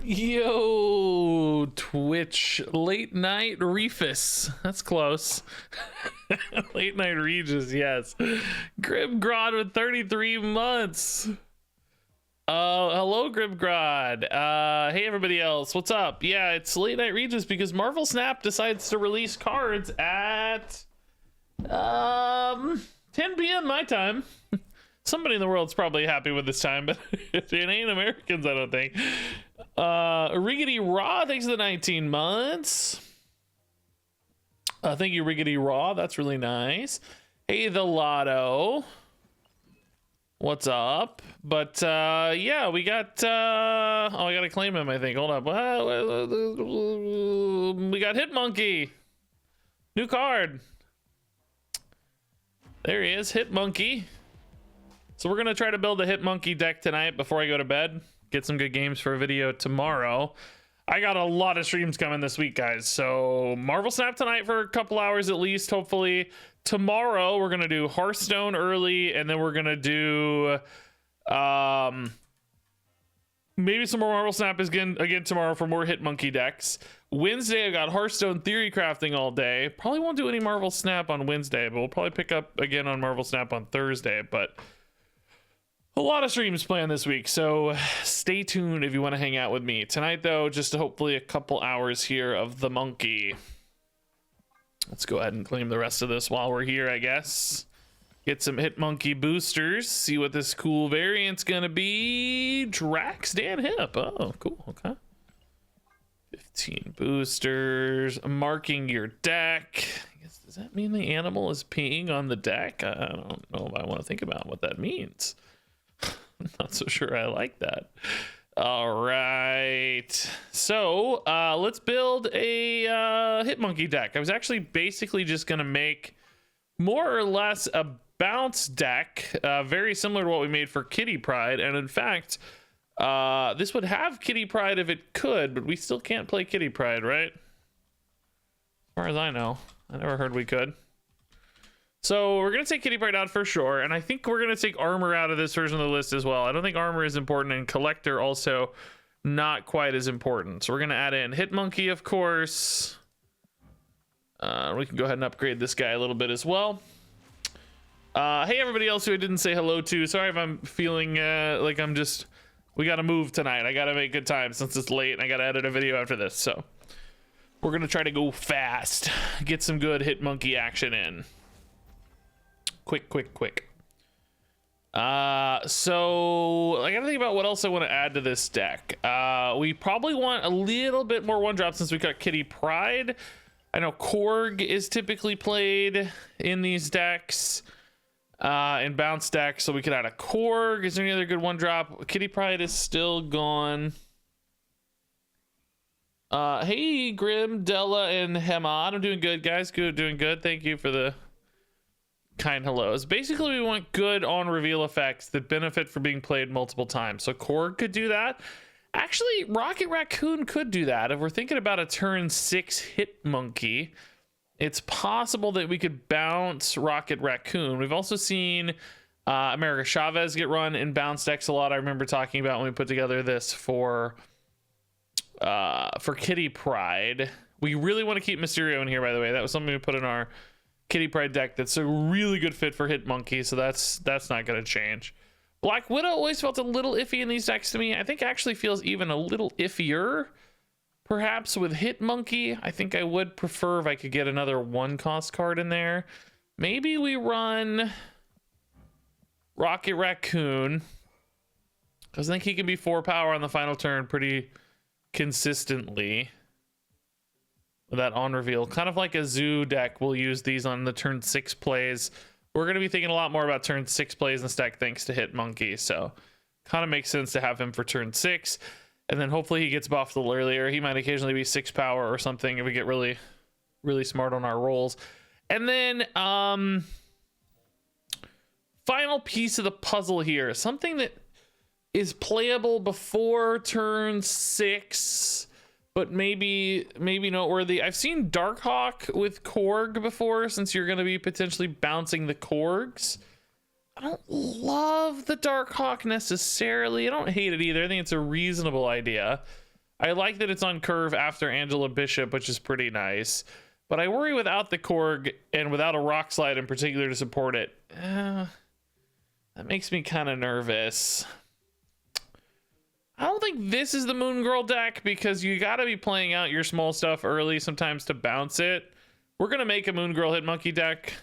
Yo, Twitch late night Reefus. That's close. Late night Regis, yes. Grimgrod with 33 months. Hello, Grimgrod. Hey, everybody else. What's up? Yeah, it's late night Regis because Marvel Snap decides to release cards at 10 p.m. my time. Somebody in the world's probably happy with this time, but it ain't Americans, I don't think. Riggedy Raw, thanks for the 19 months. Thank you, Riggedy Raw. That's really nice. Hey, the Lotto. What's up? But yeah, we got oh, I gotta claim him, I think. Hold up. We got Hit Monkey. New card. There he is, Hit Monkey. So we're gonna try to build a Hit Monkey deck tonight before I go to bed. Get some good games for a video tomorrow. I got a lot of streams coming this week, guys. So Marvel Snap tonight for a couple hours at least, hopefully. Tomorrow we're gonna do Hearthstone early, and then we're gonna do maybe some more Marvel Snap again tomorrow for more Hit Monkey decks. Wednesday I got Hearthstone theory crafting all day. Probably won't do any Marvel Snap on Wednesday, but we'll probably pick up again on Marvel Snap on Thursday. But a lot of streams planned this week, so stay tuned if you want to hang out with me. Tonight, though, just hopefully a couple hours here of the monkey. Let's go ahead and claim the rest of this while we're here, I guess. Get some Hit Monkey boosters, see what this cool variant's gonna be. Drax Dan Hip. Oh, cool. Okay. 15 boosters. Marking your deck. I guess, does that mean the animal is peeing on the deck? I don't know if I want to think about what that means. I'm not so sure I like that. All right, so let's build a Hit Monkey deck. I was actually basically just gonna make more or less a bounce deck, very similar to what we made for Kitty Pryde, and in fact this would have Kitty Pryde if it could, but we still can't play Kitty Pryde, right? As far as I know, I never heard we could. So we're going to take Kitty Pryde out for sure, and I think we're going to take Armor out of this version of the list as well. I don't think Armor is important, and Collector also not quite as important. So we're going to add in Hit Monkey, of course. We can go ahead and upgrade this guy a little bit as well. Hey, everybody else who I didn't say hello to. Sorry if I'm feeling like I'm just... We got to move tonight. I got to make good time since it's late, and I got to edit a video after this. So we're going to try to go fast. Get some good Hit Monkey action in. Quick. So I gotta think about what else I want to add to this deck. We probably want a little bit more one drop since we got Kitty Pryde. I know Korg is typically played in these decks, in bounce decks, so we could add a Korg. Is there any other good one drop? Kitty Pryde is still gone. Hey, Grim, Della, and Hemad. I'm doing good, guys. Doing good. Thank you for the kind hellos. Basically, we want good on reveal effects that benefit from being played multiple times. So Korg could do that. Actually, Rocket Raccoon could do that. If we're thinking about a turn 6 Hit Monkey, it's possible that we could bounce Rocket Raccoon. We've also seen America Chavez get run in bounce decks a lot. I remember talking about when we put together this for Kitty Pryde. We really want to keep Mysterio in here, by the way. That was something we put in our Kitty Pryde deck that's a really good fit for Hit Monkey, so that's not going to change. Black Widow always felt a little iffy in these decks to me. I think actually feels even a little iffier, perhaps, with Hit Monkey. I think I would prefer if I could get another 1-cost card in there. Maybe we run Rocket Raccoon, because I think he can be 4 power on the final turn pretty consistently. That on reveal, kind of like a zoo deck, we'll use these on the turn 6 plays. We're going to be thinking a lot more about turn 6 plays in this deck thanks to Hit Monkey, so kind of makes sense to have him for turn 6, and then hopefully he gets buffed a little earlier. He might occasionally be 6 power or something if we get really smart on our rolls. And then final piece of the puzzle here, something that is playable before turn 6 but maybe noteworthy. I've seen Darkhawk with Korg before, since you're going to be potentially bouncing the Korgs. I don't love the Darkhawk necessarily. I don't hate it either. I think it's a reasonable idea. I like that it's on curve after Angela Bishop, which is pretty nice. But I worry without the Korg and without a Rock Slide in particular to support it. That makes me kind of nervous. I don't think this is the Moon Girl deck because you got to be playing out your small stuff early sometimes to bounce it. We're going to make a Moon Girl Hitmonkey deck.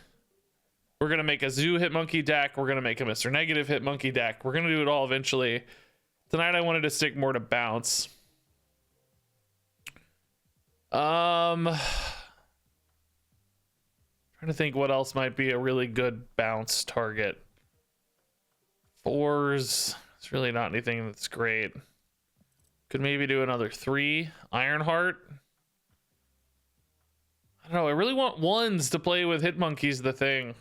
We're going to make a Zoo Hitmonkey deck. We're going to make a Mr. Negative Hitmonkey deck. We're going to do it all eventually. Tonight I wanted to stick more to bounce. Trying to think what else might be a really good bounce target. 4s. It's really not anything that's great. Could maybe do another 3. Ironheart. I don't know. I really want 1s to play with Hitmonkey's the thing.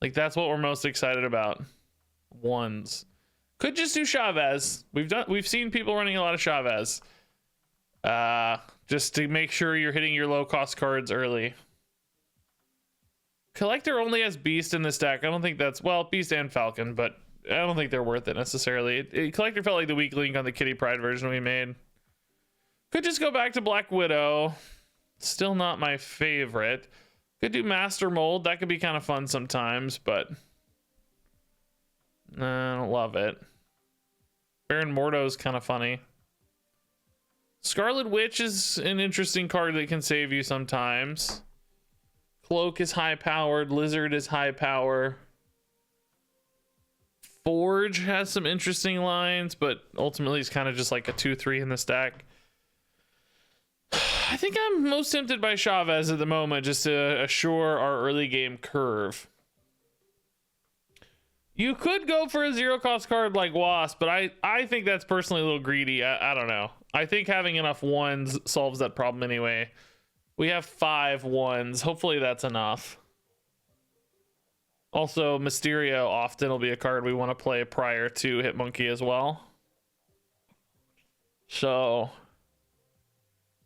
Like, that's what we're most excited about. 1s. Could just do Chavez. We've seen people running a lot of Chavez. Just to make sure you're hitting your low cost cards early. Collector only has Beast in this deck. I don't think that's, well, Beast and Falcon, but I don't think they're worth it necessarily. Collector felt like the weak link on the Kitty Pryde version we made. Could just go back to Black Widow. Still not my favorite. Could do Master Mold. That could be kind of fun sometimes, but I don't love it. Baron Mordo's kind of funny. Scarlet Witch is an interesting card that can save you sometimes. Cloak is high powered. Lizard is high power. Forge has some interesting lines, but ultimately it's kind of just like a 2-3 in this deck. I think I'm most tempted by Chavez at the moment just to assure our early game curve. You could go for a 0-cost card like Wasp, but I think that's personally a little greedy. I don't know. I think having enough 1s solves that problem anyway. We have 5 1s. Hopefully that's enough. Also, Mysterio often will be a card we want to play prior to Hitmonkey as well. So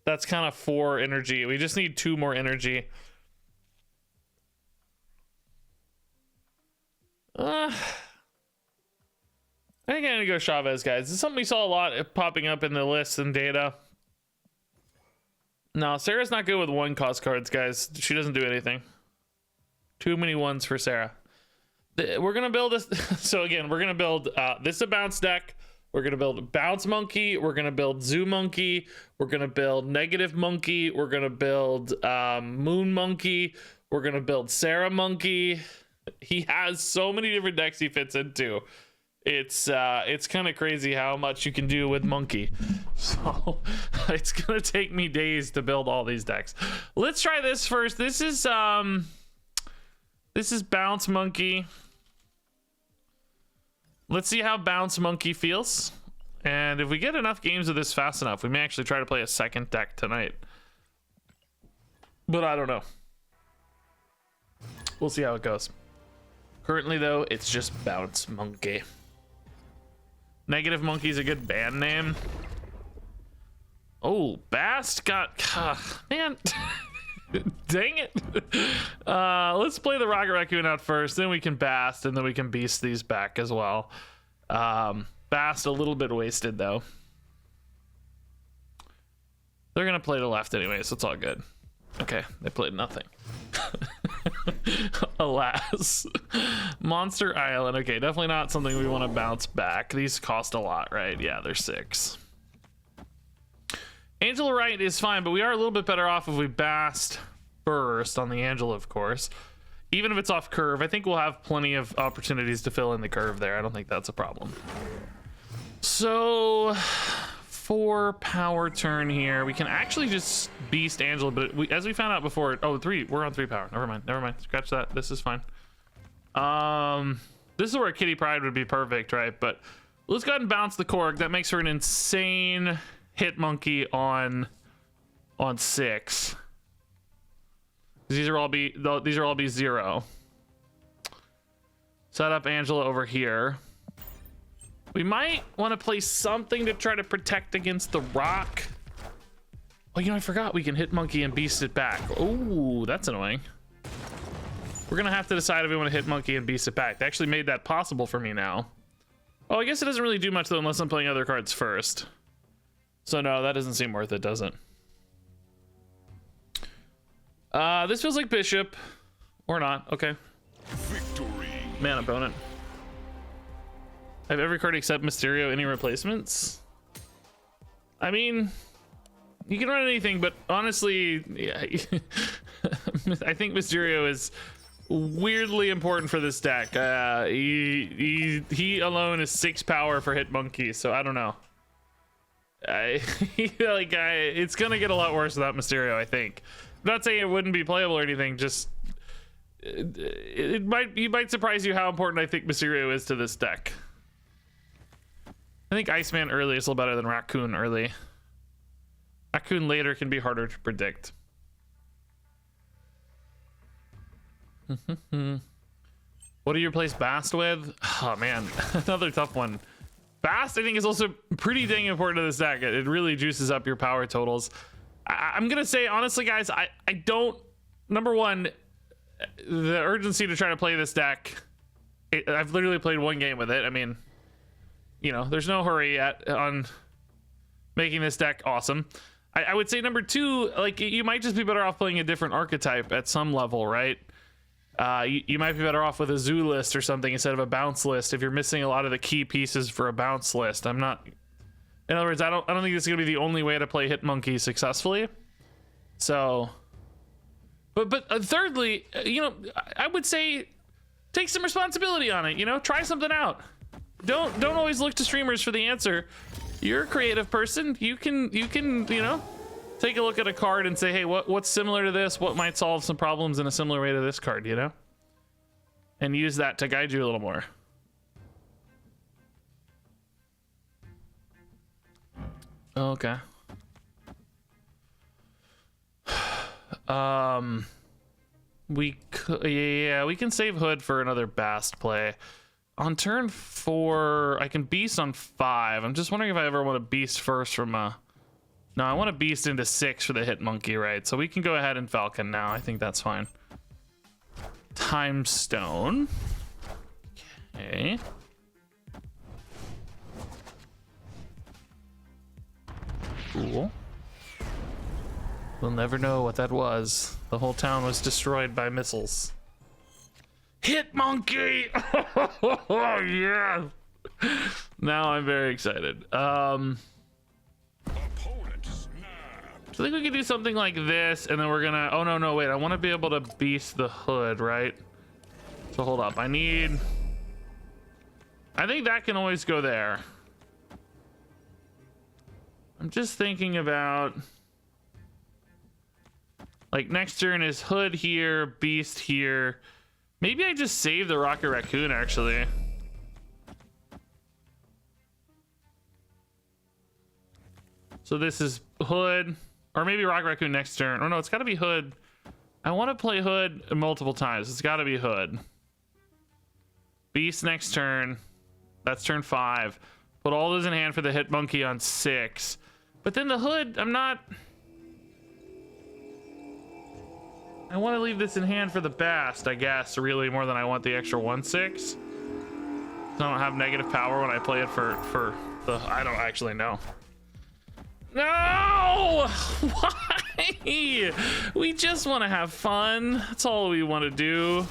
that's kind of 4 energy. We just need 2 more energy. I think I'm gonna go Chavez, guys. This is something we saw a lot popping up in the lists and data. No, Sarah's not good with 1-cost cards, guys. She doesn't do anything. Too many 1s for Sarah. We're gonna build this. So again, we're gonna build this is a bounce deck. We're gonna build Bounce Monkey. We're gonna build Zoo Monkey. We're gonna build Negative Monkey. We're gonna build Moon Monkey. We're gonna build Sarah Monkey. He has so many different decks he fits into. It's kind of crazy how much you can do with Monkey. So it's gonna take me days to build all these decks. Let's try this first. This is Bounce Monkey. Let's see how Bounce Monkey feels. And if we get enough games of this fast enough, we may actually try to play a second deck tonight. But I don't know. We'll see how it goes. Currently, though, it's just Bounce Monkey. Negative Monkey's a good band name. Oh, Bast got... man. Dang it. Let's play the Rocket Raccoon out first. Then we can Bast, and then we can Beast these back as well. Bast a little bit wasted, though. They're going to play to left anyway, so it's all good. Okay, they played nothing. Alas. Monster Island. Okay, definitely not something we want to bounce back. These cost a lot, right? Yeah, they're 6. Angela Wright is fine, but we are a little bit better off if we Bast first on the Angela, of course. Even if it's off curve, I think we'll have plenty of opportunities to fill in the curve there. I don't think that's a problem. So 4 power turn here. We can actually just Beast Angela, but as we found out before, oh, 3, we're on 3 power. Never mind. Scratch that. This is fine. This is where Kitty Pryde would be perfect, right? But let's go ahead and bounce the Korg. That makes for an insane Hitmonkey on 6. These are all be 0. Set up Angela over here. We might want to play something to try to protect against the rock. Oh, you know, I forgot we can Hitmonkey and Beast it back. Oh, that's annoying. We're gonna have to decide if we want to Hitmonkey and Beast it back. They actually made that possible for me now. Oh, I guess it doesn't really do much though unless I'm playing other cards first. So no, that doesn't seem worth it, does it? This feels like Bishop. Or not. Okay. Victory. Man opponent. I have every card except Mysterio. Any replacements? I mean, you can run anything, but honestly, yeah, I think Mysterio is weirdly important for this deck. He alone is 6 power for Hitmonkey, so I don't know. It's gonna get a lot worse without Mysterio, I think. I'm not saying it wouldn't be playable or anything, just it might surprise you how important I think Mysterio is to this deck. I think Iceman early is a little better than Raccoon early. Raccoon later can be harder to predict. What do you replace Bast with? Oh man, another tough one. Bast I think is also pretty dang important to this deck. It really juices up your power totals. I'm gonna say honestly, guys, I don't. Number one, the urgency to try to play this deck. I've literally played 1 game with it. I mean, you know, there's no hurry on making this deck awesome. I would say number 2, like you might just be better off playing a different archetype at some level, right? You might be better off with a zoo list or something instead of a bounce list if you're missing a lot of the key pieces for a bounce list. In other words, I don't think this is gonna be the only way to play Hitmonkey successfully. So, but thirdly, you know, I would say take some responsibility on it. You know, try something out. Don't always look to streamers for the answer. You're a creative person. You can you know, take a look at a card and say, hey, what's similar to this? What might solve some problems in a similar way to this card? You know, and use that to guide you a little more. Okay. We can save Hood for another Bast play. On turn 4, I can beast on 5. I'm just wondering if I ever want to beast first from a... No, I want to beast into 6 for the Hitmonkey, right? So we can go ahead and Falcon now. I think that's fine. Time Stone. Okay. Cool. We'll never know what that was. The whole town was destroyed by missiles. Hitmonkey! Oh, yeah! Now I'm very excited. So I think we could do something like this, and then we're gonna... Oh, no, wait. I want to be able to beast the Hood, right? So hold up. I think that can always go there. I'm just thinking about... Like, next turn is Hood here, Beast here. Maybe I just save the Rocket Raccoon, actually. So this is Hood, or maybe Rocket Raccoon next turn. Or no, it's got to be Hood. I want to play Hood multiple times. It's got to be Hood. Beast next turn. That's turn 5. Put all those in hand for the Hitmonkey on 6. But then the Hood, I want to leave this in hand for the Bast, I guess, really, more than I want the extra 1/6. So I don't have negative power when I play it for the... I don't actually know. No! Why? We just want to have fun. That's all we want to do.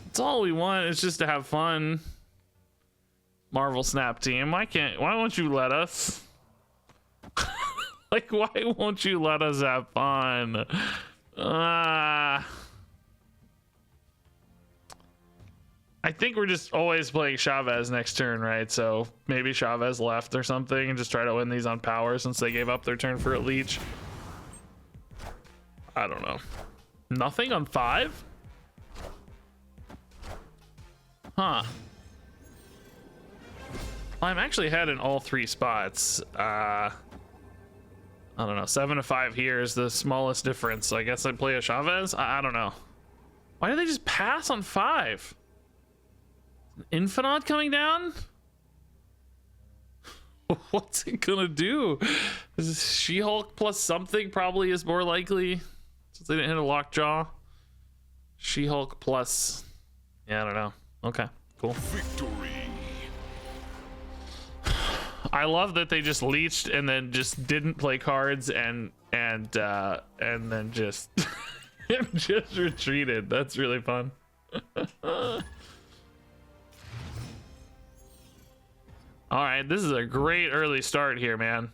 That's all we want, is just to have fun. Marvel Snap team, why won't you let us? Like, why won't you let us have fun? I think we're just always playing Chavez next turn, right? So maybe Chavez left or something and just try to win these on power since they gave up their turn for a leech. I don't know. Nothing on 5? Huh. I'm actually ahead in all 3 spots. I don't know. 7 to 5 here is the smallest difference. So I guess I'd play a Chavez. I don't know. Why did they just pass on 5? Infinite coming down? What's it gonna do? Is She-Hulk plus something probably is more likely since they didn't hit a lockjaw. She-Hulk plus... Yeah, I don't know. Okay, cool. Victory. I love that they just leeched and then just didn't play cards and then just just retreated. That's really fun. All right, this is a great early start here, man.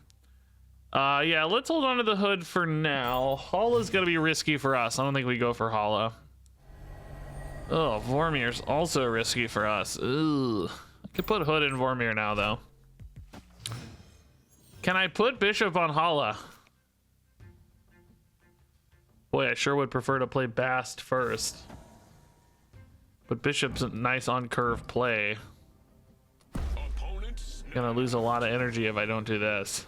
Yeah, let's hold on to the hood for now. Holla's gonna be risky for us. I don't think we go for Holla. Oh, Vormir's also risky for us. Ugh. I could put hood in Vormir now, though. Can I put Bishop on Holla? Boy, I sure would prefer to play Bast first. But Bishop's a nice on-curve play. Gonna lose a lot of energy if I don't do this.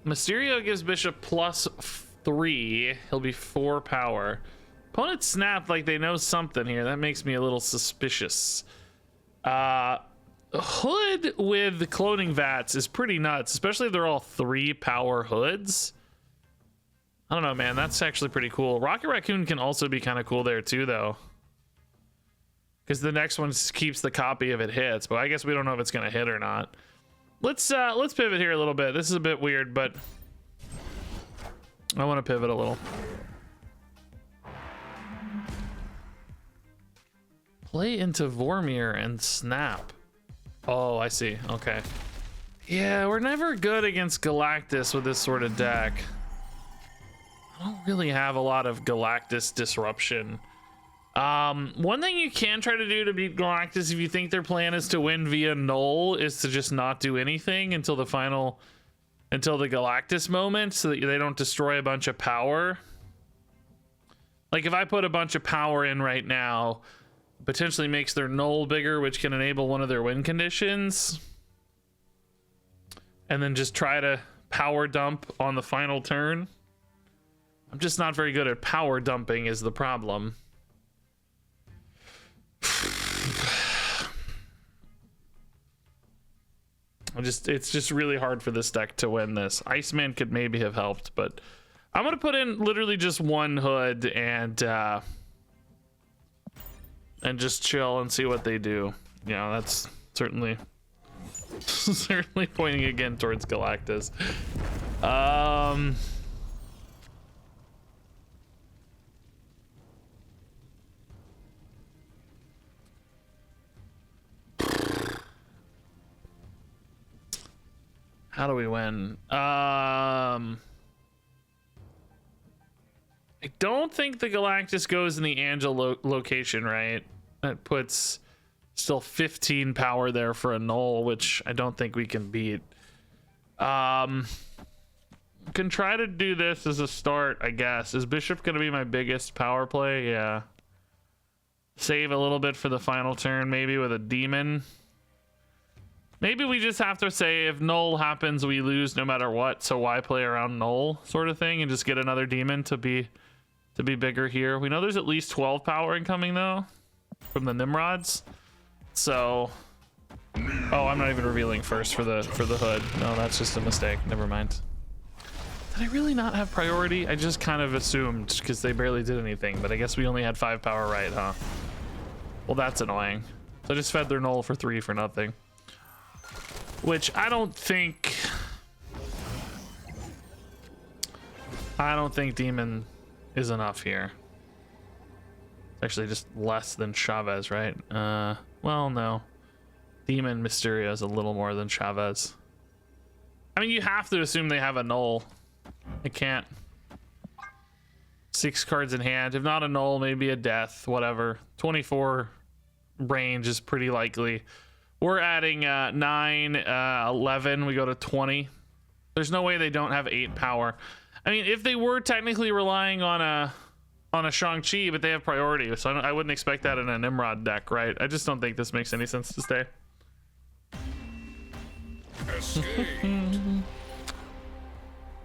Mysterio gives Bishop +3. He'll be 4 power. Opponent snapped like they know something here. That makes me a little suspicious. Hood with cloning vats is pretty nuts, especially if they're all 3 power hoods. I don't know, man. That's actually pretty cool. Rocket Raccoon can also be kind of cool there too, though, because the next one keeps the copy if it hits. But I guess we don't know if it's gonna hit or not. Let's pivot here a little bit. This is a bit weird, but I want to pivot a little. Play into Vormir and snap. Oh, I see. Okay. Yeah, we're never good against Galactus with this sort of deck. I don't really have a lot of Galactus disruption. One thing you can try to do to beat Galactus if you think their plan is to win via null is to just not do anything until the Galactus moment, so that they don't destroy a bunch of power. Like if I put a bunch of power in right now, potentially makes their null bigger, which can enable one of their win conditions, and then just try to power dump on the final turn. I'm just not very good at power dumping is the problem. It's just really hard for this deck to win this. Iceman could maybe have helped, but I'm gonna put in literally just one hood and just chill and see what they do. Yeah, that's certainly certainly pointing again towards Galactus. How do we win? I don't think the Galactus goes in the Angel location, right? That puts still 15 power there for a null, which I don't think we can beat. Can try to do this as a start, I guess. Is Bishop gonna be my biggest power play? Yeah. Save a little bit for the final turn, maybe with a demon. Maybe we just have to say if null happens, we lose no matter what. So why play around null sort of thing and just get another demon to be bigger here. We know there's at least 12 power incoming though from the Nimrods. So, oh, I'm not even revealing first for the hood. No, that's just a mistake. Never mind. Did I really not have priority? I just kind of assumed because they barely did anything, but I guess we only had 5 power right, huh? Well, that's annoying. So I just fed their null for 3 for nothing. Which I don't think demon is enough here. It's actually just less than Chavez, right? Well, no. Demon Mysterio is a little more than Chavez. I mean, you have to assume they have a null. I can't. 6 cards in hand. If not a null, maybe a death, whatever. 24 range is pretty likely. We're adding 9, 11. We go to 20. There's no way they don't have 8 power. I mean, if they were technically relying on a Shang-Chi, but they have priority, so I wouldn't expect that in a Nimrod deck, right? I just don't think this makes any sense to stay.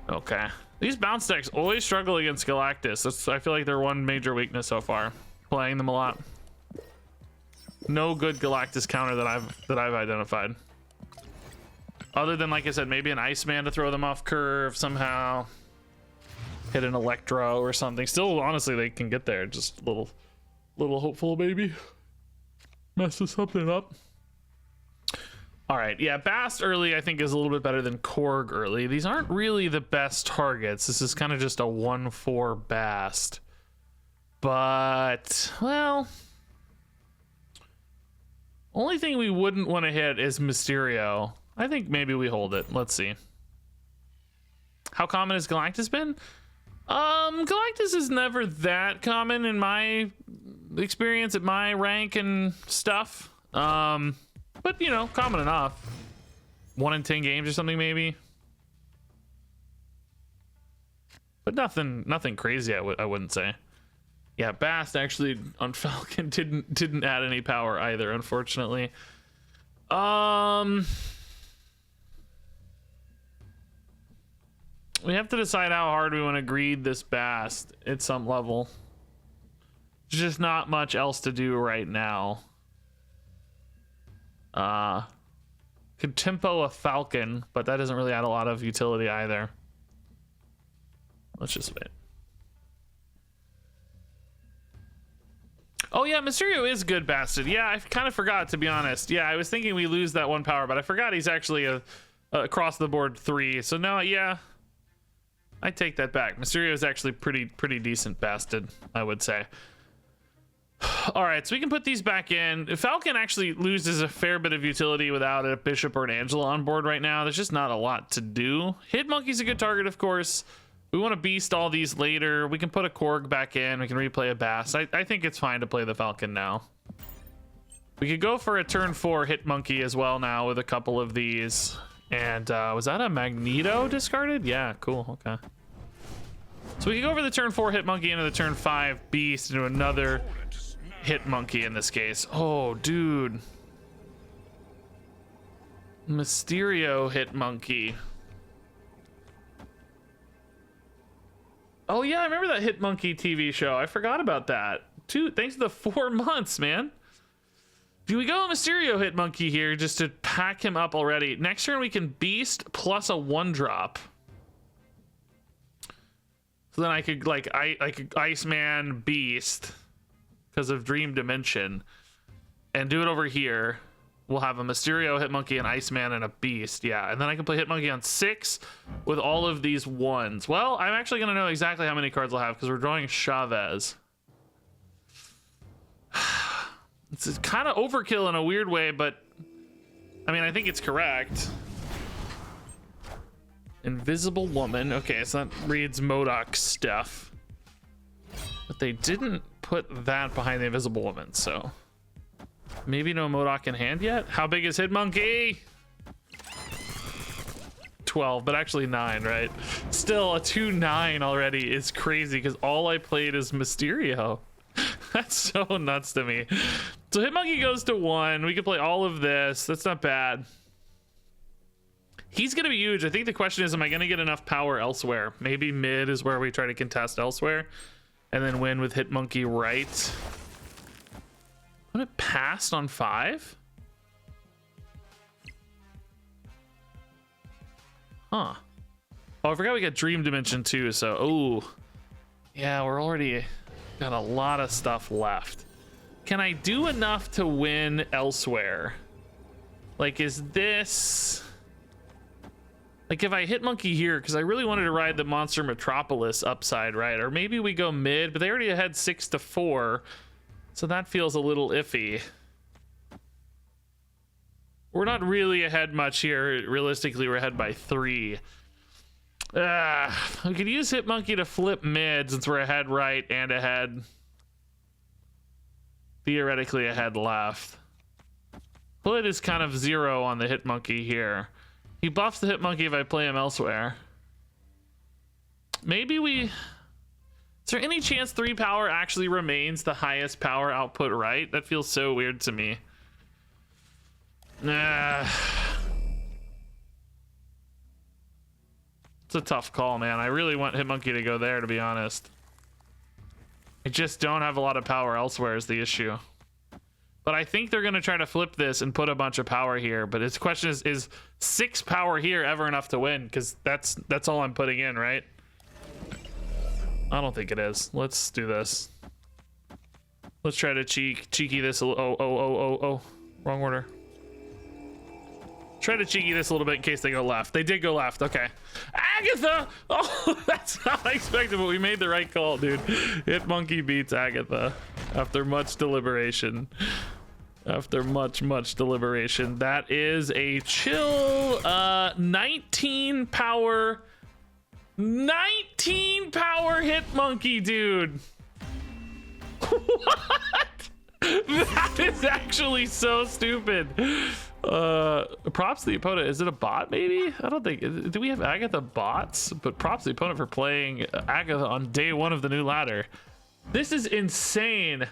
Okay. These bounce decks always struggle against Galactus. I feel like they're one major weakness so far. Playing them a lot. No good Galactus counter that I've identified. Other than, like I said, maybe an Iceman to throw them off curve somehow. Hit an Electro or something. Still, honestly, they can get there. Just a little hopeful, maybe. Messes something up. All right, yeah, Bast early I think is a little bit better than Korg early. These aren't really the best targets. This is kind of just a 1/4 Bast. But, well, only thing we wouldn't want to hit is Mysterio. I think maybe we hold it. Let's see. How common has Galactus been? Galactus is never that common in my experience at my rank and stuff. But, you know, common enough. 1 in 10 games or something, maybe. But nothing crazy, I wouldn't say. Yeah, Bast actually on Falcon didn't add any power either, unfortunately. We have to decide how hard we want to greed this Bast at some level. There's just not much else to do right now. Could tempo a Falcon, but that doesn't really add a lot of utility either. Let's just wait. Oh yeah, Mysterio is good Bastard. Yeah, I kind of forgot, to be honest. Yeah, I was thinking we lose that 1 power, but I forgot he's actually a across the board 3. So no, yeah, I take that back. Mysterio is actually pretty decent Bastard, I would say. All right, so we can put these back in. Falcon actually loses a fair bit of utility without a Bishop or an Angela on board right now. There's just not a lot to do. Hitmonkey's a good target, of course. We want to beast all these later. We can put a Korg back in. We can replay a Bast. I think it's fine to play the Falcon now. We could go for a turn 4 Hitmonkey as well now with a couple of these. And was that a Magneto discarded? Yeah, cool. Okay. So we can go over the turn 4 Hitmonkey into the turn 5 Beast into another Hitmonkey in this case. Oh, dude. Mysterio Hitmonkey. Oh yeah, I remember that Hitmonkey TV show. I forgot about that. Thanks to the 4 months, man. Do we go Mysterio Hitmonkey here just to pack him up already? Next turn we can Beast plus a 1-drop. So then I could like Iceman Beast because of Dream Dimension and do it over here. We'll have a Mysterio, Hitmonkey, an Iceman, and a Beast. Yeah, and then I can play Hitmonkey on 6 with all of these 1s. Well, I'm actually going to know exactly how many cards I'll have because we're drawing Chavez. It's kind of overkill in a weird way, but I mean, I think it's correct. Invisible Woman. Okay, so that reads MODOK stuff. But they didn't put that behind the Invisible Woman, so... Maybe no MODOK in hand yet? How big is Hitmonkey? 12, but actually 9, right? Still, a 2/9 already is crazy because all I played is Mysterio. That's so nuts to me. So Hitmonkey goes to 1. We can play all of this. That's not bad. He's going to be huge. I think the question is, am I going to get enough power elsewhere? Maybe mid is where we try to contest elsewhere and then win with Hitmonkey right. When it passed on 5? Huh. Oh, I forgot we got Dream Dimension too, so... Oh. Yeah, we're already got a lot of stuff left. Can I do enough to win elsewhere? Like, is this... Like, if I Hitmonkey here, because I really wanted to ride the Monster Metropolis upside, right? Or maybe we go mid, but they already had 6-4. So that feels a little iffy. We're not really ahead much here. Realistically, we're ahead by 3. We could use Hitmonkey to flip mid since we're ahead right and ahead. Theoretically ahead left. Hood is kind of 0 on the Hitmonkey here. He buffs the Hitmonkey if I play him elsewhere. Maybe we... Is there any chance 3 power actually remains the highest power output right? That feels so weird to me. It's a tough call, man. I really want Hitmonkey to go there, to be honest. I just don't have a lot of power elsewhere is the issue. But I think they're going to try to flip this and put a bunch of power here. But its question is 6 power here ever enough to win? Because that's all I'm putting in, right? I don't think it is. Let's do this. Let's try to cheeky this. Oh. Wrong order. Try to cheeky this a little bit in case they go left. They did go left. Okay. Agatha! Oh, that's not expected, but we made the right call, dude. Hit Monkey beats Agatha after much deliberation. After much deliberation. That is a chill 19 power. 19 power Hit Monkey, dude. What? That is actually so stupid. Props to the opponent. Is it a bot maybe? I don't think. Do we have Agatha bots? But props to the opponent for playing Agatha on day 1 of the new ladder. This is insane.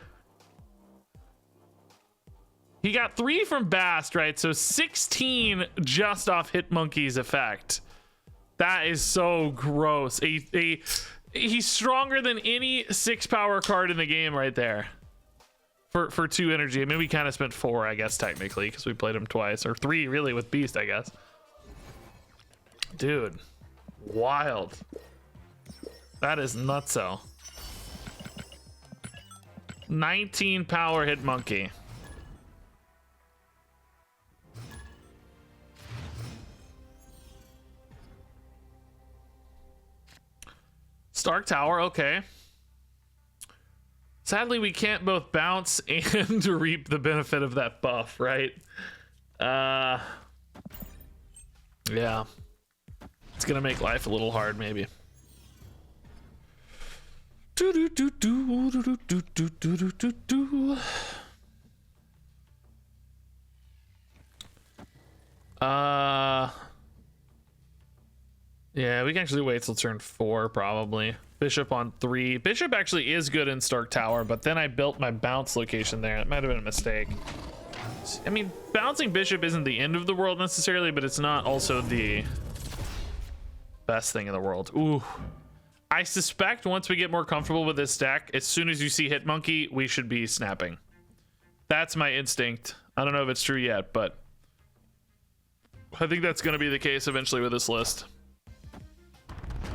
He got 3 from Bast, right? So 16 just off Hit Monkey's effect. That is so gross. He's stronger than any 6 power card in the game right there. For 2 energy. I mean, we kind of spent 4, I guess, technically, because we played him twice, or 3 really with Beast, I guess. Dude, wild. That is nutso. 19 power Hit Monkey. Stark Tower, okay. Sadly, we can't both bounce and reap the benefit of that buff, right? Yeah. It's gonna make life a little hard, maybe. Yeah, we can actually wait till turn 4, probably. Bishop on 3. Bishop actually is good in Stark Tower, but then I built my bounce location there. It might have been a mistake. I mean, bouncing Bishop isn't the end of the world necessarily, but it's not also the best thing in the world. Ooh. I suspect once we get more comfortable with this deck, as soon as you see Hit Monkey, we should be snapping. That's my instinct. I don't know if it's true yet, but I think that's going to be the case eventually with this list.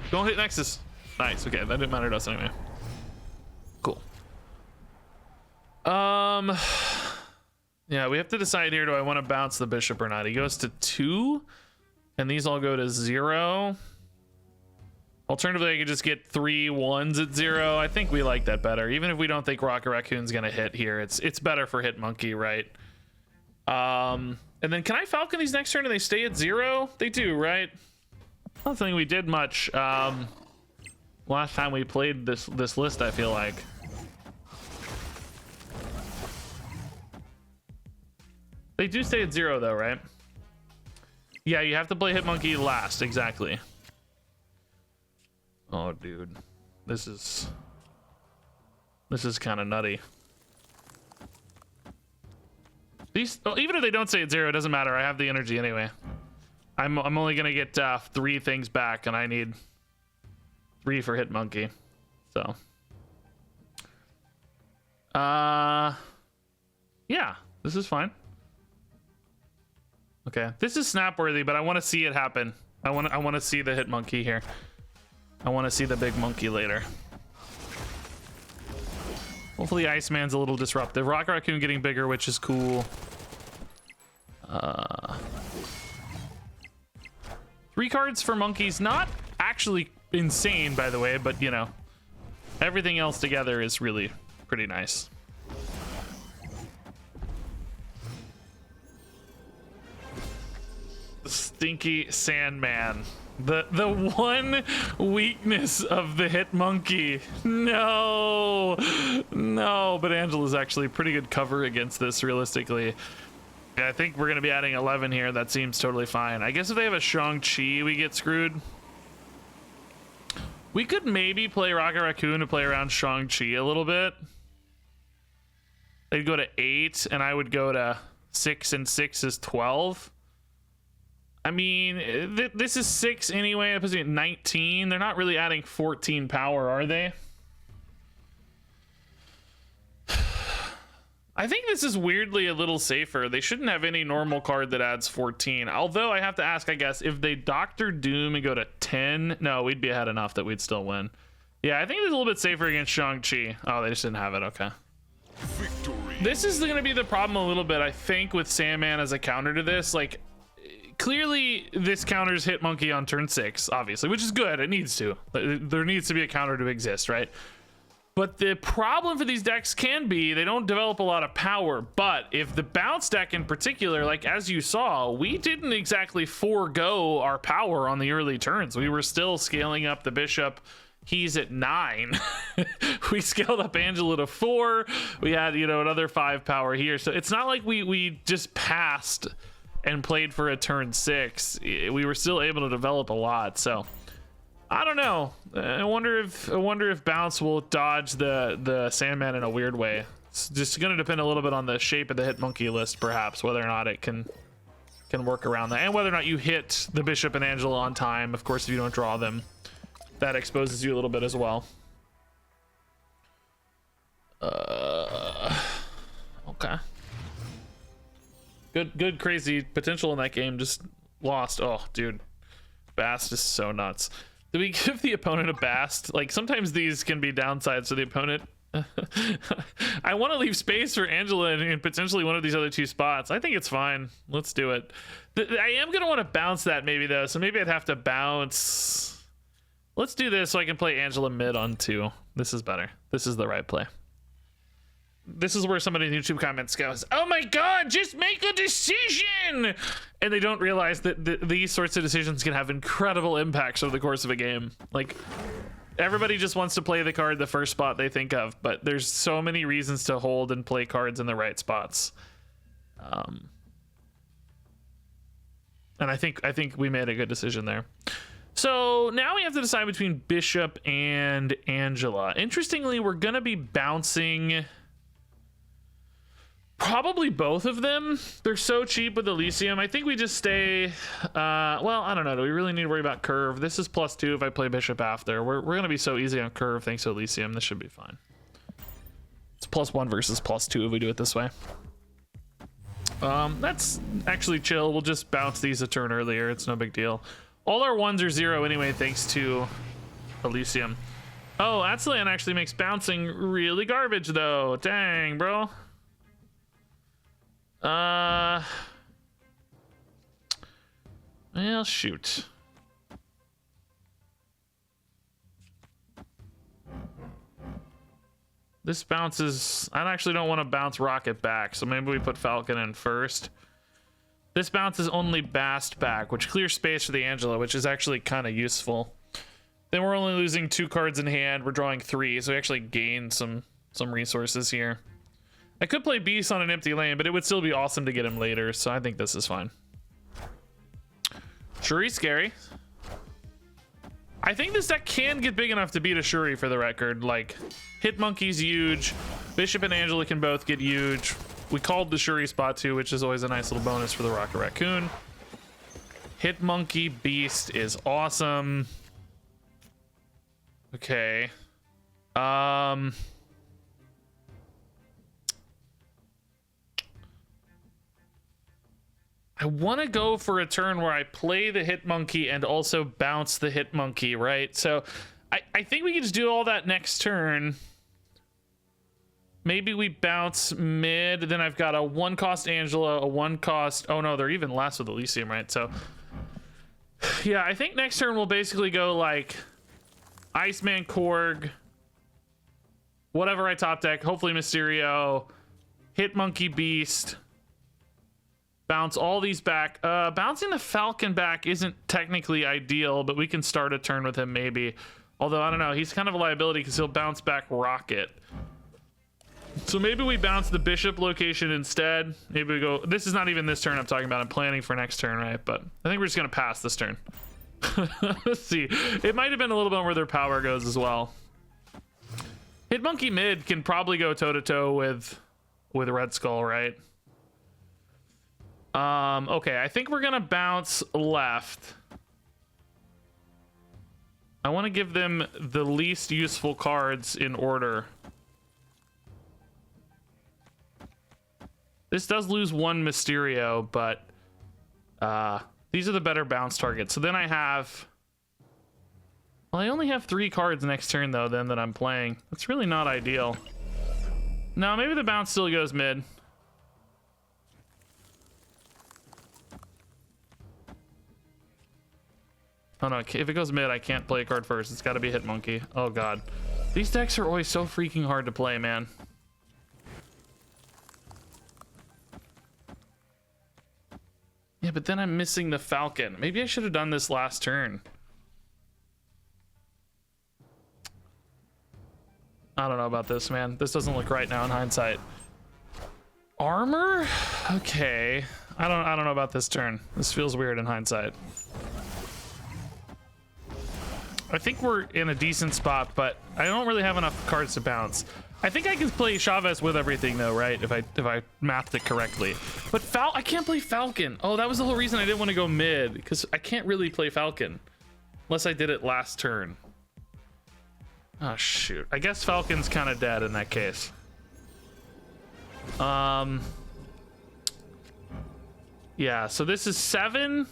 Don't hit Nexus. Nice. Okay, that didn't matter to us anyway. Cool. Yeah, we have to decide here. Do I want to bounce the Bishop or not? He goes to 2, and these all go to 0. Alternatively, I could just get 3 1s at 0. I think we like that better. Even if we don't think Rocket Raccoon's gonna hit here, it's better for Hit Monkey, right? And then can I Falcon these next turn and they stay at 0? They do, right? I don't think we did much last time we played this list, I feel like. They do stay at 0 though, right? Yeah, you have to play Hit Monkey last, exactly. Oh, dude. This is kind of nutty. These, oh, even if they don't stay at 0, it doesn't matter. I have the energy anyway. I'm only gonna get 3 things back, and I need 3 for Hit Monkey. So, yeah, this is fine. Okay, this is snap worthy, but I want to see it happen. I want to see the Hit Monkey here. I want to see the big monkey later. Hopefully, Iceman's a little disruptive. Rocket Raccoon getting bigger, which is cool. 3 cards for monkeys, not actually insane, by the way, but you know, everything else together is really pretty nice. Stinky Sandman. The one weakness of the Hit Monkey. No, but Angela's actually pretty good cover against this, realistically. Yeah, I think we're going to be adding 11 here. That seems totally fine. I guess if they have a Shang-Chi, we get screwed. We could maybe play Rocket Raccoon to play around Shang-Chi a little bit. They'd go to 8, and I would go to 6, and 6 is 12. I mean, this is 6 anyway. It puts me at 19. They're not really adding 14 power, are they? I think this is weirdly a little safer. They shouldn't have any normal card that adds 14. Although I have to ask, I guess, if they Doctor Doom and go to 10, no, we'd be ahead enough that we'd still win. Yeah, I think it's a little bit safer against Shang-Chi. Oh, they just didn't have it. Okay. Victory. This is going to be the problem a little bit, I think, with Sandman as a counter to this. Like, clearly this counters Hit Monkey on turn 6, obviously, which is good. It needs to. There needs to be a counter to exist, right? But the problem for these decks can be they don't develop a lot of power. But if the bounce deck in particular, like as you saw, we didn't exactly forego our power on the early turns. We were still scaling up the bishop. He's at 9. We scaled up Angela to 4. We had, you know, another 5 power here. So it's not like we just passed and played for a turn 6. We were still able to develop a lot. So I don't know. I wonder if bounce will dodge the Sandman in a weird way. It's just going to depend a little bit on the shape of the Hit Monkey list, perhaps, whether or not it can work around that, and whether or not you hit the bishop and Angela on time. Of course, if you don't draw them, that exposes you a little bit as well. Okay. Good crazy potential in that game. Just lost. Oh, dude, Bast is so nuts. Do we give the opponent a Bast? Like, sometimes these can be downsides to the opponent. I want to leave space for Angela and potentially one of these other 2 spots. I think it's fine. Let's do it. I am going to want to bounce that maybe, though, so maybe I'd have to bounce. Let's do this so I can play Angela mid on 2. This is better. This is the right play. This is where somebody in YouTube comments goes, oh my god, just make a decision! And they don't realize that these sorts of decisions can have incredible impacts over the course of a game. Like, everybody just wants to play the card the first spot they think of, but there's so many reasons to hold and play cards in the right spots. And I think we made a good decision there. So now we have to decide between Bishop and Angela. Interestingly, we're going to be bouncing probably both of them. They're so cheap with Elysium. I think we just stay, well, I don't know. Do we really need to worry about curve? This is +2 if I play Bishop after. We're going to be so easy on curve thanks to Elysium. This should be fine. It's +1 versus +2 if we do it this way. That's actually chill. We'll just bounce these a turn earlier. It's no big deal. All our 1s are 0 anyway, thanks to Elysium. Oh, Atzilan actually makes bouncing really garbage, though. Dang, bro. Well, shoot. This bounces. I actually don't want to bounce Rocket back, so maybe we put Falcon in first. This bounces only Bast back, which clears space for the Angela, which is actually kind of useful. Then we're only losing 2 cards in hand. We're drawing 3, so we actually gain some resources here. I could play Beast on an empty lane, but it would still be awesome to get him later, so I think this is fine. Shuri's scary. I think this deck can get big enough to beat a Shuri, for the record. Like, Hit Monkey's huge. Bishop and Angela can both get huge. We called the Shuri spot too, which is always a nice little bonus for the Rocket Raccoon. Hit Monkey Beast is awesome. Okay. I want to go for a turn where I play the Hit Monkey and also bounce the Hit Monkey, right? So I think we can just do all that next turn. Maybe we bounce mid, then I've got a 1-cost Angela, a 1-cost... Oh no, they're even less with Elysium, right? So, yeah, I think next turn we'll basically go like Iceman Korg, whatever I top deck, hopefully Mysterio, Hit Monkey Beast, bounce all these back. Bouncing the Falcon back isn't technically ideal, but we can start a turn with him maybe. Although, I don't know, he's kind of a liability because he'll bounce back Rocket. So maybe we bounce the Bishop location instead. Maybe we go... This is not even this turn I'm talking about. I'm planning for next turn, right? But I think we're just going to pass this turn. Let's see. It might have been a little bit where their power goes as well. Hit Monkey mid can probably go toe-to-toe with Red Skull, right? Okay, I think we're going to bounce left. I want to give them the least useful cards in order. This does lose 1 Mysterio, but these are the better bounce targets. So then I have... Well, I only have 3 cards next turn, though, then that I'm playing. That's really not ideal. No, maybe the bounce still goes mid. Oh no, if it goes mid, I can't play a card first. It's got to be Hit Monkey. Oh god. These decks are always so freaking hard to play, man. Yeah, but then I'm missing the Falcon. Maybe I should have done this last turn. I don't know about this, man. This doesn't look right now in hindsight. Armor? Okay. I don't know about this turn. This feels weird in hindsight. I think we're in a decent spot, but I don't really have enough cards to bounce. I think I can play Chavez with everything though, right? If I mathed it correctly. But I can't play Falcon. Oh, that was the whole reason I didn't want to go mid, because I can't really play Falcon unless I did it last turn. Oh shoot. I guess Falcon's kind of dead in that case. Yeah, so this is 7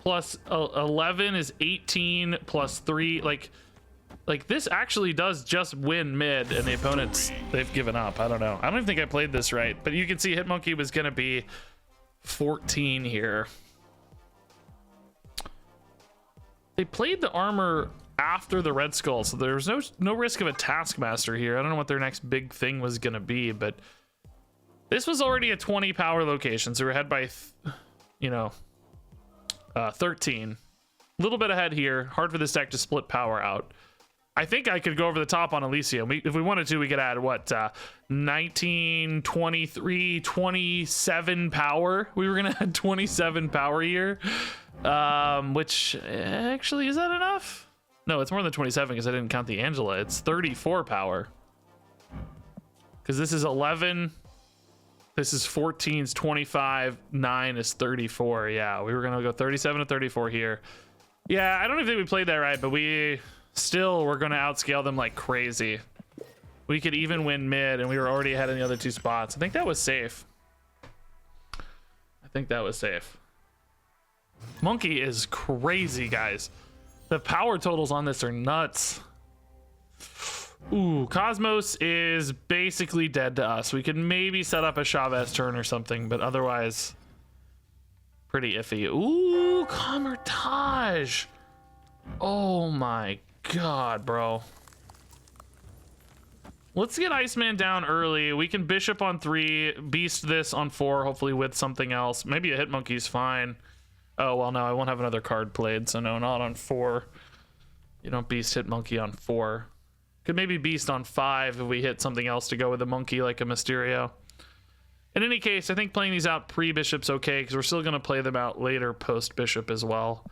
plus 11 is 18 plus 3. Like this actually does just win mid, and the opponents, they've given up. I don't know. I don't even think I played this right, but you can see Hit Monkey was gonna be 14 here. They played the armor after the Red Skull, so there was no risk of a Taskmaster here. I don't know what their next big thing was gonna be, but this was already a 20 power location, so we're ahead by 13. A little bit ahead here. Hard for this deck to split power out. I think I could go over the top on Elysium. If we wanted to, we could add what, 19, 23, 27 power. We were gonna add 27 power here, which actually, is that enough? No, it's more than 27 because I didn't count the Angela. It's 34 power. Because this is 11. This is 14, is 25. 9 is 34. Yeah, we were going to go 37 to 34 here. Yeah, I don't even think we played that right, but we're going to outscale them like crazy. We could even win mid, and we were already ahead in the other two spots. I think that was safe. Monkey is crazy, guys. The power totals on this are nuts. Ooh, Cosmos is basically dead to us. We could maybe set up a Chavez turn or something, but otherwise pretty iffy. Ooh, Camertage. Oh my god, bro. Let's get Iceman down early. We can Bishop on 3, Beast this on 4, hopefully with something else. Maybe a Hit Monkey's fine. Oh, well, no, I won't have another card played, so no, not on 4. You don't Beast Hit Monkey on 4. Could maybe Beast on 5 if we hit something else to go with a monkey like a Mysterio. In any case, I think playing these out pre-Bishop's okay, because we're still going to play them out later post-Bishop as well.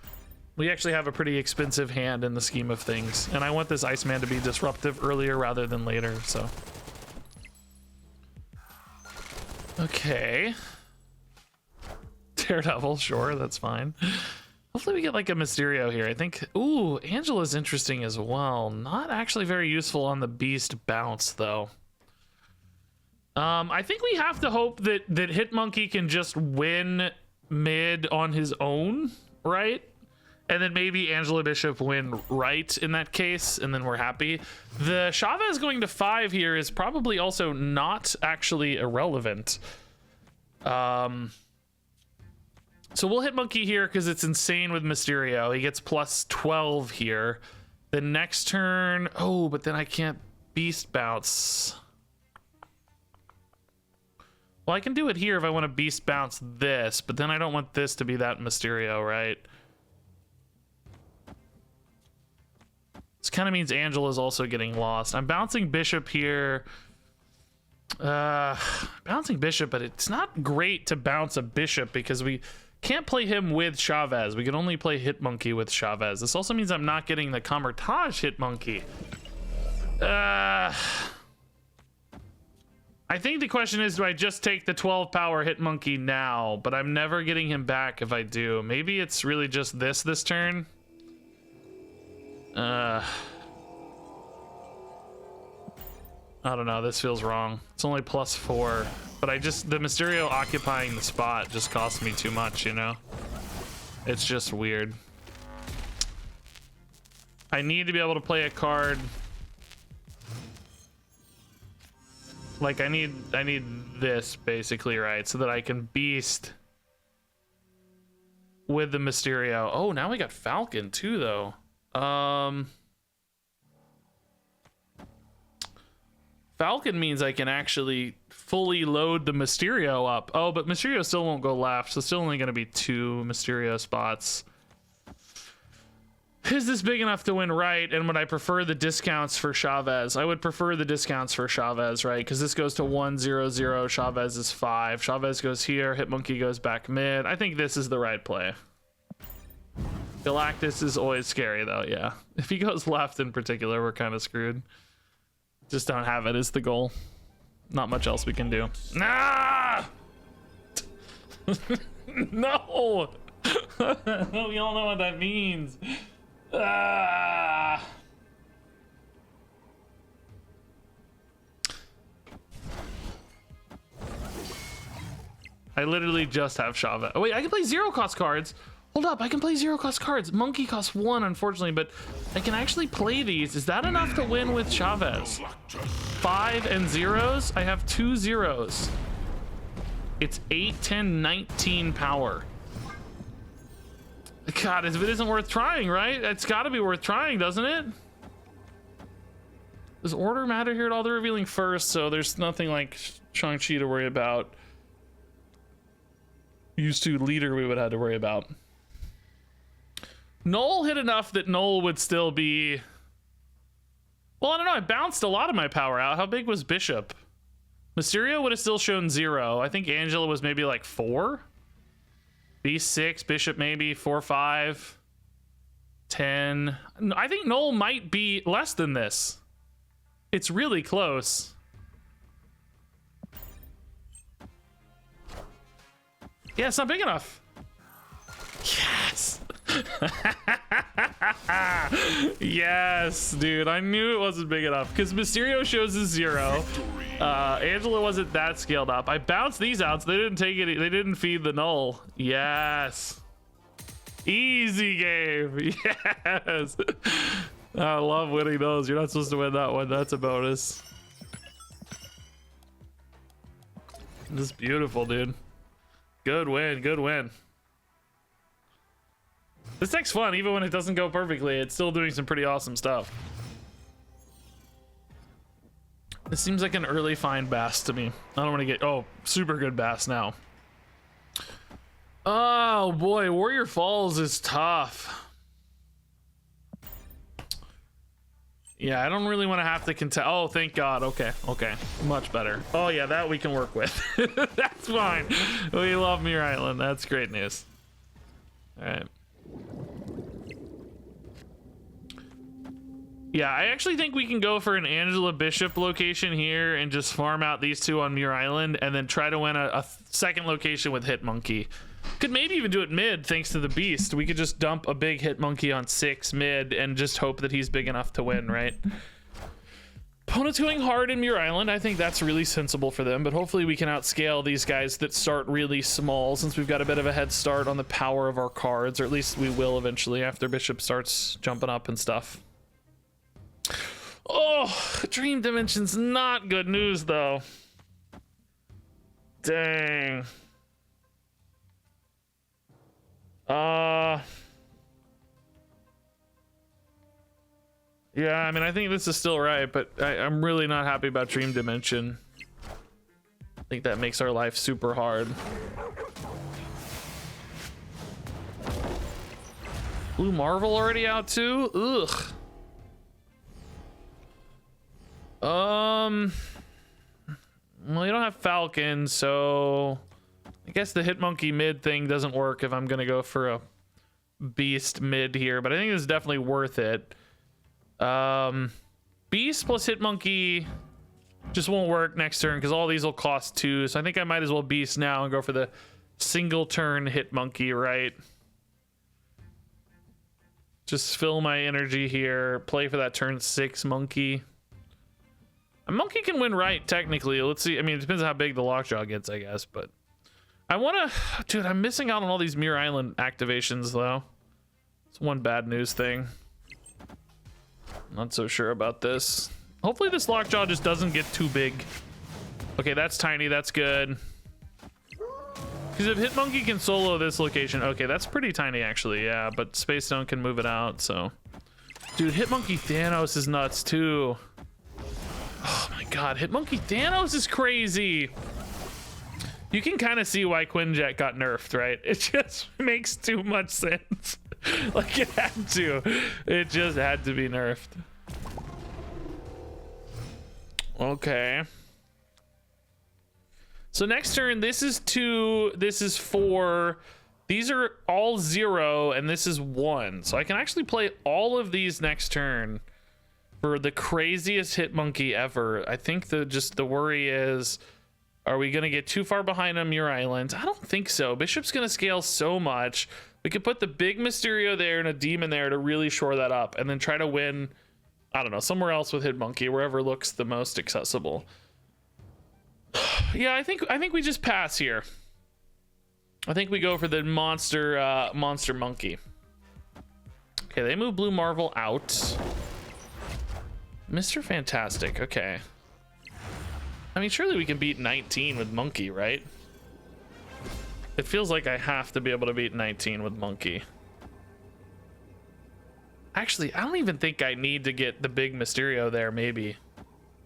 We actually have a pretty expensive hand in the scheme of things, and I want this Iceman to be disruptive earlier rather than later, so. Okay. Daredevil, sure, that's fine. Hopefully we get like a Mysterio here. I think, ooh, Angela's interesting as well. Not actually very useful on the Beast bounce though. I think we have to hope that Hit Monkey can just win mid on his own, right? And then maybe Angela Bishop win right in that case, and then we're happy. The Chavez going to 5 here is probably also not actually irrelevant. So we'll hit Monkey here because it's insane with Mysterio. He gets plus 12 here. The next turn, oh, but then I can't Beast bounce. Well, I can do it here if I want to Beast bounce this, but then I don't want this to be that Mysterio, right? This kind of means Angela's also getting lost. I'm bouncing Bishop here. Bouncing Bishop, but it's not great to bounce a Bishop because we can't play him with Chavez. We can only play Hit Monkey with Chavez. This also means I'm not getting the Camertage Hit Monkey. I think the question is, do I just take the 12 power Hit Monkey now? But I'm never getting him back if I do. Maybe it's really just this turn. I don't know. This feels wrong. It's only plus 4. But the Mysterio occupying the spot just costs me too much, you know? It's just weird. I need to be able to play a card. Like, I need this, basically, right? So that I can Beast with the Mysterio. Oh, now we got Falcon too, though. Falcon means I can actually fully load the Mysterio up. Oh, but Mysterio still won't go left, so still only going to be 2 Mysterio spots. Is this big enough to win right? And would I prefer the discounts for Chavez? I would prefer the discounts for Chavez, right? Because this goes to 1-0-0. Chavez is 5. Chavez goes here. Hitmonkey goes back mid. I think this is the right play. Galactus is always scary, though, yeah. If he goes left in particular, we're kind of screwed. Just don't have it as the goal. Not much else we can do. Nah! No! We all know what that means. Ah! I literally just have Chavez. Oh wait, I can play 0 cost cards. Hold up, I can play 0 cost cards. Monkey costs 1, unfortunately, but I can actually play these. Is that enough to win with Chavez? 5 and 0s? I have 2 0s. It's 8, 10, 19 power. God, if it isn't worth trying, right? It's got to be worth trying, doesn't it? Does order matter here at all? They're revealing first, so there's nothing like Shang-Chi to worry about. Used to leader we would have to worry about. Null hit enough that Null would still be... Well, I don't know. I bounced a lot of my power out. How big was Bishop? Mysterio would have still shown 0. I think Angela was maybe like 4. B6, Bishop maybe 4, 5, 10. I think Null might be less than this. It's really close. Yeah, it's not big enough. Yes. Yes, dude. I knew it wasn't big enough because Mysterio shows a 0. Angela wasn't that scaled up. I bounced these out, so they didn't take it. They didn't feed the null. Yes. Easy game. Yes. I love winning those. You're not supposed to win that one. That's a bonus. This is beautiful, dude. Good win. Good win. This deck's fun, even when it doesn't go perfectly. It's still doing some pretty awesome stuff. This seems like an early fine Bass to me. I don't want to get... Oh, super good Bass now. Oh, boy. Warrior Falls is tough. Yeah, I don't really want to have to contest... Oh, thank God. Okay, okay. Much better. Oh, yeah, that we can work with. That's fine. We love Mirror Island. That's great news. All right. Yeah, I actually think we can go for an Angela Bishop location here and just farm out these 2 on Muir Island and then try to win a second location with Hitmonkey. Could maybe even do it mid thanks to the Beast. We could just dump a big Hitmonkey on 6 mid and just hope that he's big enough to win, right? Opponent's going hard in Muir Island. I think that's really sensible for them, but hopefully we can outscale these guys that start really small since we've got a bit of a head start on the power of our cards, or at least we will eventually after Bishop starts jumping up and stuff. Oh, Dream Dimension's not good news, though. Dang. Yeah, I mean, I think this is still right, but I'm really not happy about Dream Dimension. I think that makes our life super hard. Blue Marvel already out too? Ugh. Well, you don't have Falcon, so I guess the Hitmonkey mid thing doesn't work if I'm gonna go for a Beast mid here, but I think this is definitely worth it. Beast plus Hitmonkey just won't work next turn because all these will cost 2, so I think I might as well Beast now and go for the single turn Hitmonkey, right? Just fill my energy here, play for that turn 6 monkey. A monkey can win right, technically. Let's see. I mean, it depends on how big the lockjaw gets, I guess, but I want to... Dude, I'm missing out on all these Mirror Island activations, though. It's one bad news thing. Not so sure about this. Hopefully this lockjaw just doesn't get too big. Okay, that's tiny. That's good. Because if Hitmonkey can solo this location, okay, that's pretty tiny actually, yeah, but Space Stone can move it out, so. Dude, Hitmonkey Thanos is nuts too. Oh my god, Hitmonkey Thanos is crazy. You can kind of see why Quinjet got nerfed, right? It just makes too much sense. Like it had to. It just had to be nerfed. Okay. So next turn, this is 2, this is 4. These are all 0, and this is 1. So I can actually play all of these next turn for the craziest Hitmonkey ever. I think the worry is, are we going to get too far behind on Muir Island? I don't think so. Bishop's going to scale so much. We could put the big Mysterio there and a demon there to really shore that up, and then try to win, I don't know, somewhere else with Hitmonkey, wherever looks the most accessible. Yeah, I think we just pass here. I think we go for the monster monkey. Okay, they move Blue Marvel out. Mr. Fantastic, okay. I mean, surely we can beat 19 with Monkey, right? It feels like I have to be able to beat 19 with Monkey. Actually, I don't even think I need to get the big Mysterio there, maybe.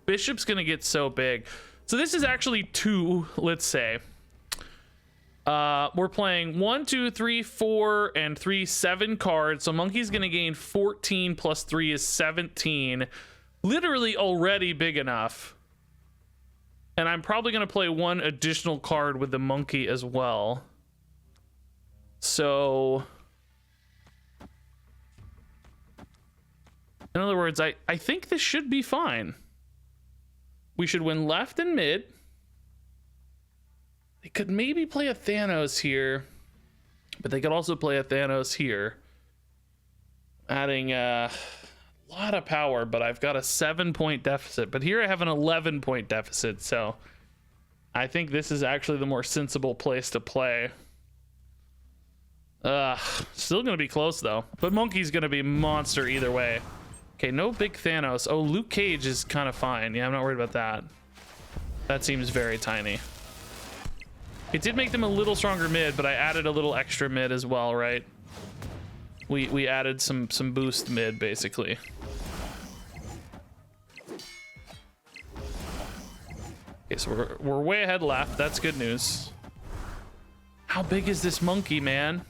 Bishop's gonna get so big. So this is actually 2, let's say. We're playing 1, 2, 3, 4, and 3, 7 cards. So Monkey's gonna gain 14 plus 3 is 17. Literally already big enough. And I'm probably gonna play 1 additional card with the Monkey as well. So in other words, I think this should be fine. We should win left and mid. They could maybe play a Thanos here, but they could also play a Thanos here, adding a lot of power, but I've got a 7-point deficit. But here I have an 11-point deficit, so I think this is actually the more sensible place to play. Still gonna be close though, but Monkey's gonna be monster either way. Okay, no big Thanos. Oh, Luke Cage is kind of fine. Yeah, I'm not worried about that. That seems very tiny. It did make them a little stronger mid, but I added a little extra mid as well, right? We added some boost mid, basically. Okay, so we're way ahead left. That's good news. How big is this monkey, man?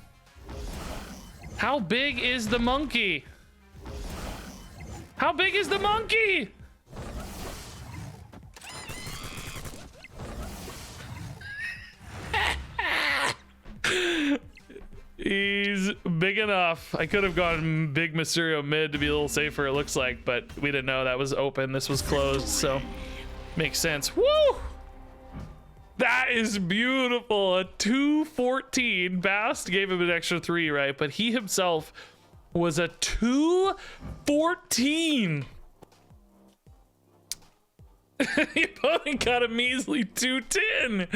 How big is the monkey? How big is the monkey? He's big enough. I could have gone big Mysterio mid to be a little safer, it looks like, but we didn't know that was open. This was closed, so makes sense. Woo! That is beautiful. A 214. Bast gave him an extra 3, right? But he himself was a 214. The opponent got a measly 210.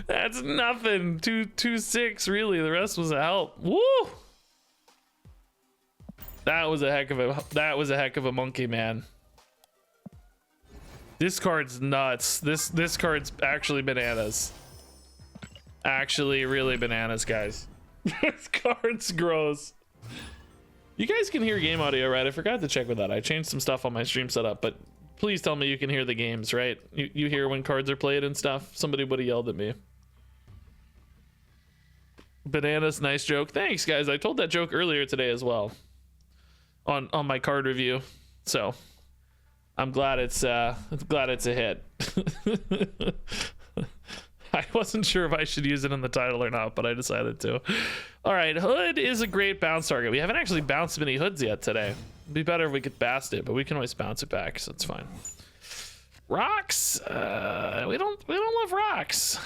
That's nothing. 226 really. The rest was a help. Woo! That was a heck of a monkey, man. This card's nuts. This card's actually bananas. Actually really bananas, guys. This card's gross. You guys can hear game audio, right? I forgot to check with that. I changed some stuff on my stream setup, but please tell me you can hear the games, right? You hear when cards are played and stuff. Somebody would have yelled at me. Bananas, nice joke. Thanks, guys. I told that joke earlier today as well on my card review. So I'm glad it's a hit. I wasn't sure if I should use it in the title or not, but I decided to. All right, Hood is a great bounce target. We haven't actually bounced many Hoods yet today. It'd be better if we could bast it, but we can always bounce it back, so it's fine. Rocks, we don't love rocks.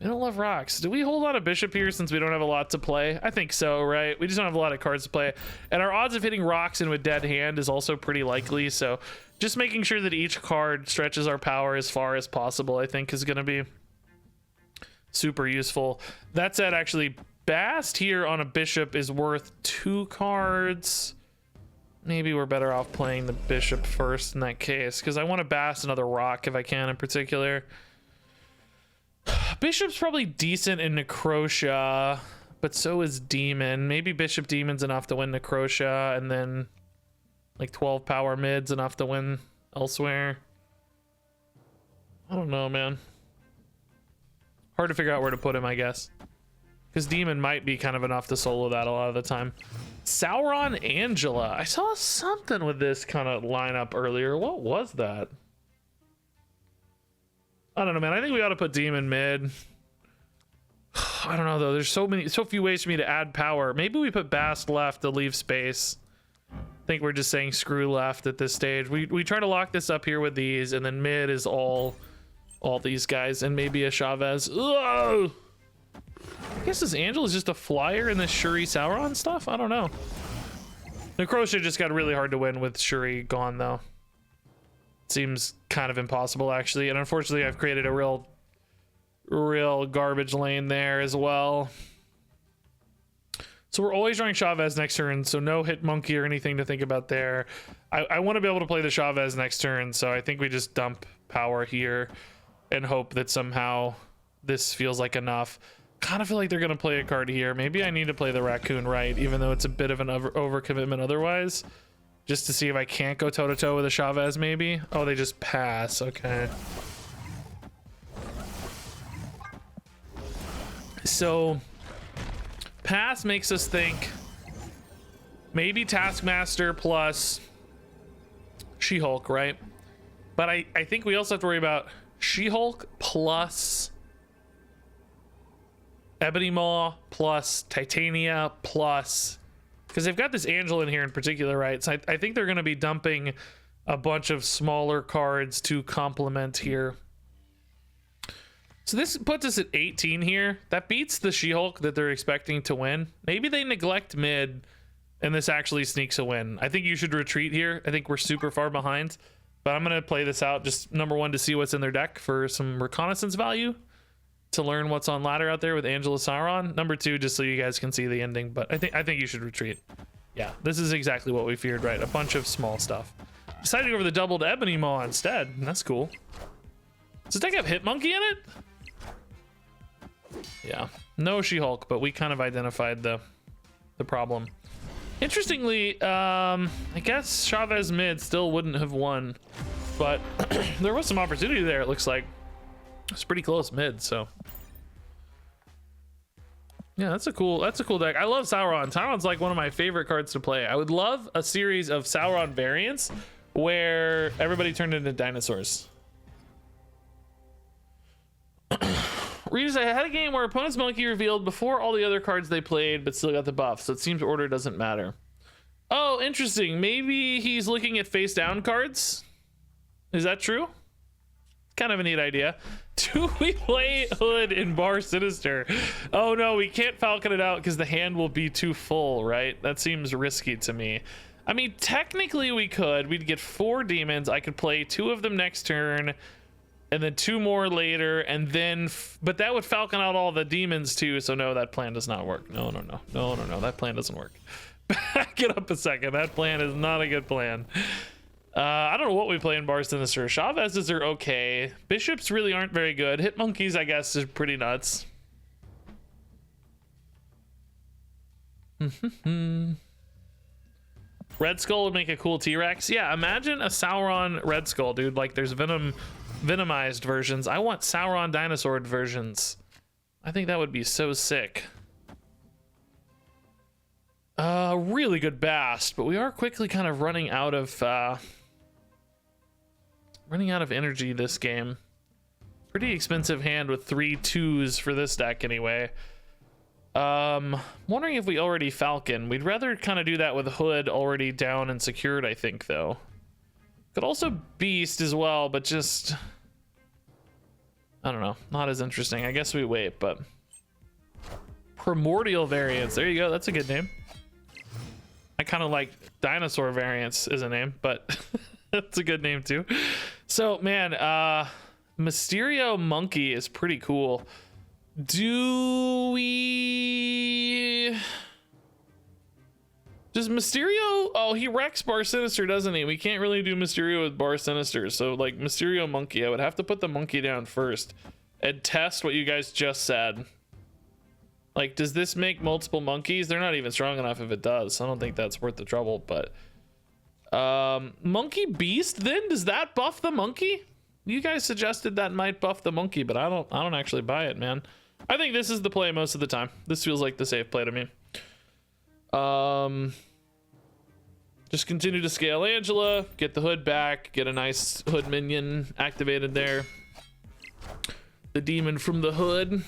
We don't love rocks. Do we hold on a bishop here since we don't have a lot to play? I think so, right? We just don't have a lot of cards to play. And our odds of hitting rocks in with dead hand is also pretty likely. So just making sure that each card stretches our power as far as possible, I think, is going to be super useful. That said, actually, Bast here on a bishop is worth 2 cards. Maybe we're better off playing the bishop first in that case, because I want to Bast another rock if I can in particular. Bishop's probably decent in Necrotia, but so is Demon. Maybe Bishop Demon's enough to win Necrotia, and then like 12 power mid's enough to win elsewhere. I don't know, man. Hard to figure out where to put him, I guess. Because Demon might be kind of enough to solo that a lot of the time. Sauron Angela. I saw something with this kind of lineup earlier. What was that? I don't know, man. I think we ought to put Demon mid. I don't know, though. There's so few ways for me to add power. Maybe we put Bast left to leave space. I think we're just saying screw left at this stage. We try to lock this up here with these, and then mid is all these guys, and maybe a Chavez. Ugh! I guess this Angel is just a flyer in this Shuri Sauron stuff. I don't know. Necrotia just got really hard to win with Shuri gone, though. Seems kind of impossible, actually, and unfortunately I've created a real garbage lane there as well. So we're always drawing Chavez next turn, so no hit monkey or anything to think about there. I want to be able to play the Chavez next turn, so I think we just dump power here and hope that somehow this feels like enough. Kind of feel like they're going to play a card here. Maybe I need to play the Raccoon right, even though it's a bit of an overcommitment otherwise. Just to see if I can't go toe-to-toe with a Chavez, maybe. Oh, they just pass. Okay. So, pass makes us think maybe Taskmaster plus She-Hulk, right? But I think we also have to worry about She-Hulk plus Ebony Maw plus Titania plus, because they've got this Angel in here in particular, right? So I think they're going to be dumping a bunch of smaller cards to complement here. So this puts us at 18 here. That beats the She-Hulk that they're expecting to win. Maybe they neglect mid and this actually sneaks a win. I think you should retreat here. I think we're super far behind, but I'm going to play this out just number one to see what's in their deck for some reconnaissance value, to learn what's on ladder out there with Angela Sauron. Number two, just so you guys can see the ending, but I think you should retreat. Yeah, this is exactly what we feared, right? A bunch of small stuff. Decided to go for the doubled Ebony Maw instead. That's cool. Does this deck have Hit Monkey in it? Yeah, no She-Hulk, but we kind of identified the problem. Interestingly, I guess Chavez mid still wouldn't have won, but there was some opportunity there, it looks like. It's pretty close mid, so yeah, that's a cool deck. I love Sauron. Sauron's like one of my favorite cards to play. I would love a series of Sauron variants where everybody turned into dinosaurs. Regis, I had a game where opponent's monkey revealed before all the other cards they played, but still got the buff, so it seems order doesn't matter. Oh, interesting. Maybe he's looking at face down cards. Is that true? Kind of a neat idea. Do we play Hood in Bar Sinister? Oh no, we can't Falcon it out because the hand will be too full, right? That seems risky to me. I mean, technically we could. We'd get 4 demons. I could play 2 of them next turn, and then 2 more later, and then but that would Falcon out all the demons too, so no, that plan does not work. No, that plan doesn't work. Back it up a second. That plan is not a good plan. I don't know what we play in Bar Sinister. Chavez's are okay. Bishops really aren't very good. Hit Monkeys, I guess, is pretty nuts. Red Skull would make a cool T-Rex. Yeah, imagine a Sauron Red Skull, dude. Like, there's Venomized versions. I want Sauron Dinosaur versions. I think that would be so sick. Really good Bast, but we are quickly kind of running out of energy this game. Pretty expensive hand with 3 2s for this deck anyway. Wondering if we already Falcon. We'd rather kind of do that with Hood already down and secured, I think, though. Could also Beast as well, but just, I don't know, not as interesting. I guess we wait, but Primordial Variants, there you go, that's a good name. I kind of like Dinosaur Variants as a name, but that's a good name too. So man, Mysterio Monkey is pretty cool. Do we does Mysterio, oh, he wrecks Bar Sinister, doesn't he? We can't really do Mysterio with Bar Sinister, so like Mysterio Monkey, I would have to put the monkey down first. and test what you guys just said. Like, does this make multiple monkeys? They're not even strong enough if it does. I don't think that's worth the trouble, but monkey beast then, does that buff the monkey? You guys suggested that might buff the monkey, but I don't actually buy it, man. I think this is the play most of the time. This feels like the safe play to me. Just continue to scale Angela, get the hood back, get a nice hood minion activated there. The demon from the hood.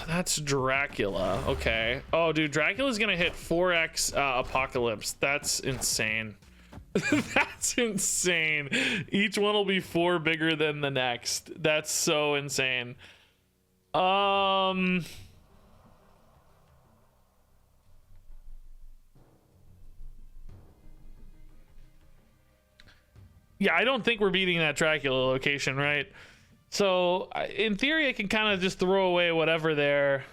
That's Dracula. Okay. Oh, dude, Dracula's gonna hit 4x Apocalypse. That's insane. That's insane. Each one will be 4 bigger than the next. That's so insane. Yeah, I don't think we're beating that Dracula location, right? So in theory, I can kind of just throw away whatever there,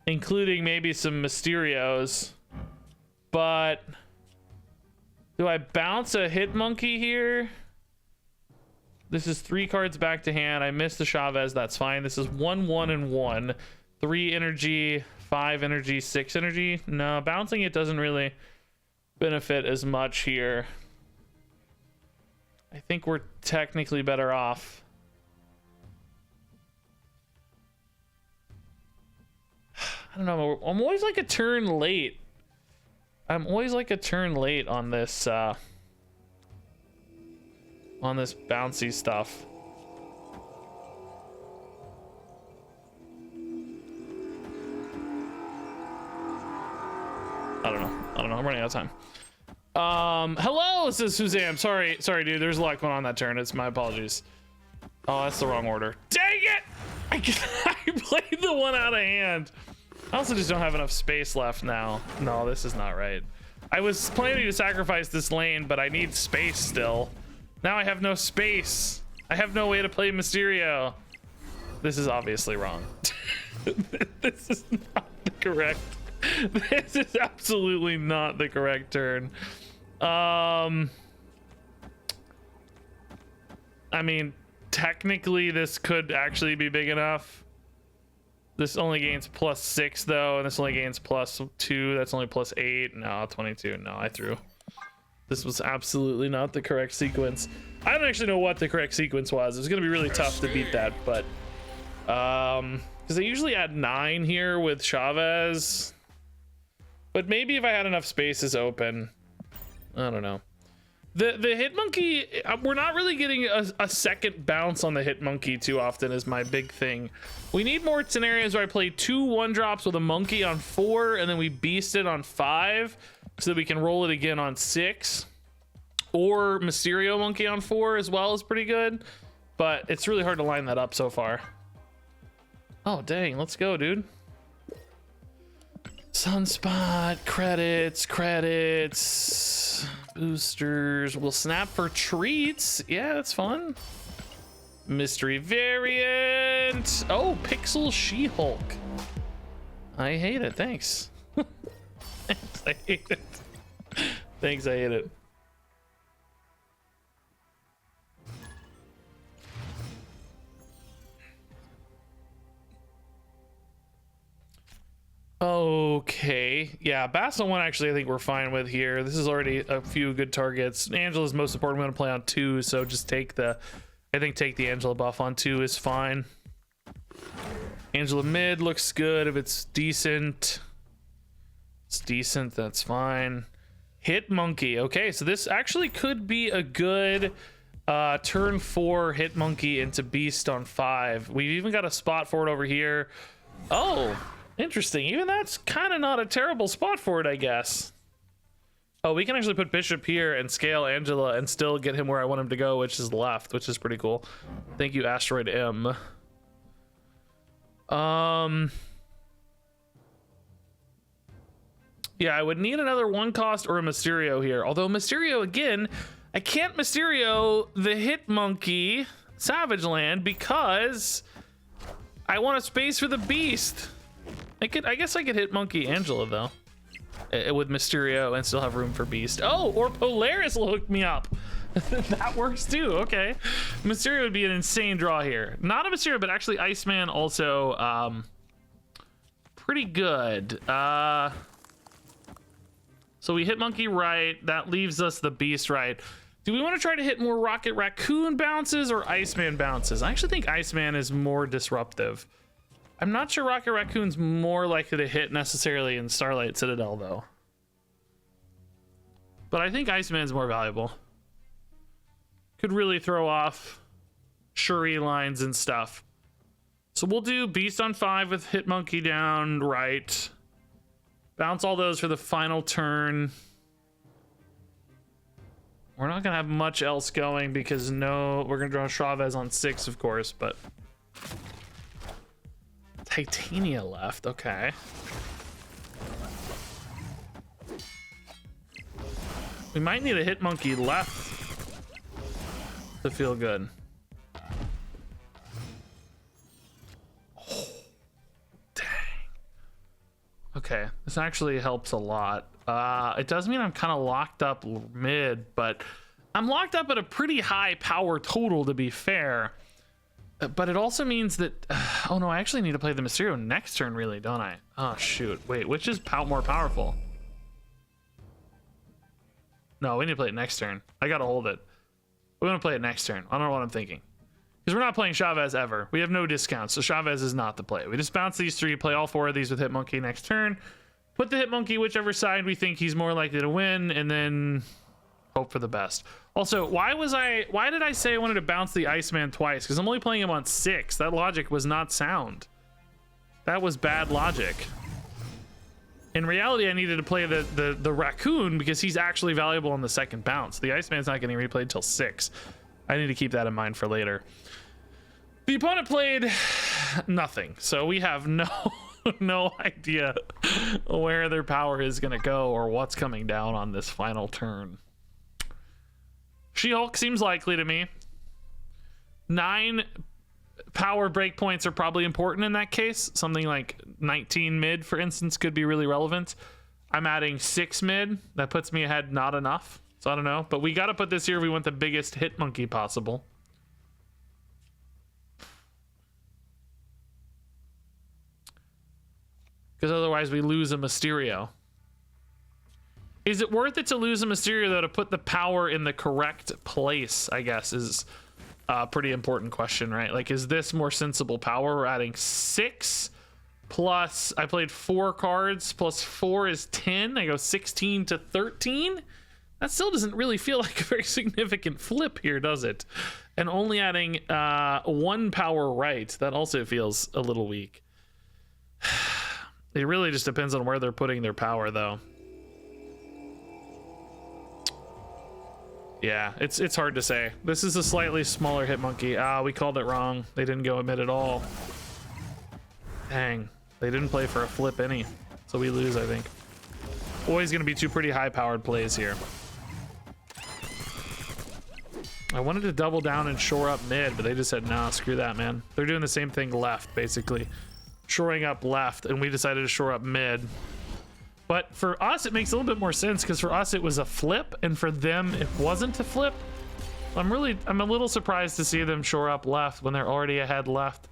including maybe some Mysterios. But do I bounce a hit monkey here? This is 3 cards back to hand. I missed the Chavez. That's fine. This is 1, 1, and 1. 3 energy, 5 energy, 6 energy. No, bouncing it doesn't really benefit as much here. I think we're technically better off. I don't know. I'm always like a turn late. I'm always like a turn late on this bouncy stuff. I don't know. I'm running out of time. Hello, says Suzanne. Sorry, dude. There's a lot going on that turn. It's my apologies. Oh, that's the wrong order. Dang it! I played the one out of hand. I also just don't have enough space left now. No, this is not right. I was planning to sacrifice this lane, but I need space still. Now I have no space. I have no way to play Mysterio. This is obviously wrong. This is not the correct. This is absolutely not the correct turn. I mean, technically this could actually be big enough. This only gains +6 though, and this only gains +2. That's only +8. No, 22. No, I threw. This was absolutely not the correct sequence. I don't actually know what the correct sequence was. It was gonna be really tough to beat that, but because I usually add 9 here with Chavez. But maybe if I had enough spaces open, I don't know. The hit monkey, we're not really getting a second bounce on the hit monkey too often is my big thing. We need more scenarios where I play 2 1-drops with a monkey on 4 and then we beast it on 5 so that we can roll it again on 6. Or Mysterio monkey on 4 as well is pretty good, but it's really hard to line that up so far. Oh dang, let's go, dude. Sunspot, credits, boosters. We'll snap for treats. Yeah, that's fun. Mystery variant. Oh, Pixel She-Hulk. I hate it. Thanks. Thanks, I hate it. Thanks, I hate it. Okay, yeah, Basil 1 actually I think we're fine with here. This is already a few good targets. Angela's most important. I'm gonna play on 2, so just take the Angela buff on 2 is fine. Angela mid looks good if it's decent. It's decent, that's fine. Hit monkey. Okay, so this actually could be a good turn 4 hit monkey into beast on 5. We've even got a spot for it over here. Oh, interesting. Even that's kind of not a terrible spot for it, I guess. Oh, we can actually put Bishop here and scale Angela and still get him where I want him to go, which is left, which is pretty cool. Thank you, Asteroid M. Yeah, I would need another 1 cost or a Mysterio here. Although Mysterio, again, I can't Mysterio the hit monkey Savage Land because I want a space for the beast. I guess I could hit monkey Angela though with Mysterio and still have room for beast. Oh, or Polaris will hook me up. That works too. Okay. Mysterio would be an insane draw here. Not a Mysterio, but actually Iceman also pretty good. So we hit Monkey right. That leaves us the Beast right. Do we want to try to hit more Rocket Raccoon bounces or Iceman bounces? I actually think Iceman is more disruptive. I'm not sure Rocket Raccoon's more likely to hit necessarily in Starlight Citadel though. But I think Iceman's more valuable. Could really throw off Shuri lines and stuff. So we'll do Beast on 5 with Hit Monkey down right. Bounce all those for the final turn. We're not gonna have much else going because we're gonna draw Chavez on 6, of course, but Titania left, okay. We might need a Hit Monkey left to feel good. Oh, dang. Okay, this actually helps a lot. It does mean I'm kind of locked up mid, but I'm locked up at a pretty high power total, to be fair. But it also means that, oh no, I actually need to play the Mysterio next turn, really, don't I? Oh shoot, wait, which is more powerful? No, we need to play it next turn. I gotta hold it. We want to play it next turn. I don't know what I'm thinking. Because we're not playing Chavez ever. We have no discounts, so Chavez is not the play. We just bounce these 3, play all 4 of these with Hit Monkey next turn. Put the Hit Monkey whichever side we think he's more likely to win, and then hope for the best. Also, why did I say I wanted to bounce the Iceman twice? Because I'm only playing him on 6. That logic was not sound. That was bad logic. In reality, I needed to play the Raccoon because he's actually valuable on the second bounce. The Iceman's not getting replayed till 6. I need to keep that in mind for later. The opponent played nothing, so we have no idea where their power is going to go or what's coming down on this final turn. She-Hulk seems likely to me. 9 power breakpoints are probably important in that case. Something like 19 mid, for instance, could be really relevant. I'm adding 6 mid. That puts me ahead not enough. So I don't know. But we got to put this here if we want the biggest Hit Monkey possible. Because otherwise we lose a Mysterio. Is it worth it to lose a Mysterio, though, to put the power in the correct place, I guess, is a pretty important question, right? Like, is this more sensible power? We're adding 6 plus, I played 4 cards, plus 4 is 10. I go 16 to 13. That still doesn't really feel like a very significant flip here, does it? And only adding 1 power right. That also feels a little weak. It really just depends on where they're putting their power, though. Yeah, it's hard to say. This is a slightly smaller Hit Monkey. We called it wrong. They didn't go mid at all. Dang, they didn't play for a flip any. So we lose, I think. Always gonna be 2 pretty high-powered plays here. I wanted to double down and shore up mid, but they just said, nah, screw that, man. They're doing the same thing left, basically. Shoring up left, and we decided to shore up mid. But for us, it makes a little bit more sense, because for us, it was a flip, and for them, it wasn't a flip. I'm a little surprised to see them shore up left when they're already ahead left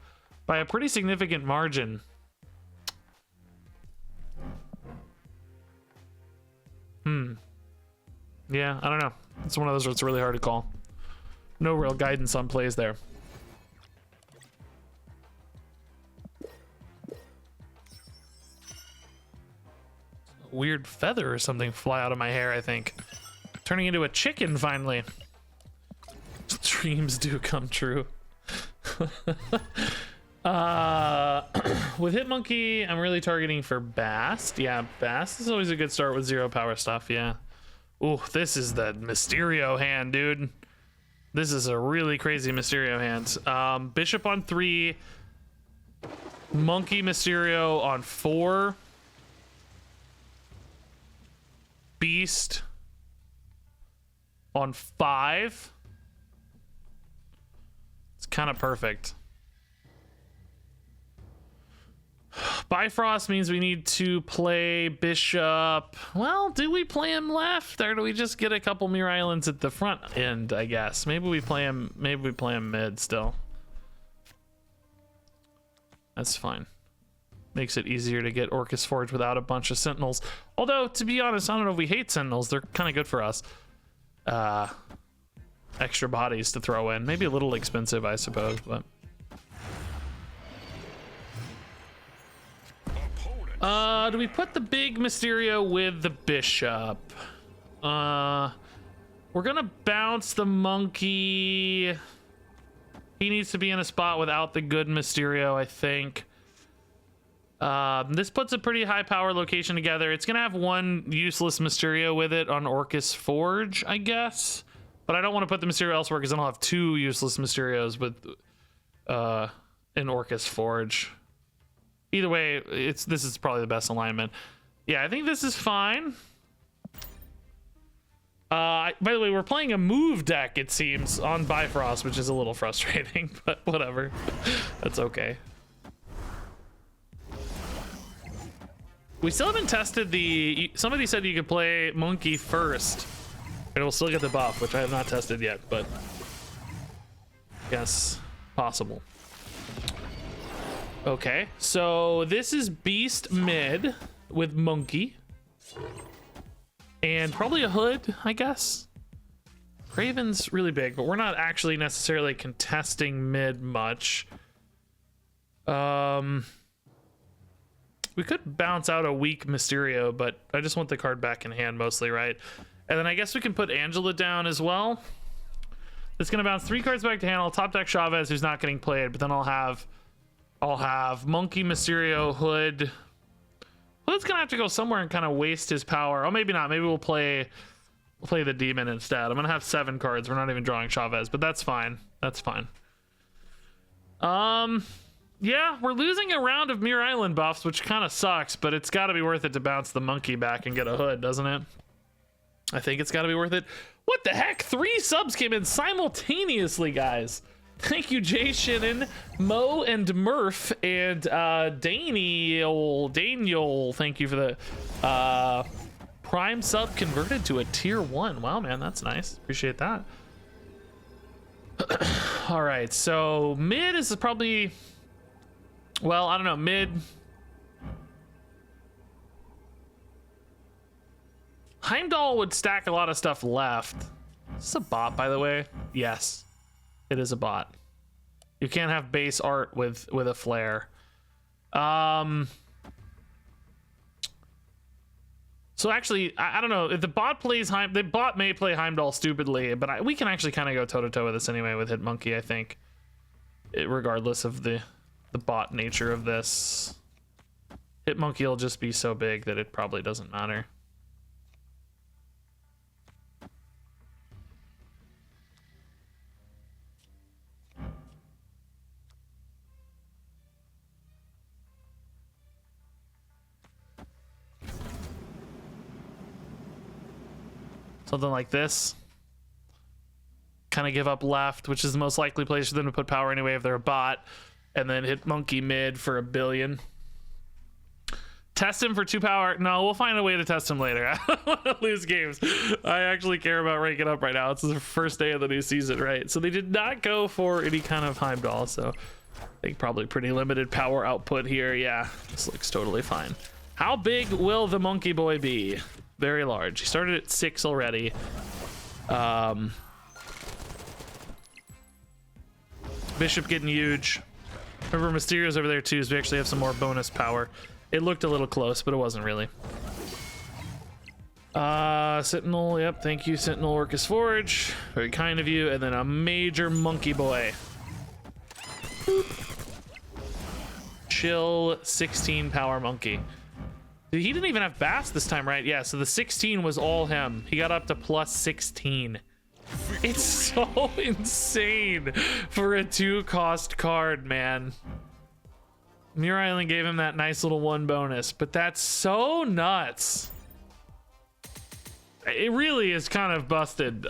by a pretty significant margin. Yeah, I don't know. It's one of those where it's really hard to call. No real guidance on plays there. Weird feather or something fly out of my hair, I think. Turning into a chicken finally. Dreams do come true. With Hit Monkey, I'm really targeting for Bast. Yeah, Bast is always a good start with 0 power stuff, yeah. Ooh, this is the Mysterio hand, dude. This is a really crazy Mysterio hand. Bishop on 3. Monkey Mysterio on 4. Beast on 5. It's kind of perfect. Bifrost means we need to play Bishop. Well, do we play him left, or do we just get a couple Mirror Islands at the front end? I guess maybe we play him. Maybe we play him mid still. That's fine. Makes it easier to get Orcus Forge without a bunch of Sentinels. Although, to be honest, I don't know if we hate Sentinels. They're kind of good for us. Extra bodies to throw in. Maybe a little expensive, I suppose, but... do we put the big Mysterio with the Bishop? We're gonna bounce the Monkey. He needs to be in a spot without the good Mysterio, I think. This puts a pretty high power location together. It's gonna have one useless Mysterio with it on Orcus Forge, I guess. But I don't want to put the Mysterio elsewhere because then I'll have two useless Mysterios with in Orcus Forge. Either way, this is probably the best alignment. Yeah, I think this is fine. By the way, we're playing a move deck, it seems, on Bifrost, which is a little frustrating, but whatever. That's okay. We still haven't tested the... Somebody said you could play Monkey first, and we'll still get the buff, which I have not tested yet, but... Yes, possible. Okay, so this is Beast mid with Monkey. And probably a Hood, I guess. Craven's really big, but we're not actually necessarily contesting mid much. We could bounce out a weak Mysterio, but I just want the card back in hand mostly, right? And then I guess we can put Angela down as well. It's gonna bounce 3 cards back to hand. I'll top deck Chavez, who's not getting played, but then I'll have Monkey, Mysterio, Hood. Hood's gonna have to go somewhere and kind of waste his power. Oh, maybe not. Maybe we'll play the Demon instead. I'm gonna have 7 cards. We're not even drawing Chavez, but that's fine. That's fine. Yeah, we're losing a round of Mirror Island buffs, which kind of sucks, but it's got to be worth it to bounce the Monkey back and get a Hood, doesn't it? I think it's got to be worth it. What the heck? 3 subs came in simultaneously, guys. Thank you, Jay Shannon, Mo, and Murph, and Daniel. Thank you for the Prime sub converted to a tier 1. Wow, man, that's nice. Appreciate that. All right, so mid is probably, well, I don't know, mid. Heimdall would stack a lot of stuff left. Is this a bot, by the way? Yes. It is a bot. You can't have base art with a flare. So actually, I don't know if the bot plays the bot may play Heimdall stupidly, but we can actually kind of go toe to toe with this anyway with Hit Monkey. I think, regardless of the bot nature of this, Hit Monkey will just be so big that it probably doesn't matter. Something like this. Kind of give up left, which is the most likely place for them to put power anyway if they're a bot. And then hit Monkey mid for $1 billion. Test him for 2 power. No, we'll find a way to test him later. I don't want to lose games. I actually care about ranking up right now. It's the first day of the new season, right? So they did not go for any kind of Heimdall. So I think probably pretty limited power output here. Yeah, this looks totally fine. How big will the Monkey Boy be? Very large. He started at 6 already. Bishop getting huge. Remember, Mysterio's over there too, so we actually have some more bonus power. It looked a little close, but it wasn't really. Sentinel, yep, thank you, Sentinel Orcus Forge. Very kind of you. And then a major Monkey Boy. Chill 16 power Monkey. He didn't even have Bass this time, right? Yeah, so the 16 was all him. He got up to plus 16. It's so insane for a 2-cost card, man. Mirror Island gave him that nice little 1 bonus, but that's so nuts. It really is kind of busted.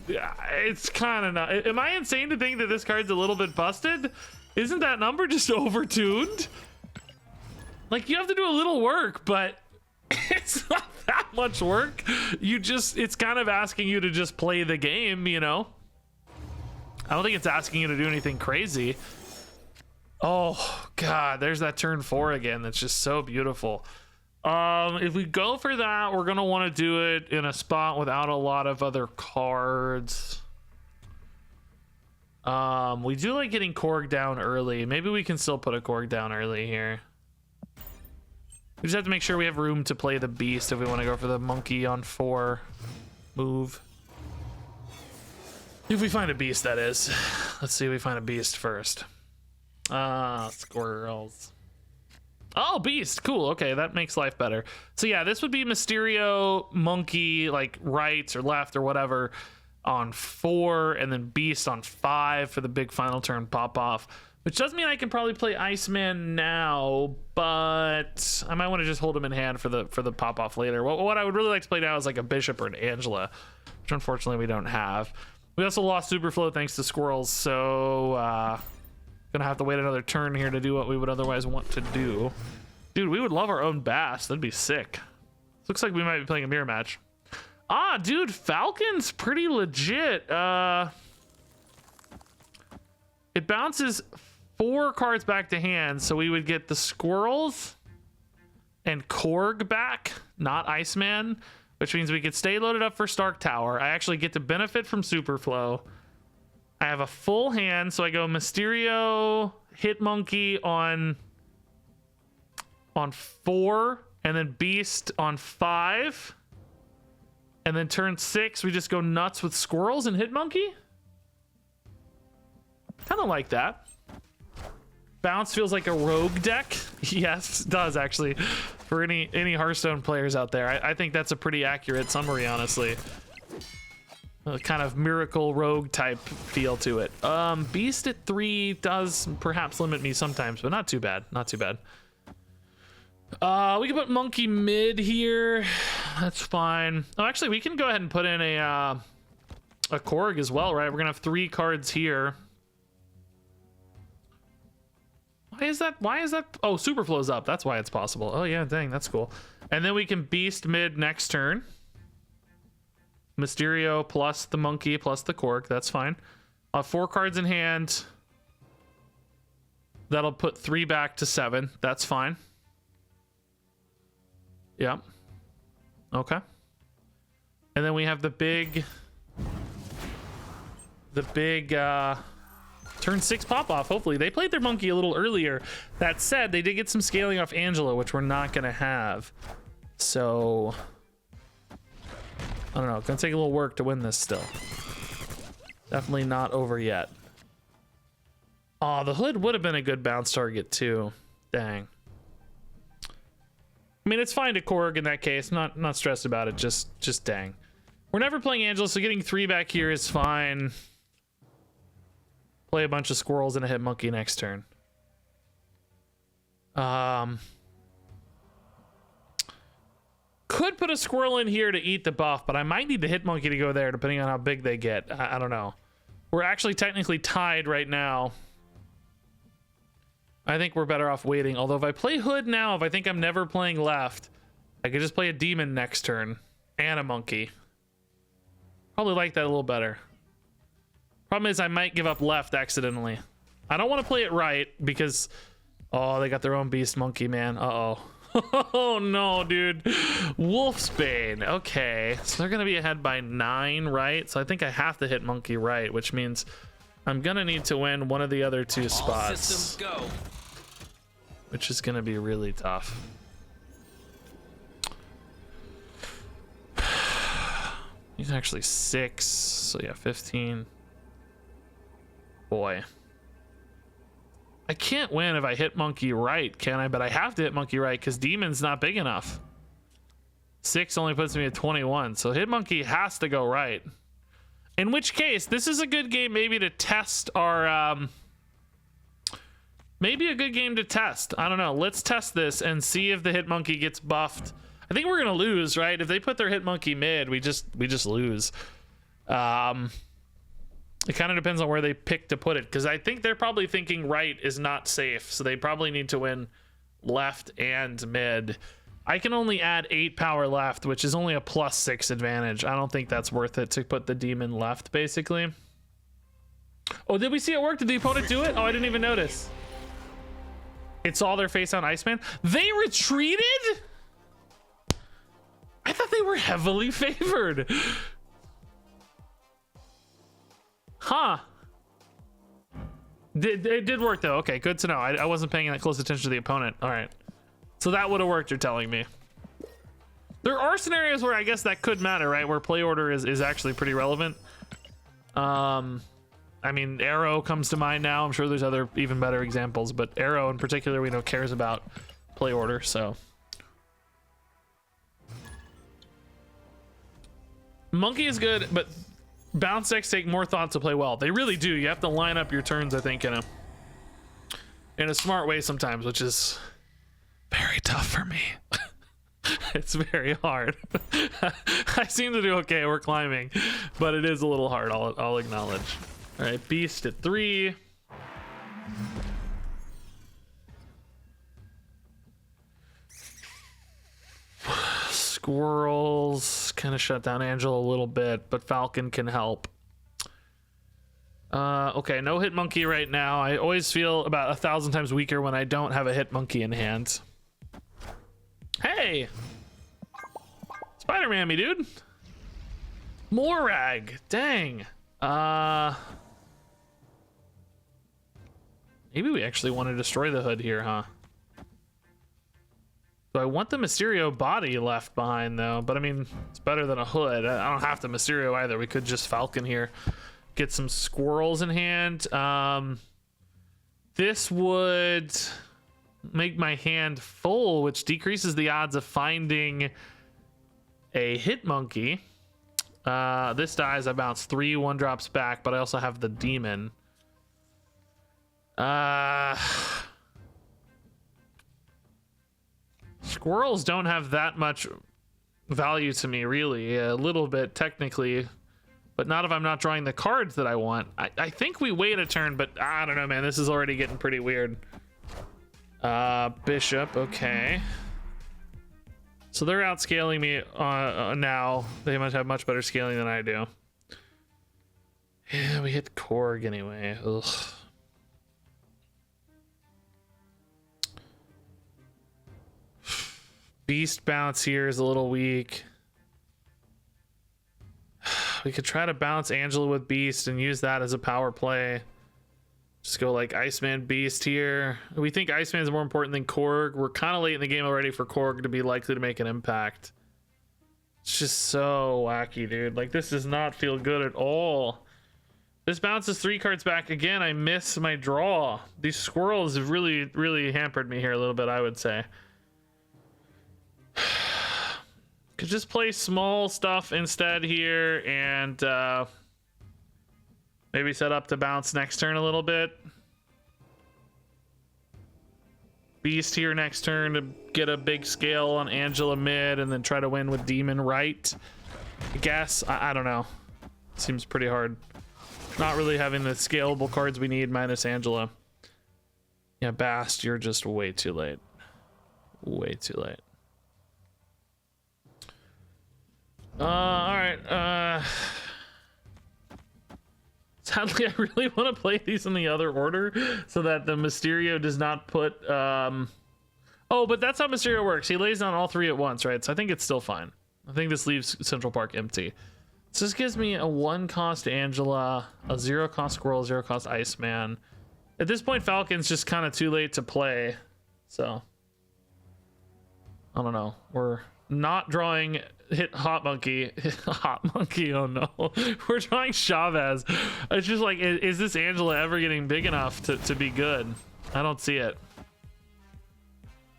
It's kind of not. Am I insane to think that this card's a little bit busted? Isn't that number just overtuned? Like, you have to do a little work, but it's not that much work. It's kind of asking you to just play the game, you know? I don't think it's asking you to do anything crazy. Oh, God, there's that turn 4 again. That's just so beautiful. If we go for that, we're going to want to do it in a spot without a lot of other cards. We do like getting Korg down early. Maybe we can still put a Korg down early here. We just have to make sure we have room to play the beast if we want to go for the monkey on 4 move. If we find a beast, that is. Let's see if we find a beast first. Squirrels. Oh, beast. Cool. Okay, that makes life better. So yeah, this would be Mysterio, monkey, like right or left or whatever on 4, and then beast on 5 for the big final turn pop off. Which does mean I can probably play Iceman now, but I might want to just hold him in hand for the pop off later. What I would really like to play now is like a Bishop or an Angela, which unfortunately we don't have. We also lost Superflow thanks to squirrels, so gonna have to wait another turn here to do what we would otherwise want to do. Dude, we would love our own Bass. That'd be sick. Looks like we might be playing a mirror match. Ah, dude, Falcon's pretty legit. It bounces 4 cards back to hand, so we would get the squirrels and Korg back, not Iceman, which means we could stay loaded up for Stark Tower. I actually get to benefit from Superflow. I have a full hand, so I go Mysterio, Hit Monkey on 4, and then Beast on 5. And then turn 6, we just go nuts with squirrels and Hit Monkey. Kind of like that. Bounce feels like a rogue deck. Yes, it does actually. For any Hearthstone players out there, I think that's a pretty accurate summary, honestly. A kind of miracle rogue type feel to it. Beast at 3 does perhaps limit me sometimes, but not too bad. Not too bad. We can put monkey mid here. That's fine. Oh, actually, we can go ahead and put in a Korg as well, right? We're gonna have 3 cards here. Why is that? Oh, Superflow's up. That's why it's possible. Oh yeah, dang, that's cool. And then we can beast mid next turn. Mysterio plus the monkey plus the Korg. That's fine. 4 cards in hand. That'll put 3 back to 7. That's fine. Yeah. Okay. And then we have the big turn 6 pop off. Hopefully they played their monkey a little earlier. That said, they did get some scaling off Angela, which we're not gonna have. So I don't know. It's gonna take a little work to win this still. Definitely not over yet. Oh, the hood would have been a good bounce target too. Dang. I mean, it's fine to Korg in that case. Not stressed about it. Just dang. We're never playing Angela, so getting 3 back here is fine. Play a bunch of squirrels and a Hit Monkey next turn. Could put a squirrel in here to eat the buff, but I might need the Hit Monkey to go there depending on how big they get. I don't know. We're actually technically tied right now. I think we're better off waiting. Although if I play Hood now, if I think I'm never playing left, I could just play a demon next turn and a monkey. Probably like that a little better. Problem is I might give up left accidentally. I don't want to play it right because, oh, they got their own beast monkey, man. Uh-oh. Oh no, dude. Wolfsbane. Okay, so they're gonna be ahead by 9, right? So I think I have to hit monkey right, which means I'm gonna need to win one of the other 2 spots. All systems go. Which is gonna be really tough. He's actually 6, so yeah, 15. Boy. I can't win if I hit monkey right, can I? But I have to hit monkey right because demon's not big enough. 6 only puts me at 21, so hit monkey has to go right. In which case, this is a good game maybe to test our... maybe a good game to test. I don't know. Let's test this and see if the hit monkey gets buffed. I think we're gonna lose, right? If they put their hit monkey mid, we just lose. It kind of depends on where they pick to put it, because I think they're probably thinking right is not safe, so they probably need to win left and mid. I can only add 8 power left, which is only a +6 advantage. I don't think that's worth it to put the demon left, basically. Oh, did we see it work? Did the opponent do it? Oh, I didn't even notice. It saw their face on Iceman. They retreated? I thought they were heavily favored. Huh. It did work though. Okay, good to know. I wasn't paying that close attention to the opponent. All right. So that would have worked, you're telling me. There are scenarios where I guess that could matter, right? Where play order is actually pretty relevant. I mean, Arrow comes to mind now. I'm sure there's other even better examples, but Arrow in particular, we know cares about play order, so. Monkey is good, but bounce decks take more thought to play well. They really do. You have to line up your turns, I think, in a smart way sometimes, which is very tough for me. It's very hard. I seem to do okay. We're climbing, but it is a little hard. I'll acknowledge. All right, Beast at 3. Squirrels kind of shut down Angela a little bit, but Falcon can help. Okay, no hit monkey right now. I always feel about 1,000 times weaker when I don't have a hit monkey in hand. Hey, Spider-Man, me dude. Morag, dang. Maybe we actually want to destroy the hood here, huh? So I want the Mysterio body left behind though, but I mean, it's better than a hood. I don't have to Mysterio either. We could just Falcon here. Get some squirrels in hand. This would make my hand full, which decreases the odds of finding a hit monkey. This dies, I bounce 3, 1 drops back, but I also have the demon. Squirrels don't have that much value to me, really. A little bit, technically, but not if I'm not drawing the cards that I want. I think we wait a turn, but I don't know, man. This is already getting pretty weird. Bishop, okay. So they're outscaling me now. They must have much better scaling than I do. Yeah, we hit Korg anyway. Ugh. Beast bounce here is a little weak. We could try to bounce Angela with Beast and use that as a power play. Just go like Iceman Beast here. We think Iceman is more important than Korg. We're kind of late in the game already for Korg to be likely to make an impact. It's just so wacky, dude. Like, this does not feel good at all. This bounces 3 cards back again. I miss my draw. These squirrels have really hampered me here a little bit, I would say. Could just play small stuff instead here and maybe set up to bounce next turn a little bit. Beast here next turn to get a big scale on Angela mid and then try to win with Demon right. I guess. I don't know. Seems pretty hard. Not really having the scalable cards we need minus Angela. Yeah, Bast, you're just way too late. Way too late. Alright, sadly, I really want to play these in the other order so that the Mysterio does not put, oh, but that's how Mysterio works. He lays down all 3 at once, right? So I think it's still fine. I think this leaves Central Park empty. So this gives me a 1-cost Angela, a 0-cost Squirrel, 0-cost Iceman. At this point, Falcon's just kind of too late to play. So, I don't know. We're not drawing hit Hot Monkey. Hot Monkey, oh no. We're drawing Chavez. It's just like, is this Angela ever getting big enough to be good? I don't see it.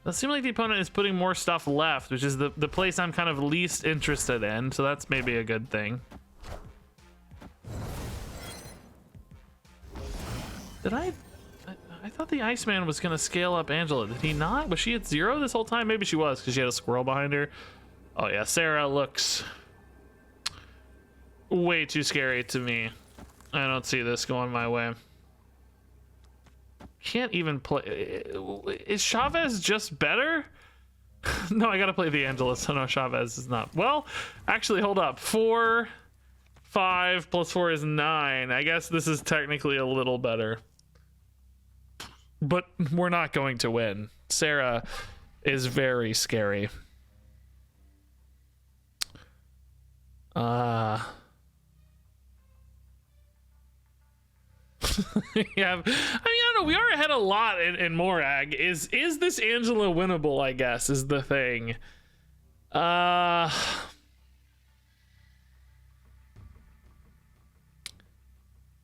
It seems like the opponent is putting more stuff left, which is the place I'm kind of least interested in, so that's maybe a good thing. Did I thought the Iceman was gonna scale up Angela. Did he not? Was she at 0 this whole time? Maybe she was, because she had a squirrel behind her. Oh yeah, Sarah looks way too scary to me. I don't see this going my way. Can't even play. Is Chavez just better? No, I gotta play the Angelus. Oh no, Chavez is not. Well, actually, hold up. 4, 5 plus 4 is 9. I guess this is technically a little better. But we're not going to win. Sarah is very scary. Yeah, I mean, I don't know. We are ahead a lot in Morag. Is this Angela winnable? I guess is the thing.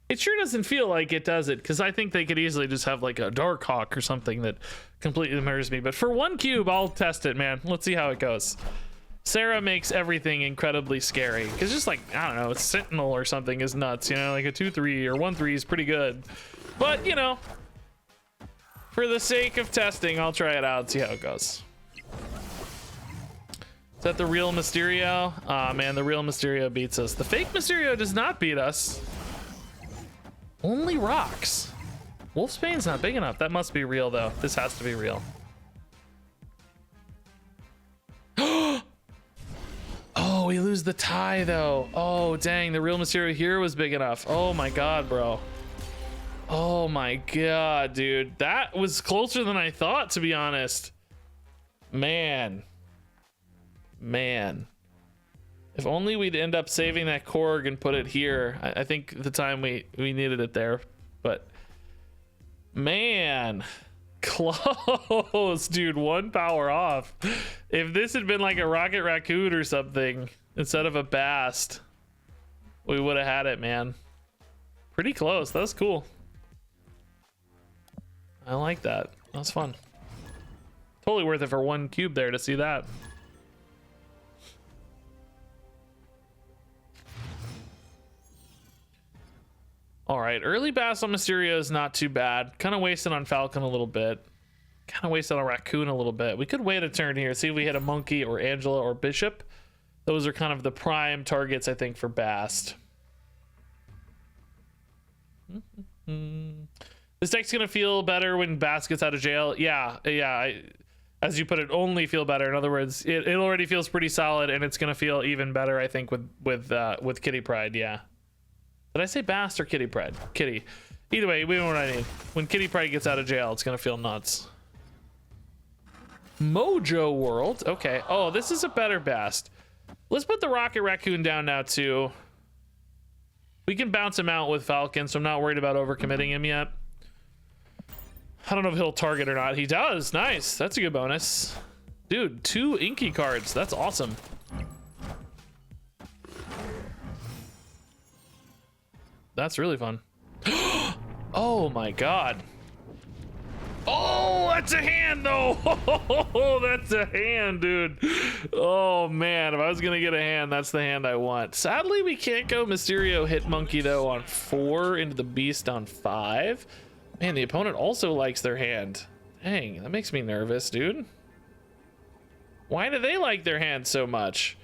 It sure doesn't feel like it, does it? Because I think they could easily just have like a Dark Hawk or something that completely murders me. But for 1 cube, I'll test it, man. Let's see how it goes. Sarah makes everything incredibly scary. Because just like, I don't know, it's Sentinel or something is nuts. You know, like a 2-3 or 1-3 is pretty good. But, you know, for the sake of testing, I'll try it out and see how it goes. Is that the real Mysterio? Aw, man, the real Mysterio beats us. The fake Mysterio does not beat us. Only rocks. Wolfsbane's not big enough. That must be real, though. This has to be real. Oh, we lose the tie, though. Oh, dang. The real Mysterio here was big enough. Oh, my God, bro. Oh, my God, dude. That was closer than I thought, to be honest. Man. If only we'd end up saving that Korg and put it here. I think the time we needed it there, but man, close, dude. 1 power off. If this had been like a Rocket Raccoon or something instead of a Bast, we would have had it, man. Pretty close. That was cool. I like that. That was fun. Totally worth it for 1 cube there to see that. All right, early Bast on Mysterio is not too bad. Kind of wasted on Falcon a little bit. Kind of wasted on Raccoon a little bit. We could wait a turn here, see if we hit a Monkey or Angela or Bishop. Those are kind of the prime targets, I think, for Bast. This deck's gonna feel better when Bast gets out of jail. Yeah. As you put it, only feel better. In other words, it already feels pretty solid, and it's gonna feel even better, I think, with Kitty Pryde. Yeah. Did I say Bast or Kitty Pryde? Kitty. Either way, we know what I mean. When Kitty Pryde gets out of jail, it's gonna feel nuts. Mojo World. Okay. Oh, this is a better Bast. Let's put the Rocket Raccoon down now too. We can bounce him out with Falcon, so I'm not worried about overcommitting him yet. I don't know if he'll target or not. He does. Nice. That's a good bonus. Dude, 2 Inky cards. That's awesome. That's really fun. Oh my God. Oh, that's a hand though. Oh, that's a hand, dude. Oh man, if I was gonna get a hand, that's the hand I want. Sadly, we can't go Mysterio hit Monkey though on 4 into the Beast on 5. Man, the opponent also likes their hand. Dang, that makes me nervous, dude. Why do they like their hand so much?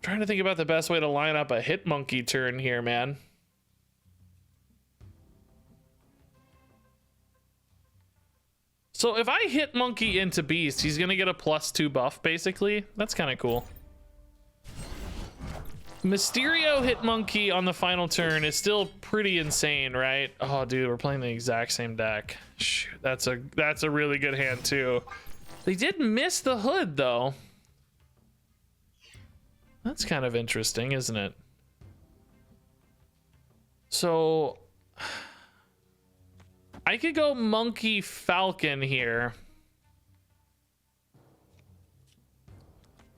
Trying to think about the best way to line up a hit Monkey turn here, man. So if I hit Monkey into Beast, he's gonna get a +2 buff, basically. That's kind of cool. Mysterio hit Monkey on the final turn is still pretty insane, right? Oh, dude, we're playing the exact same deck. Shoot, that's a really good hand too. They did miss the hood though. That's kind of interesting, isn't it? So I could go Monkey Falcon here.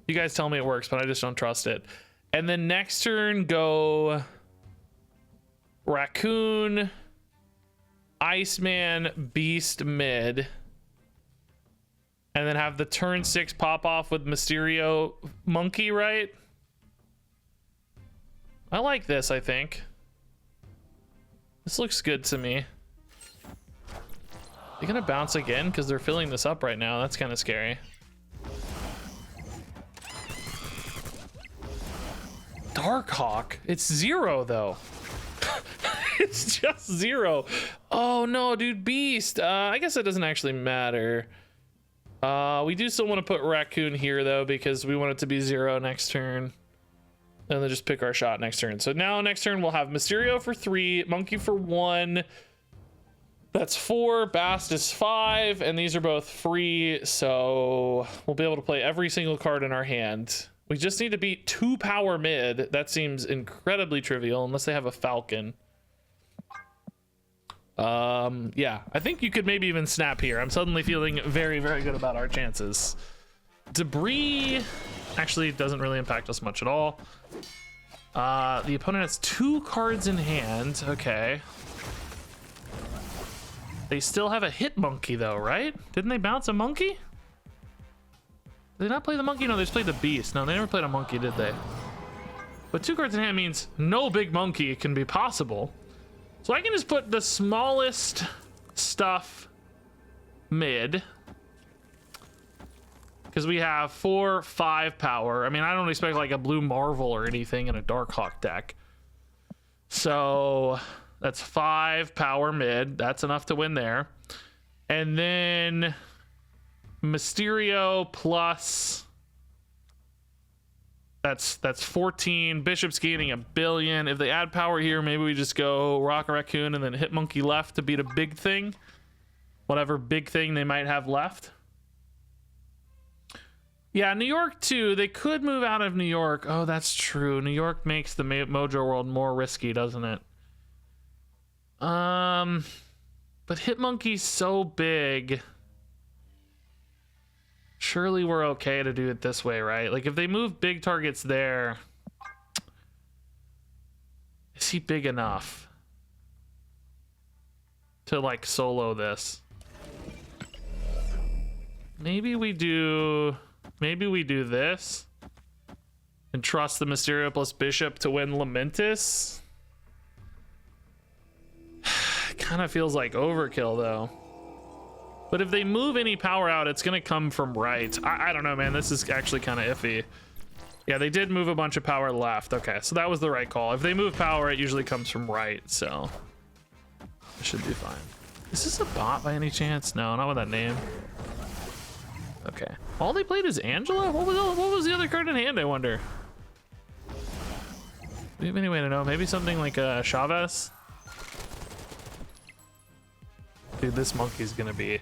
You guys tell me it works, but I just don't trust it. And then next turn go Raccoon, Iceman, Beast mid. And then have the turn 6 pop off with Mysterio Monkey, right? I like this, I think. This looks good to me. They're gonna bounce again because they're filling this up right now. That's kind of scary. Dark Hawk. It's 0 though. It's just 0. Oh no, dude, beast. I guess it doesn't actually matter. We do still want to put raccoon here though, because we want it to be 0 next turn. And then just pick our shot next turn. So now next turn we'll have Mysterio for 3, Monkey for 1. That's 4, Bast is 5, and these are both free, so we'll be able to play every single card in our hand. We just need to beat 2 power mid. That seems incredibly trivial, unless they have a Falcon. Yeah, I think you could maybe even snap here. I'm suddenly feeling very, very good about our chances. Debris actually doesn't really impact us much at all. The opponent has 2 cards in hand. Okay. They still have a hit monkey though, right? Didn't they bounce a monkey? Did they not play the monkey? No, they just played the beast. No, they never played a monkey, did they? But 2 cards in hand means no big monkey can be possible. So I can just put the smallest stuff mid. Because we have 4, 5 power. I mean, I don't expect like a blue Marvel or anything in a Darkhawk deck. So that's 5 power mid. That's enough to win there. And then Mysterio plus, that's 14. Bishop's gaining 1 billion. If they add power here, maybe we just go Rocket Raccoon and then hit Monkey left to beat a big thing. Whatever big thing they might have left. Yeah, New York too. They could move out of New York. Oh, that's true. New York makes the Mojo world more risky, doesn't it? But Hitmonkey's so big. Surely we're okay to do it this way, right? Like if they move big targets there, is he big enough to like solo this? Maybe we do this and trust the Mysterio plus Bishop to win Lamentis. Kind of feels like overkill though. But if they move any power out, it's gonna come from right. I don't know, man. This is actually kind of iffy. Yeah, they did move a bunch of power left. Okay, so that was the right call. If they move power, it usually comes from right, so it should be fine. Is this a bot by any chance? No, not with that name. Okay. All they played is Angela? What was the other card in hand, I wonder? Do we have any way to know? Maybe something like Chavez? Dude, this monkey's gonna be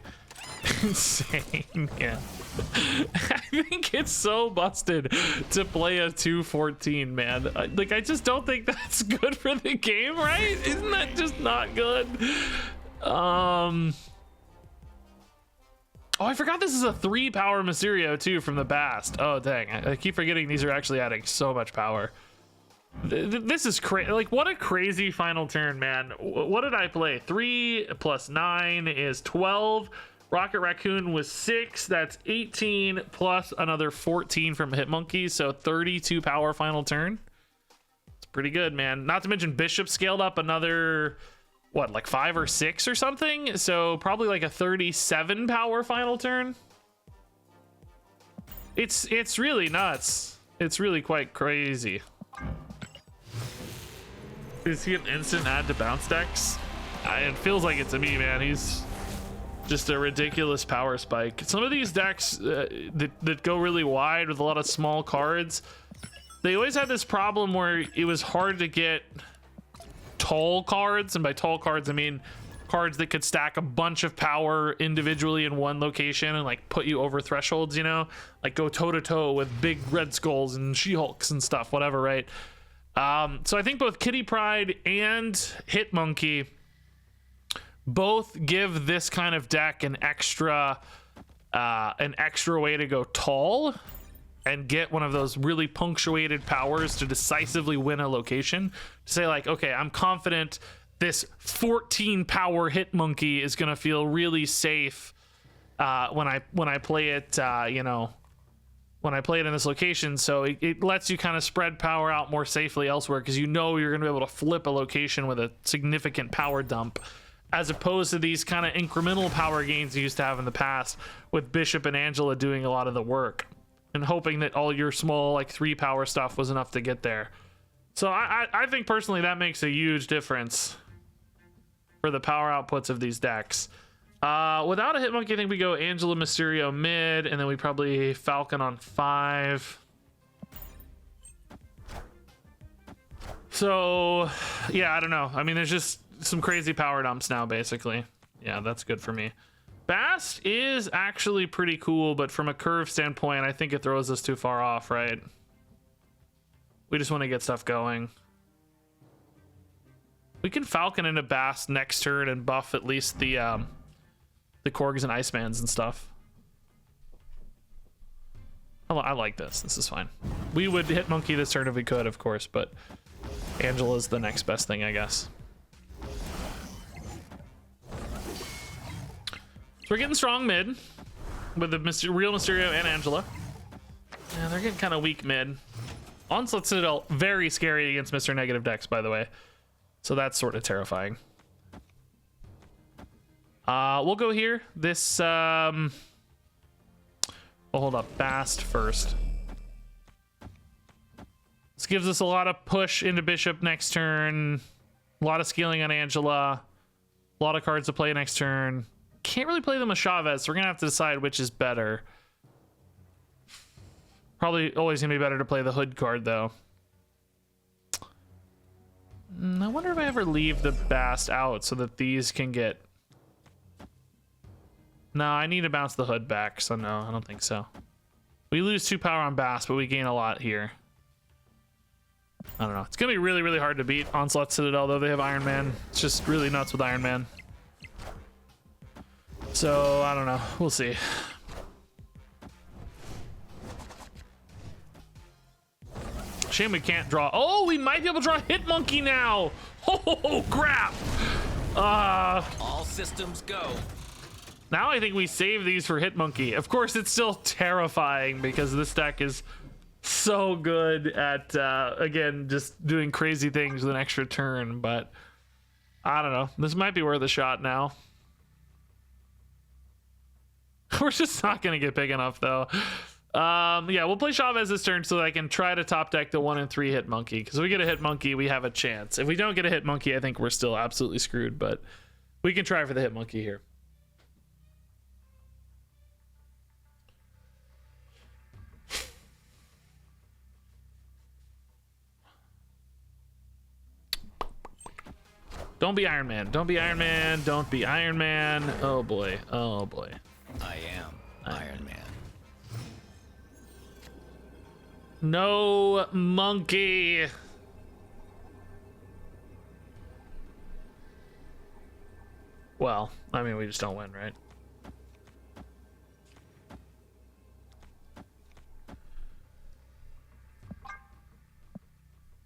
insane. Yeah. I think it's so busted to play a 214, man. I just don't think that's good for the game, right? Isn't that just not good? Oh, I forgot this is a 3 power Mysterio too from the Bast. Oh dang, I keep forgetting these are actually adding so much power. This is crazy. Like, what a crazy final turn, man. What did I play? 3 plus 9 is 12. Rocket Raccoon was 6. That's 18 plus another 14 from Hitmonkey. So 32 power final turn. It's pretty good, man. Not to mention Bishop scaled up another, what, like 5 or 6 or something. So probably like a 37 power final turn. It's really nuts. It's really quite crazy. Is he an instant add to bounce decks? It feels like it to me, man. He's just a ridiculous power spike. Some of these decks that go really wide with a lot of small cards, they always had this problem where it was hard to get tall cards, and by tall cards I mean cards that could stack a bunch of power individually in one location and like put you over thresholds, you know, like go toe to toe with big Red Skulls and She-Hulks and stuff, whatever, right? So I think both Kitty Pryde and Hitmonkey both give this kind of deck an extra way to go tall and get one of those really punctuated powers to decisively win a location. To say like, okay, I'm confident this 14 power Hitmonkey is gonna feel really safe when I play it, you know, when I play it in this location. So it lets you kind of spread power out more safely elsewhere, because you know you're going to be able to flip a location with a significant power dump, as opposed to these kind of incremental power gains you used to have in the past with Bishop and Angela doing a lot of the work and hoping that all your small like 3 power stuff was enough to get there. So I think personally that makes a huge difference for the power outputs of these decks. Without a Hitmonkey, I think we go Angela, Mysterio mid, and then we probably Falcon on 5. So, yeah, I don't know. I mean, there's just some crazy power dumps now, basically. Yeah, that's good for me. Bast is actually pretty cool, but from a curve standpoint, I think it throws us too far off, right? We just want to get stuff going. We can Falcon into Bast next turn and buff at least the Korgs and Icemans and stuff. I like this. This is fine. We would hit Monkey this turn if we could, of course, but Angela's the next best thing, I guess. So we're getting strong mid with the real Mysterio and Angela. Yeah, they're getting kind of weak mid. Onslaught Citadel, very scary against Mr. Negative decks, by the way. So that's sort of terrifying. We'll go here. This, we'll hold up Bast first. This gives us a lot of push into Bishop next turn. A lot of scaling on Angela. A lot of cards to play next turn. Can't really play them with Chavez, so we're gonna have to decide which is better. Probably always gonna be better to play the Hood card, though. I wonder if I ever leave the Bast out so that these can get... No, I need to bounce the Hood back, so no, I don't think so. We lose 2 power on Bast, but we gain a lot here. I don't know. It's gonna be really, really hard to beat Onslaught Citadel, though they have Iron Man. It's just really nuts with Iron Man. So, I don't know. We'll see. Shame we can't draw. Oh, we might be able to draw Hitmonkey now. Oh, crap. All systems go. Now I think we save these for Hitmonkey. Of course, it's still terrifying because this deck is so good at, again, just doing crazy things with an extra turn. But I don't know. This might be worth a shot now. We're just not going to get big enough, though. Yeah, we'll play Chavez this turn so that I can try to top deck the 1 and 3 Hitmonkey. Because if we get a Hitmonkey, we have a chance. If we don't get a Hitmonkey, I think we're still absolutely screwed. But we can try for the Hitmonkey here. Don't be Iron Man. Don't be Iron Man. Don't be Iron Man. Oh, boy. Oh, boy. I am Iron Man. No monkey. Well, I mean, we just don't win, right?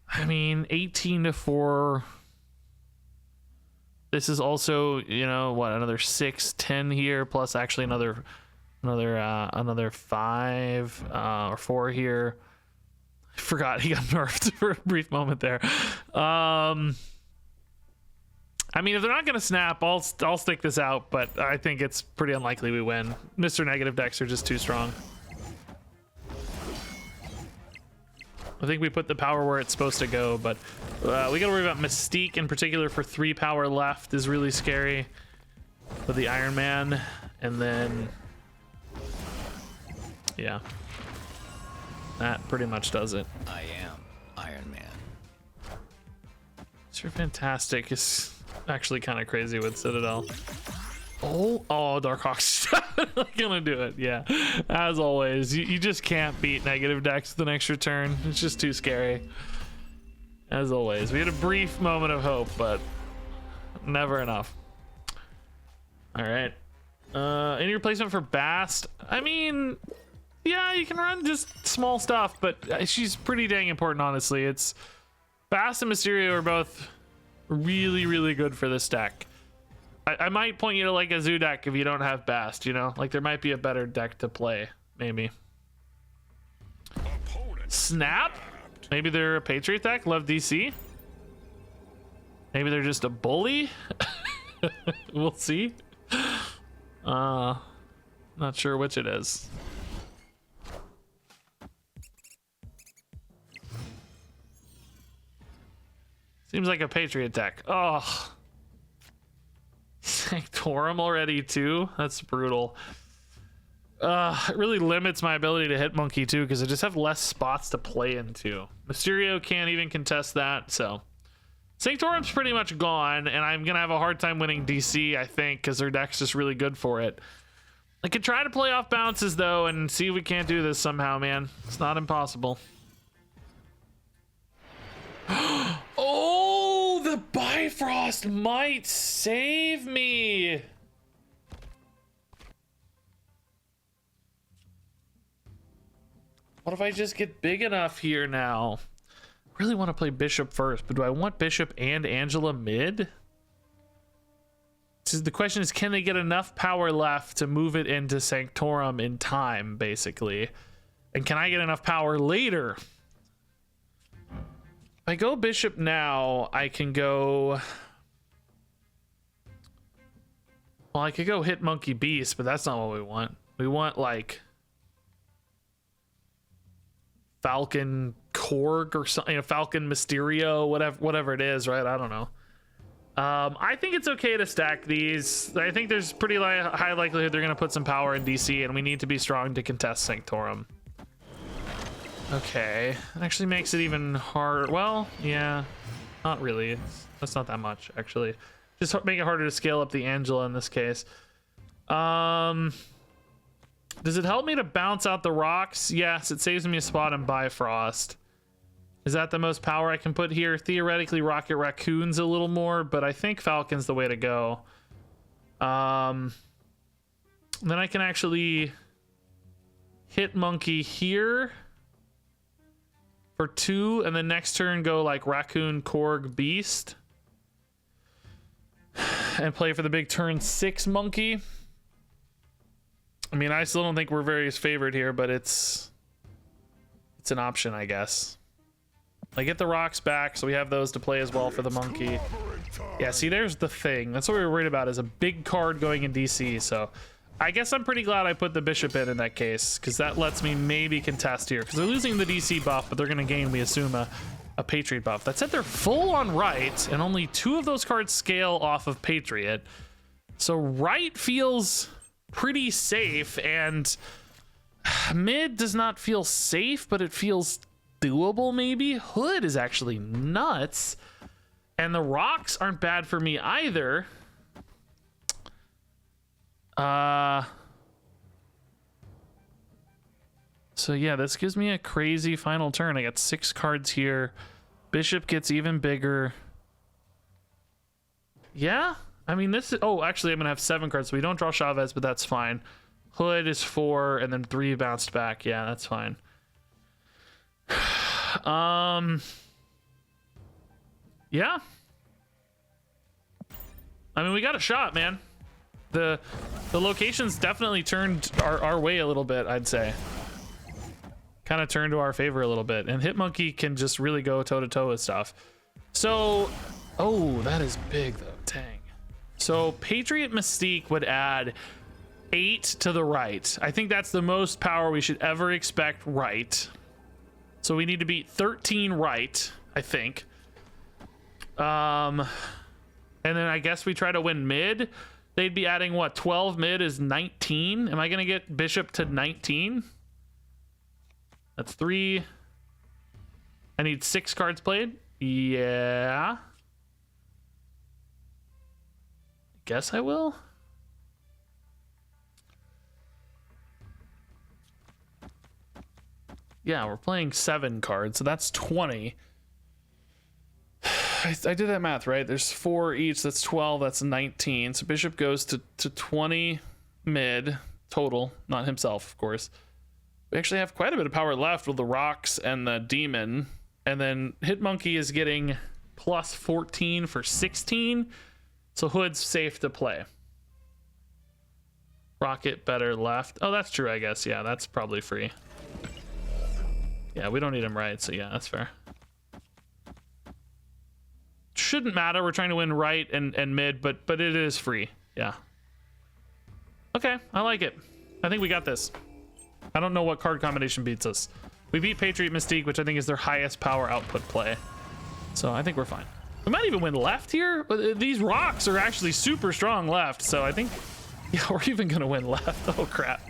I mean, 18-4. This is also, you know, what, another 6-10 here, plus actually another 5 or 4 here. I forgot he got nerfed for a brief moment there. I mean, if they're not gonna snap, I'll stick this out, but I think it's pretty unlikely we win. Mr. Negative decks are just too strong. I think we put the power where it's supposed to go, but we gotta worry about Mystique in particular for 3 power left is really scary with the Iron Man, and then yeah, that pretty much does it. I am Iron Man. Mr. Fantastic is actually kind of crazy with Citadel. Oh, Darkhawk's gonna do it. Yeah, as always, you just can't beat negative decks with an extra turn. It's just too scary. As always, we had a brief moment of hope, but never enough. All right, any replacement for Bast? I mean, yeah, you can run just small stuff, but she's pretty dang important, honestly. It's Bast and Mysterio are both really, really good for this deck. I might point you to like a Zoo deck if you don't have Bast, you know? Like there might be a better deck to play, maybe. Snap? Maybe they're a Patriot deck, love DC. Maybe they're just a bully. We'll see. Not sure which it is. Seems like a Patriot deck. Oh. Sanctorum already too. That's brutal. It really limits my ability to hit monkey too, because I just have less spots to play into. Mysterio can't even contest that, so Sanctorum's pretty much gone, and I'm gonna have a hard time winning DC, I think, because their deck's just really good for it. I could try to play off bounces though and see if we can't do this somehow, man. It's not impossible. Oh, the Bifrost might save me. What if I just get big enough here now? I really want to play Bishop first, but do I want Bishop and Angela mid? So the question is, can they get enough power left to move it into Sanctorum in time, basically? And can I get enough power later? If I go Bishop now, I can go... Well, I could go hit Monkey Beast, but that's not what we want. We want, like... Falcon Korg or something, Falcon Mysterio, whatever it is, right? I don't know. I think it's okay to stack these. I think there's pretty high likelihood they're going to put some power in DC, and we need to be strong to contest Sanctorum. Okay, that actually makes it even harder. Well, yeah, not really. That's not that much, actually. Just make it harder to scale up the Angela in this case. Does it help me to bounce out the rocks? Yes, it saves me a spot in Bifrost. Is that the most power I can put here? Theoretically, Rocket Raccoon's a little more, but I think Falcon's the way to go. Then I can actually hit Monkey here for 2, and then next turn go like Raccoon, Korg, Beast. And play for the big turn 6 Monkey. I mean, I still don't think we're very favored here, but it's an option, I guess. I get the rocks back, so we have those to play as well for the monkey. Yeah, see, there's the thing. That's what we were worried about, is a big card going in DC, so I guess I'm pretty glad I put the bishop in that case, because that lets me maybe contest here, because they're losing the DC buff, but they're going to gain, we assume, a Patriot buff. That said, they're full on right, and only 2 of those cards scale off of Patriot. So right feels pretty safe, and mid does not feel safe, but it feels doable maybe. Hood is actually nuts, and the rocks aren't bad for me either. So yeah, this gives me a crazy final turn. I got 6 cards here. Bishop gets even bigger. Yeah, I mean, this is... Oh, actually, I'm going to have 7 cards, so we don't draw Chavez, but that's fine. Hood is 4, and then 3 bounced back. Yeah, that's fine. Yeah. I mean, we got a shot, man. The locations definitely turned our way a little bit, I'd say. Kind of turned to our favor a little bit. And Hitmonkey can just really go toe-to-toe with stuff. So... Oh, that is big, though. Dang. So Patriot Mystique would add 8 to the right. I think that's the most power we should ever expect right. So we need to beat 13 right, I think. And then I guess we try to win mid. They'd be adding, what, 12 mid is 19? Am I going to get Bishop to 19? That's 3. I need 6 cards played. Yeah. Guess I will. Yeah, we're playing 7 cards, so that's 20. I did that math right. There's 4 each. That's 12. That's 19. So Bishop goes to 20 mid total, not himself, of course. We actually have quite a bit of power left with the rocks and the demon, and then Hitmonkey is getting plus 14 for 16. So Hood's safe to play. Rocket better left. Oh, that's true, I guess. Yeah, that's probably free. Yeah, we don't need him right, so yeah, that's fair. Shouldn't matter. We're trying to win right and mid, but it is free. Yeah. Okay, I like it. I think we got this. I don't know what card combination beats us. We beat Patriot Mystique, which I think is their highest power output play. So I think we're fine. We might even win left here. These rocks are actually super strong left, so I think, yeah, we're even gonna win left. Oh crap.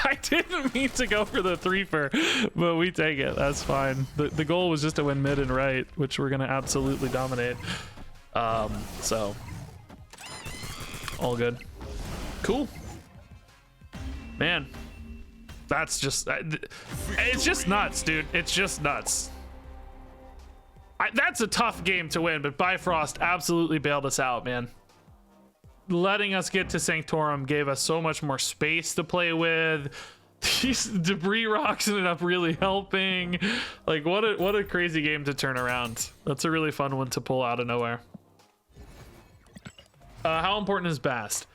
I didn't mean to go for the threefer, but we take it. That's fine. The goal was just to win mid and right, which we're gonna absolutely dominate. So all good. Cool. Man, that's just, it's just nuts, dude. It's just nuts. That's a tough game to win, but Bifrost absolutely bailed us out, man. Letting us get to Sanctorum gave us so much more space to play with. These debris rocks ended up really helping. Like, what a crazy game to turn around. That's a really fun one to pull out of nowhere. How important is Bast?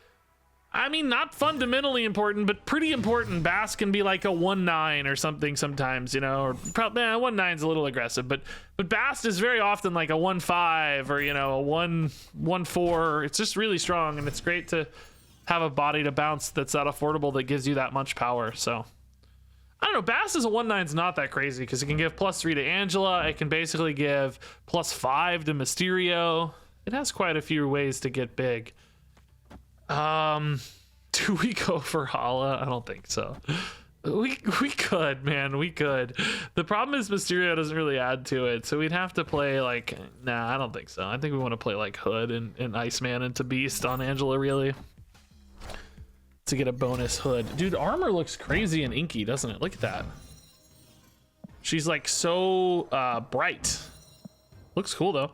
I mean, not fundamentally important, but pretty important. Bast can be like a 1-9 or something sometimes, you know, or probably 1-9 is a little aggressive, but Bast is very often like a 1-5 or, you know, a 1-4. It's just really strong, and it's great to have a body to bounce that's that affordable that gives you that much power. So I don't know, Bast as a 1-9 is not that crazy because it can give +3 to Angela. It can basically give +5 to Mysterio. It has quite a few ways to get big. Do we go for Hala? I don't think so. We could, man, we could. The problem is Mysterio doesn't really add to it, so we'd have to play like, nah, I don't think so. I think we want to play like Hood and Iceman into Beast on Angela, really, to get a bonus Hood. Dude, armor looks crazy and inky, doesn't it? Look at that. She's like so bright. Looks cool though.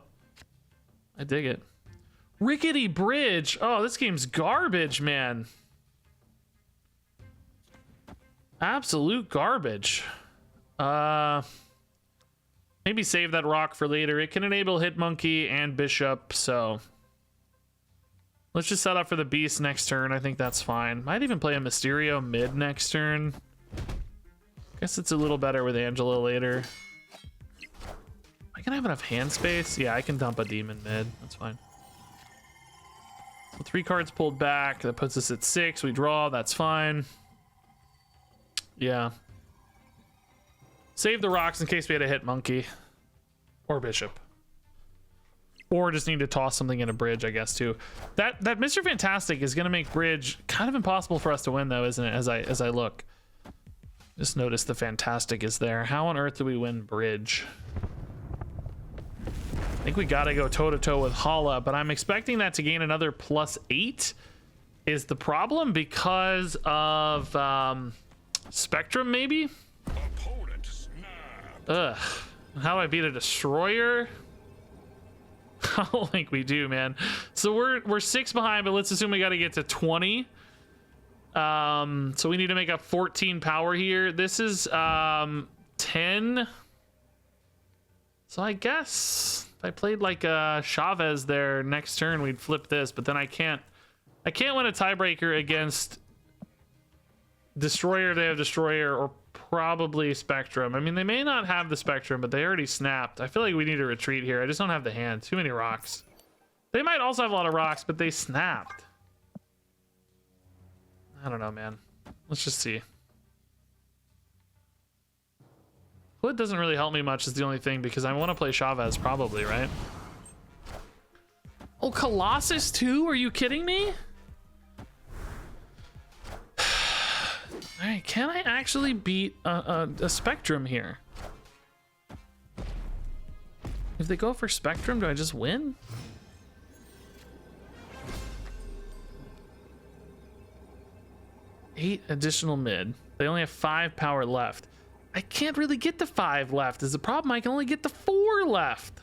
I dig it. Rickety bridge. Oh, this game's garbage, man. Absolute garbage. Maybe save that rock for later. It can enable Hitmonkey and Bishop, so let's just set up for the Beast next turn. I think that's fine. Might even play a Mysterio mid next turn. Guess it's a little better with Angela later. Am I gonna have enough hand space? Yeah, I can dump a demon mid. That's fine. So 3 cards pulled back. That puts us at 6. We draw. That's fine. Yeah. Save the rocks in case we had a hit monkey. Or Bishop. Or just need to toss something in a bridge, I guess, too. That Mr. Fantastic is going to make bridge kind of impossible for us to win, though, isn't it? As I look. Just notice the Fantastic is there. How on earth do we win bridge? I think we gotta go toe-to-toe with Hala, but I'm expecting that to gain another +8 is the problem because of Spectrum, maybe? Ugh. How do I beat a Destroyer? I don't think we do, man. So we're 6 behind, but let's assume we gotta get to 20. So we need to make up 14 power here. This is 10. So I guess if I played like Chavez there next turn, we'd flip this, but then I can't win a tiebreaker against Destroyer. They have Destroyer or probably Spectrum. I mean, they may not have the Spectrum, but they already snapped. I feel like we need to retreat here. I just don't have the hand. Too many rocks. They might also have a lot of rocks, but they snapped. I don't know, man. Let's just see. Hood doesn't really help me much is the only thing, because I want to play Chavez probably, right? Oh, Colossus too? Are you kidding me? All right, can I actually beat a Spectrum here? If they go for Spectrum, do I just win? Eight additional mid. They only have 5 power left. I can't really get the 5 left is the problem. I can only get the 4 left.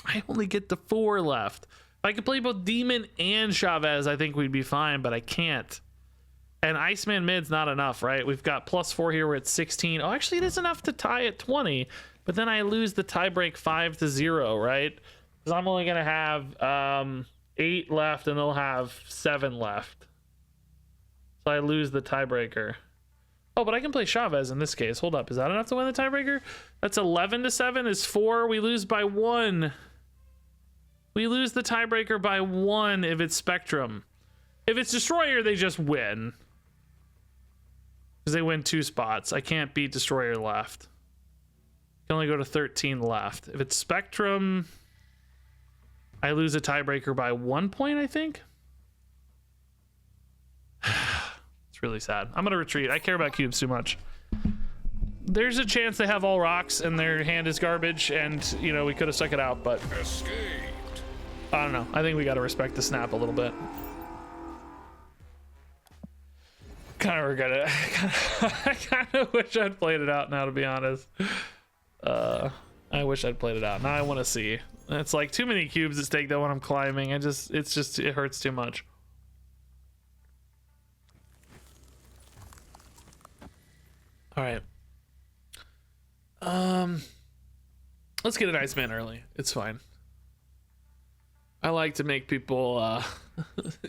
I only get the 4 left. If I could play both Demon and Chavez, I think we'd be fine, but I can't. And Iceman mid's not enough, right? We've got +4 here. We're at 16. Oh, actually, it is enough to tie at 20, but then I lose the tiebreak 5-0, right? Because I'm only going to have 8 left, and they'll have 7 left. So I lose the tiebreaker. Oh, but I can play Chavez in this case. Hold up. Is that enough to win the tiebreaker? That's 11-7 is 4. We lose by 1. We lose the tiebreaker by 1 if it's Spectrum. If it's Destroyer, they just win. 11-7 is 4. We lose by 1. We lose the tiebreaker by 1 if it's Spectrum. If it's Destroyer, they just win. 11-7 is 4. We lose the tiebreaker by 1 if it's Spectrum. If it's Destroyer, they just win. 11-7 is 4. We lose the tiebreaker by 1 if it's Spectrum. because they win 2 spots. I can't beat Destroyer left. Can only go to 13 left. If it's Spectrum, I lose a tiebreaker by 1 point, I think. It's really sad. I'm gonna retreat. I care about cubes too much. There's a chance they have all rocks and their hand is garbage, and you know we could have stuck it out, but Escaped. I don't know. I think we got to respect the snap a little bit. Kind of regret it. I kind of wish I'd played it out now, to be honest. I wish I'd played it out. Now I want to see. It's like too many cubes at stake though when I'm climbing. It hurts too much. All right. Let's get an Iceman early. It's fine. I like to make people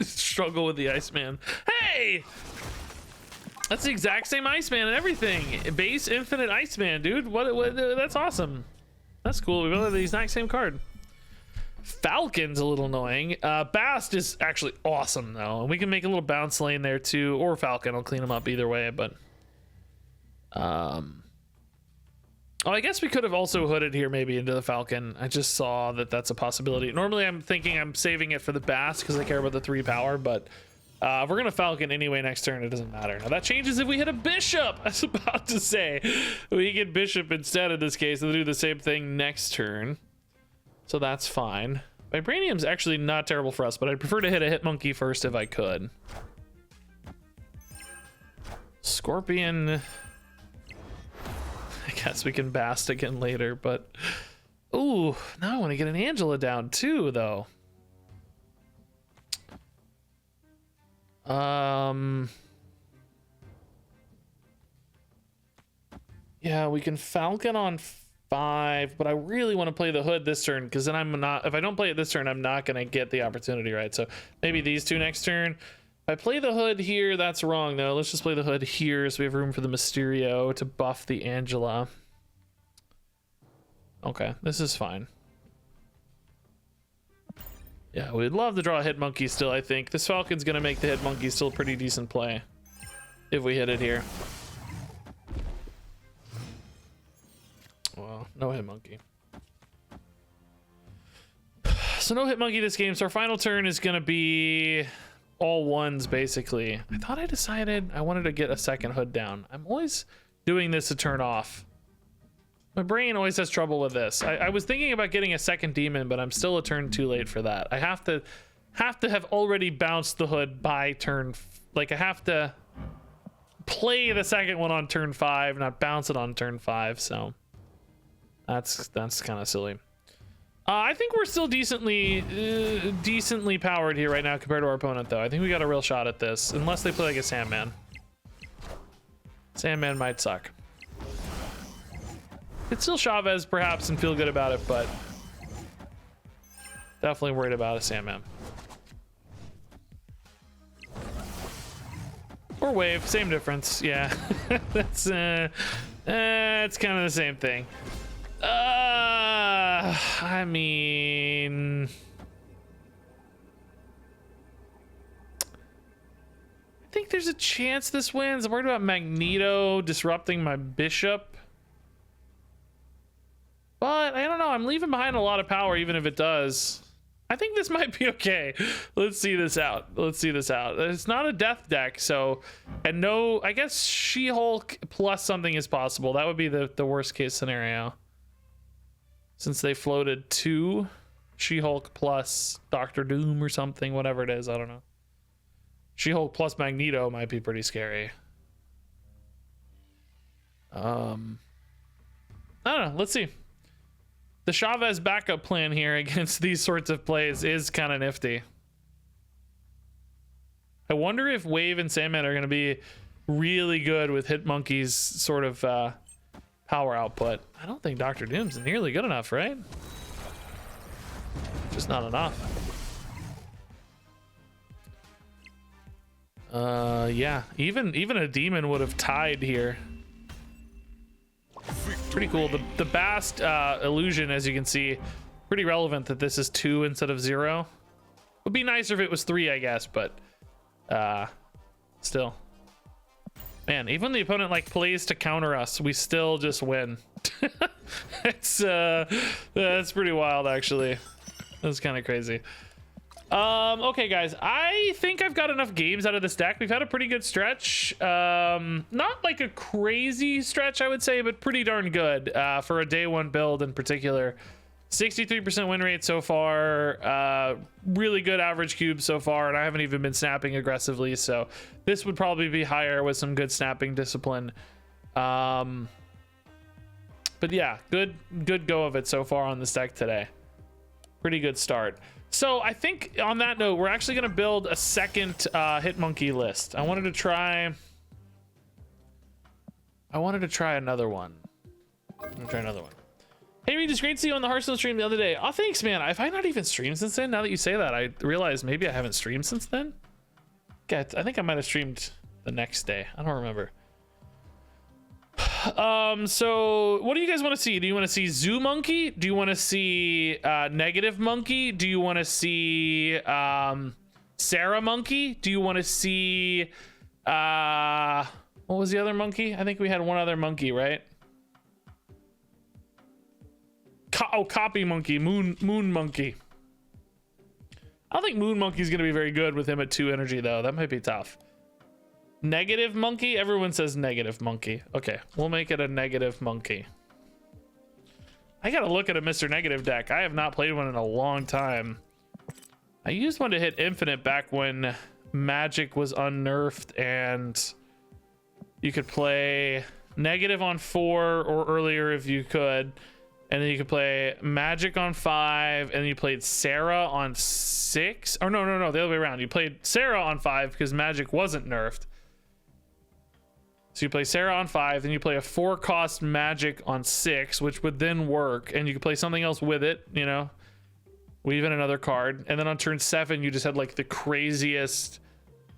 struggle with the Iceman. Hey! That's the exact same Iceman and everything. Base infinite Iceman, dude. What that's awesome. That's cool. We both have the exact same card. Falcon's a little annoying. Bast is actually awesome though. And we can make a little bounce lane there too. Or Falcon. I'll clean him up either way, but oh, I guess we could have also hooded here maybe into the Falcon. I just saw that that's a possibility. Normally I'm thinking I'm saving it for the Bast because I care about the 3 power, but if we're gonna Falcon anyway next turn, it doesn't matter. Now that changes if we hit a Bishop. I was about to say we get Bishop instead in this case and do the same thing next turn, so that's fine. Vibranium's actually not terrible for us, but I'd prefer to hit a Hit Monkey first if I could. Scorpion, I guess we can Bast again later, but ooh, now I want to get an Angela down too, though. Yeah, we can Falcon on 5, but I really want to play the hood this turn because then I'm not. If I don't play it this turn, I'm not gonna get the opportunity, right? So maybe these 2 next turn. If I play the hood here, that's wrong though. Let's just play the hood here so we have room for the Mysterio to buff the Angela. Okay, this is fine. Yeah, we'd love to draw a Hit Monkey still, I think. This Falcon's gonna make the Hit Monkey still a pretty decent play if we hit it here. Well, no Hit Monkey. So no Hit Monkey this game. So our final turn is gonna be all 1s basically. I thought I decided I wanted to get a second hood down. I'm always doing this to turn off. My brain always has trouble with this. I was thinking about getting a second demon, but I'm still a turn too late for that. I have to have already bounced the hood by turn, like I have to play the second one on turn 5, not bounce it on turn 5. So that's kind of silly. I think we're still decently powered here right now compared to our opponent, though. I think we got a real shot at this, unless they play like a Sandman. Sandman might suck. It's still Chavez, perhaps, and feel good about it, but definitely worried about a Sandman. Or Wave, same difference. Yeah, that's it's kind of the same thing. I mean, I think there's a chance this wins. I'm worried about Magneto disrupting my Bishop. But I don't know. I'm leaving behind a lot of power, even if it does. I think this might be okay. Let's see this out. It's not a death deck, so, and no, I guess She-Hulk plus something is possible. That would be the worst case scenario. Since they floated 2 She-Hulk plus Doctor Doom or something, whatever it is, I don't know. She-Hulk plus Magneto might be pretty scary. I don't know. Let's see. The Chavez backup plan here against these sorts of plays is kind of nifty. I wonder if Wave and Sandman are going to be really good with Hit Monkey's sort of power output. I don't think Doctor Doom's nearly good enough, right? Just not enough. Yeah, even a demon would have tied here. Pretty cool. The Bast illusion, as you can see, pretty relevant that this is 2 instead of 0. Would be nicer if it was 3, I guess, but still. Man, even when the opponent like plays to counter us, we still just win. It's that's pretty wild, actually. That's kind of crazy. Okay, guys, I think I've got enough games out of this deck. We've had a pretty good stretch. Not like a crazy stretch, I would say, but pretty darn good for a day one build in particular. 63% win rate so far. Really good average cubes so far, and I haven't even been snapping aggressively, so this would probably be higher with some good snapping discipline. But yeah, good go of it so far on this deck today. Pretty good start. So I think on that note, we're actually going to build a second Hitmonkey list. I wanted to try another one. I'm gonna try another one. Hey Regis, great to see you on the Hearthstone stream the other day. Oh, thanks, man. Have I not even streamed since then? Now that you say that, I realize maybe I haven't streamed since then. Okay, I think I might have streamed the next day. I don't remember. So what do you guys want to see? Do you want to see Zoo Monkey? Do you want to see Negative Monkey? Do you want to see Sarah Monkey? Do you want to see what was the other monkey? I think we had one other monkey, right? Copy Monkey, Moon Monkey. I don't think Moon Monkey's gonna be very good with him at 2 energy though. That might be tough. Negative Monkey? Everyone says Negative Monkey. Okay, we'll make it a Negative Monkey. I gotta look at a Mr. Negative deck. I have not played one in a long time. I used one to hit Infinite back when Magic was unnerfed and you could play Negative on 4 or earlier if you could. And then you could play Magic on 5, and then you played Sarah on 6. Or no, the other way around. You played Sarah on 5 because Magic wasn't nerfed. So you play Sarah on 5, then you play a 4-cost Magic on 6, which would then work, and you could play something else with it, you know, weave in another card, and then on turn 7 you just had like the craziest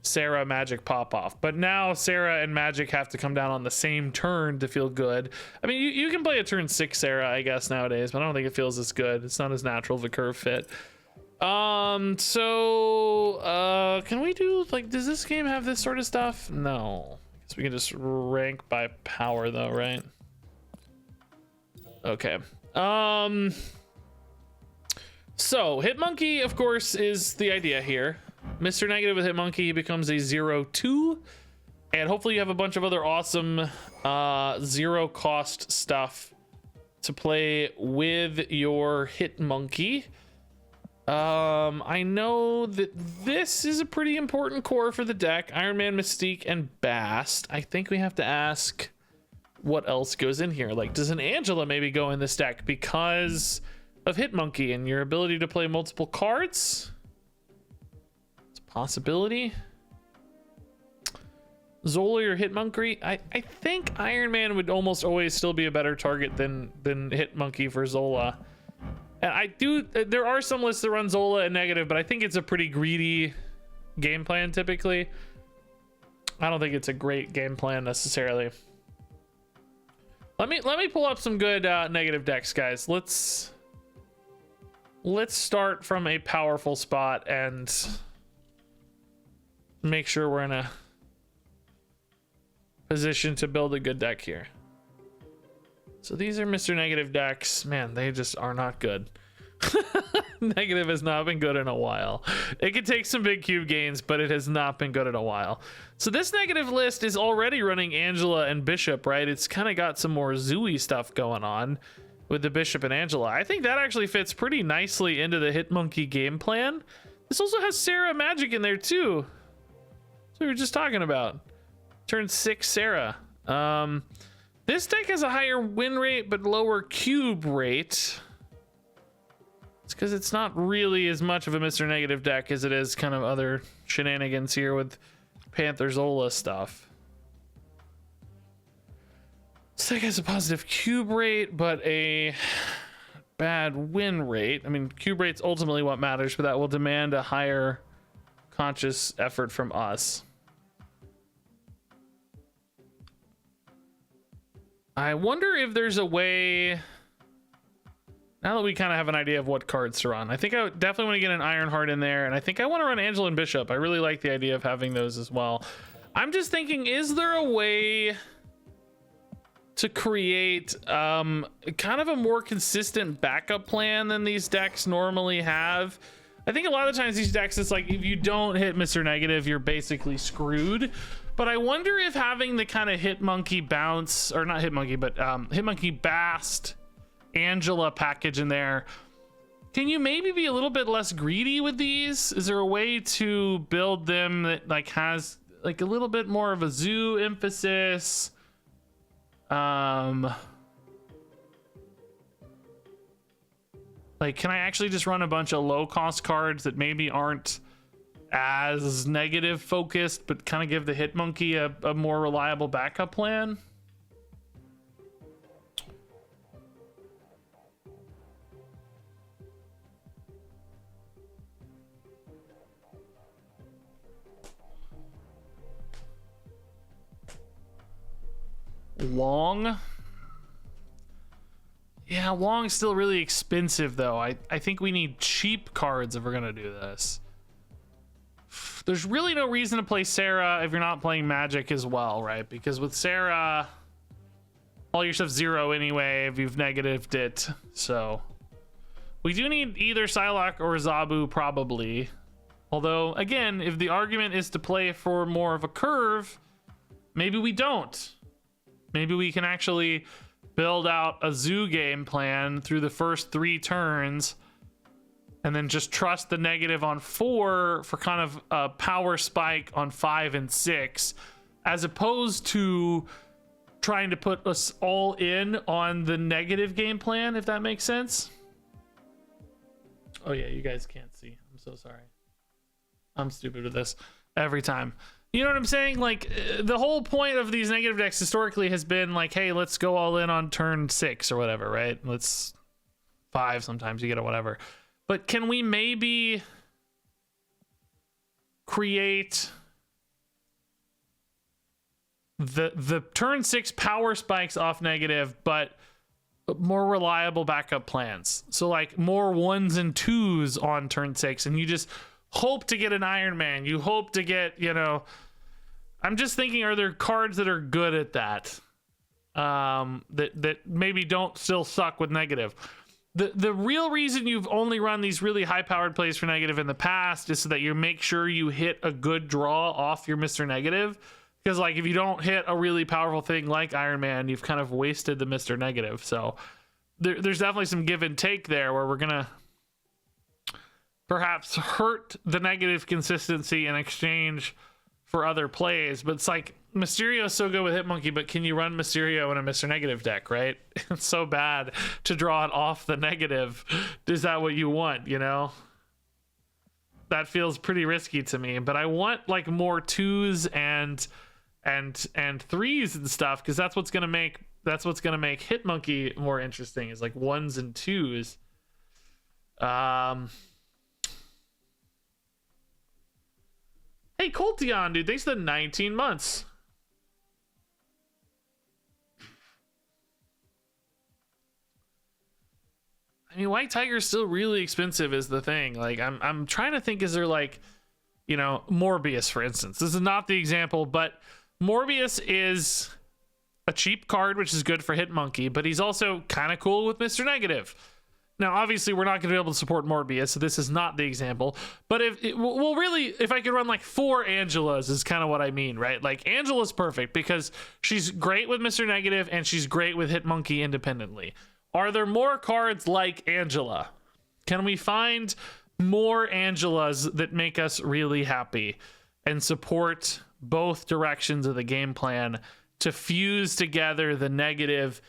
Sarah Magic pop off. But now Sarah and Magic have to come down on the same turn to feel good. I mean, you can play a turn 6 Sarah, I guess, nowadays, but I don't think it feels as good. It's not as natural of a curve fit. Can we do, like, does this game have this sort of stuff? No. I guess we can just rank by power though, right? Okay. So Hitmonkey, of course, is the idea here. Mr. Negative with Hitmonkey becomes a 0/2, and hopefully you have a bunch of other awesome 0-cost stuff to play with your Hitmonkey. I know that this is a pretty important core for the deck. Iron Man, Mystique, and Bast. I think we have to ask what else goes in here. Like, does an Angela maybe go in this deck because of Hitmonkey and your ability to play multiple cards? It's a possibility. Zola or Hitmonkey? I think Iron Man would almost always still be a better target than Hitmonkey for Zola. And there are some lists that run Zola and Negative, but I think it's a pretty greedy game plan typically. I don't think it's a great game plan necessarily. Let me pull up some good Negative decks, guys. Let's start from a powerful spot and make sure we're in a position to build a good deck here. So these are Mr. Negative decks. Man, they just are not good. Negative has not been good in a while. It could take some big cube gains, but it has not been good in a while. So this Negative list is already running Angela and Bishop, right? It's kind of got some more Zooey stuff going on with the Bishop and Angela. I think that actually fits pretty nicely into the Hitmonkey game plan. This also has Sarah Magic in there too. That's what we were just talking about. Turn 6 Sarah. This deck has a higher win rate but lower cube rate. It's because it's not really as much of a Mr. Negative deck as it is kind of other shenanigans here with Panther Zola stuff. This deck has a positive cube rate but a bad win rate. I mean, cube rate's ultimately what matters, but that will demand a higher conscious effort from us. I wonder if there's a way, now that we kind of have an idea of what cards to run. I think I definitely want to get an Ironheart in there, and I think I want to run Angela and Bishop. I really like the idea of having those as well. I'm just thinking, is there a way to create kind of a more consistent backup plan than these decks normally have? I think a lot of times these decks, it's like if you don't hit Mr. Negative, you're basically screwed. But I wonder if having the kind of Hitmonkey bounce, or not Hitmonkey, but Hitmonkey Bast Angela package in there, can you maybe be a little bit less greedy with these? Is there a way to build them that like has like a little bit more of a zoo emphasis? Like, can I actually just run a bunch of low cost cards that maybe aren't as negative focused, but kind of give the Hitmonkey a more reliable backup plan? Long. Yeah, long is still really expensive though. I think we need cheap cards if we're gonna do this. There's really no reason to play Sarah if you're not playing Magic as well, right? Because with Sarah, all your stuff's 0 anyway if you've negatived it. So we do need either Psylocke or Zabu probably. Although again, if the argument is to play for more of a curve, maybe we don't. Maybe we can actually build out a zoo game plan through the first 3 turns and then just trust the negative on 4 for kind of a power spike on 5 and 6, as opposed to trying to put us all in on the negative game plan, if that makes sense. Oh yeah, you guys can't see. I'm so sorry. I'm stupid with this every time. You know what I'm saying? Like, the whole point of these negative decks historically has been like, hey, let's go all in on turn 6 or whatever, right? Let's 5, sometimes you get a whatever. But can we maybe create the turn 6 power spikes off negative, but more reliable backup plans? So like more 1s and 2s on turn 6, and you just hope to get an Iron Man. You hope to get, you know, I'm just thinking, are there cards that are good at that? That maybe don't still suck with negative. The real reason you've only run these really high powered plays for negative in the past is so that you make sure you hit a good draw off your Mr. Negative. Because like if you don't hit a really powerful thing like Iron Man, you've kind of wasted the Mr. Negative. So there's definitely some give and take there where we're gonna perhaps hurt the negative consistency in exchange for other plays. But it's like Mysterio is so good with Hitmonkey, but can you run Mysterio in a Mr. Negative deck, right? It's so bad to draw it off the negative. Is that what you want, you know? That feels pretty risky to me, but I want like more 2s and 3s and stuff, because that's what's gonna make Hitmonkey more interesting, is like 1s and 2s. Hey, Coltion, dude, thanks for the 19 months. I mean, White Tiger is still really expensive is the thing. Like, I'm trying to think, is there like, you know, Morbius, for instance. This is not the example, but Morbius is a cheap card, which is good for Hitmonkey, but he's also kind of cool with Mr. Negative. Now, obviously, we're not going to be able to support Morbius, so this is not the example. But if I could run like 4 Angelas is kind of what I mean, right? Like, Angela's perfect because she's great with Mr. Negative and she's great with Hitmonkey independently. Are there more cards like Angela? Can we find more Angelas that make us really happy and support both directions of the game plan to fuse together the negative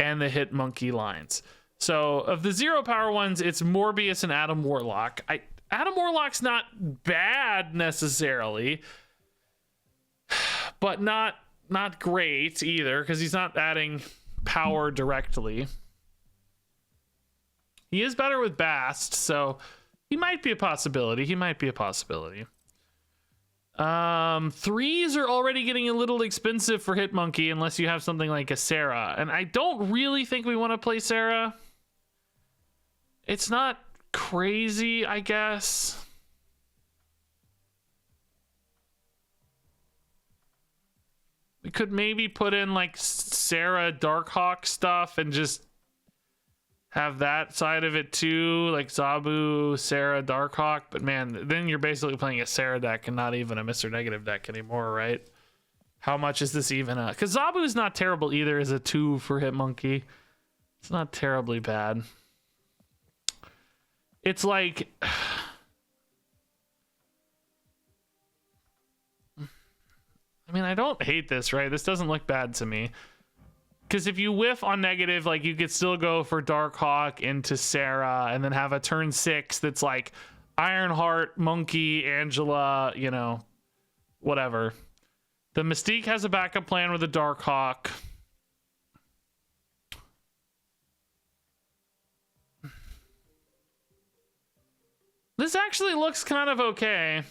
and the Hitmonkey lines? So of the 0 power ones, it's Morbius and Adam Warlock. Adam Warlock's not bad necessarily, but not great either, because he's not adding power directly. He is better with Bast, so he might be a possibility. 3s are already getting a little expensive for Hitmonkey unless you have something like a Sarah. And I don't really think we want to play Sarah. It's not crazy, I guess. could maybe put in like Sarah Darkhawk stuff and just have that side of it too, like Zabu, Sarah, Darkhawk. But man, then you're basically playing a Sarah deck and not even a Mr. Negative deck anymore, right? How much is this even? Because Zabu is not terrible either as a 2 for Hitmonkey. It's not terribly bad. It's like, I mean, I don't hate this, right? This doesn't look bad to me. Because if you whiff on negative, like you could still go for Darkhawk into Sarah and then have a turn 6 that's like Ironheart, Monkey, Angela, you know, whatever. The Mystique has a backup plan with a Darkhawk. This actually looks kind of okay.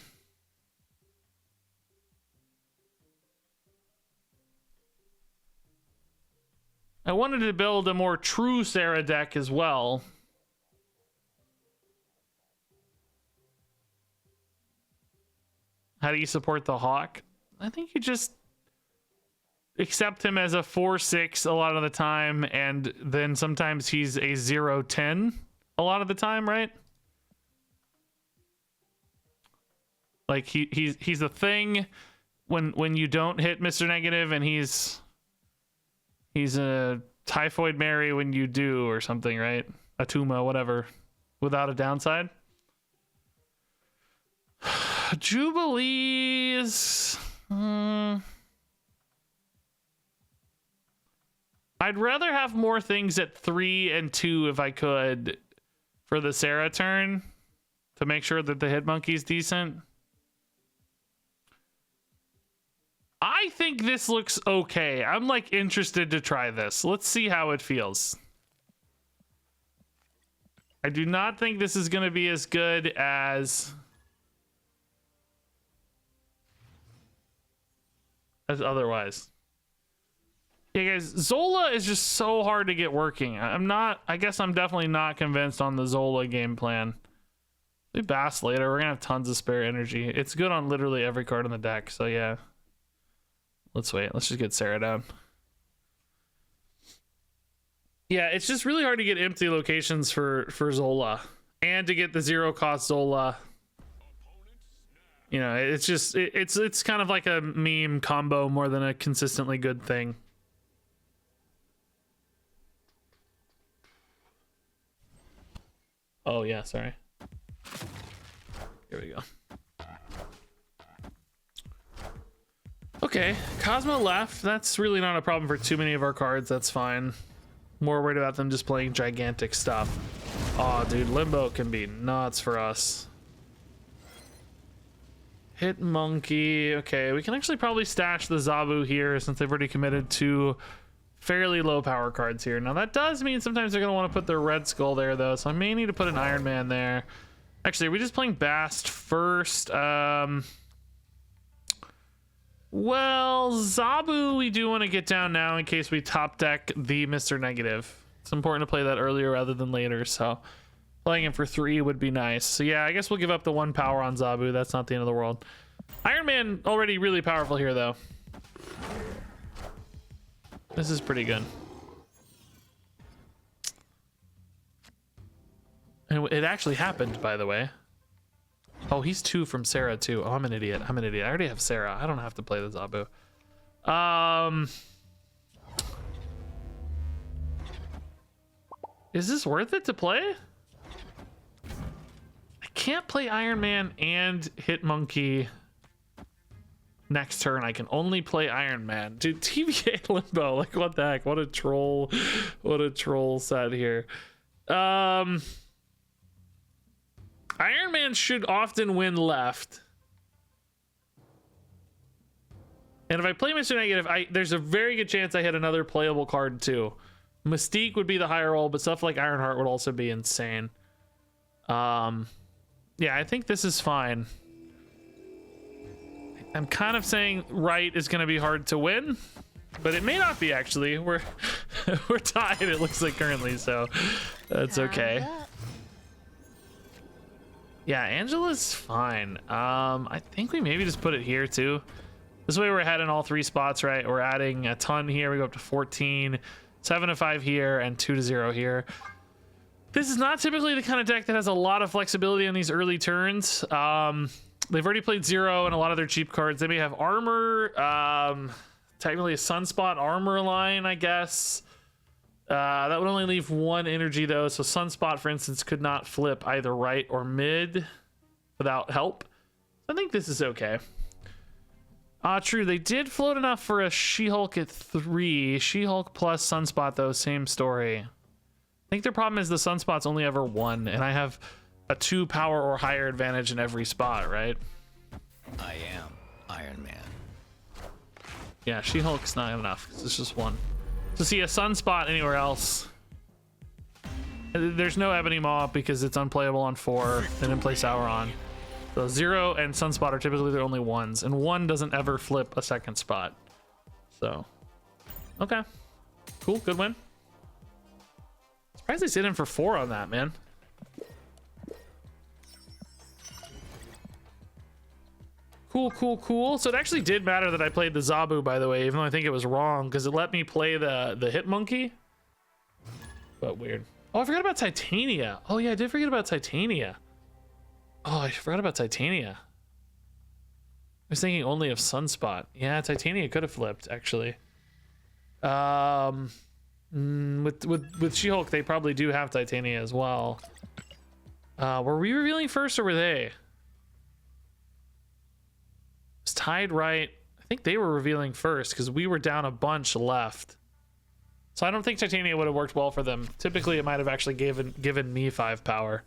I wanted to build a more true Sarah deck as well. How do you support the Hawk? I think you just accept him as a 4/6 a lot of the time, and then sometimes he's a 0/10 a lot of the time, right? Like he's a thing when you don't hit Mr. Negative, and he's a Typhoid Mary when you do, or something, right? A Tuma, whatever, without a downside. Jubilees. I'd rather have more things at 3 and 2 if I could for the Sarah turn to make sure that the Hitmonkey's decent. I think this looks okay. I'm like interested to try this. Let's see how it feels. I do not think this is going to be as good as otherwise. Yeah, guys, Zola is just so hard to get working. I guess I'm definitely not convinced on the Zola game plan. We Bass later. We're gonna have tons of spare energy. It's good on literally every card in the deck, so yeah. Let's wait. Let's just get Sarah down. Yeah, it's just really hard to get empty locations for Zola. And to get the 0 cost Zola. You know, it's just it's kind of like a meme combo more than a consistently good thing. Oh yeah, sorry. Here we go. Okay, Cosmo left. That's really not a problem for too many of our cards. That's fine. More worried about them just playing gigantic stuff. Oh, dude, Limbo can be nuts for us. Hitmonkey. Okay, we can actually probably stash the Zabu here since they've already committed to fairly low power cards here. Now, that does mean sometimes they're going to want to put their Red Skull there, though, so I may need to put an Iron Man there. Actually, are we just playing Bast first? Well, Zabu we do want to get down now in case we top deck the Mr. Negative. It's important to play that earlier rather than later, so playing him for 3 would be nice. So yeah, I guess we'll give up the 1 power on Zabu. That's not the end of the world. Iron Man already really powerful here, though. This is pretty good. And it actually happened, by the way. Oh, he's 2 from Sarah, too. Oh, I'm an idiot. I already have Sarah. I don't have to play the Zabu. Is this worth it to play? I can't play Iron Man and Hitmonkey next turn. I can only play Iron Man. Dude, TVA Limbo. Like, what the heck? What a troll. What a troll set here. Iron Man should often win left. And if I play Mr. Negative, there's a very good chance I hit another playable card too. Mystique would be the higher roll, but stuff like Ironheart would also be insane. Yeah, I think this is fine. I'm kind of saying right is going to be hard to win, but it may not be actually. We're tied, it looks like currently, so that's okay. Yeah, Angela's fine. I think we maybe just put it here too. This way we're ahead in all 3 spots, right? We're adding a ton here. We go up to 14, 7 to 5 here, and 2 to 0 here. This is not typically the kind of deck that has a lot of flexibility on these early turns. They've already played 0 and a lot of their cheap cards. They may have armor, technically a Sunspot armor line, I guess. That would only leave 1 energy though. So Sunspot, for instance, could not flip either right or mid without help. I think this is okay. True, they did float enough for a She-Hulk at 3. She-Hulk plus Sunspot though, same story. I think their problem is the Sunspot's only ever 1, and I have a 2 power or higher advantage in every spot, right? I am Iron Man. Yeah, She-Hulk's not enough. It's just 1. To see a Sunspot anywhere else, there's no Ebony Maw because it's unplayable on 4. They didn't play Sauron. So 0 and Sunspot are typically their only 1s, and 1 doesn't ever flip a second spot. So, okay. Cool, good win. Surprised they sit in for 4 on that, man. Cool. So it actually did matter that I played the Zabu, by the way, even though I think it was wrong, because it let me play the Hit Monkey. But weird. Oh, I forgot about Titania. Oh yeah, I did forget about Titania. Oh, I forgot about Titania. I was thinking only of Sunspot. Yeah, Titania could have flipped, actually. With She-Hulk, they probably do have Titania as well. Were we revealing first or were they? It's tied right. I think they were revealing first because we were down a bunch left. So I don't think Titania would have worked well for them. Typically, it might have actually given me 5 power.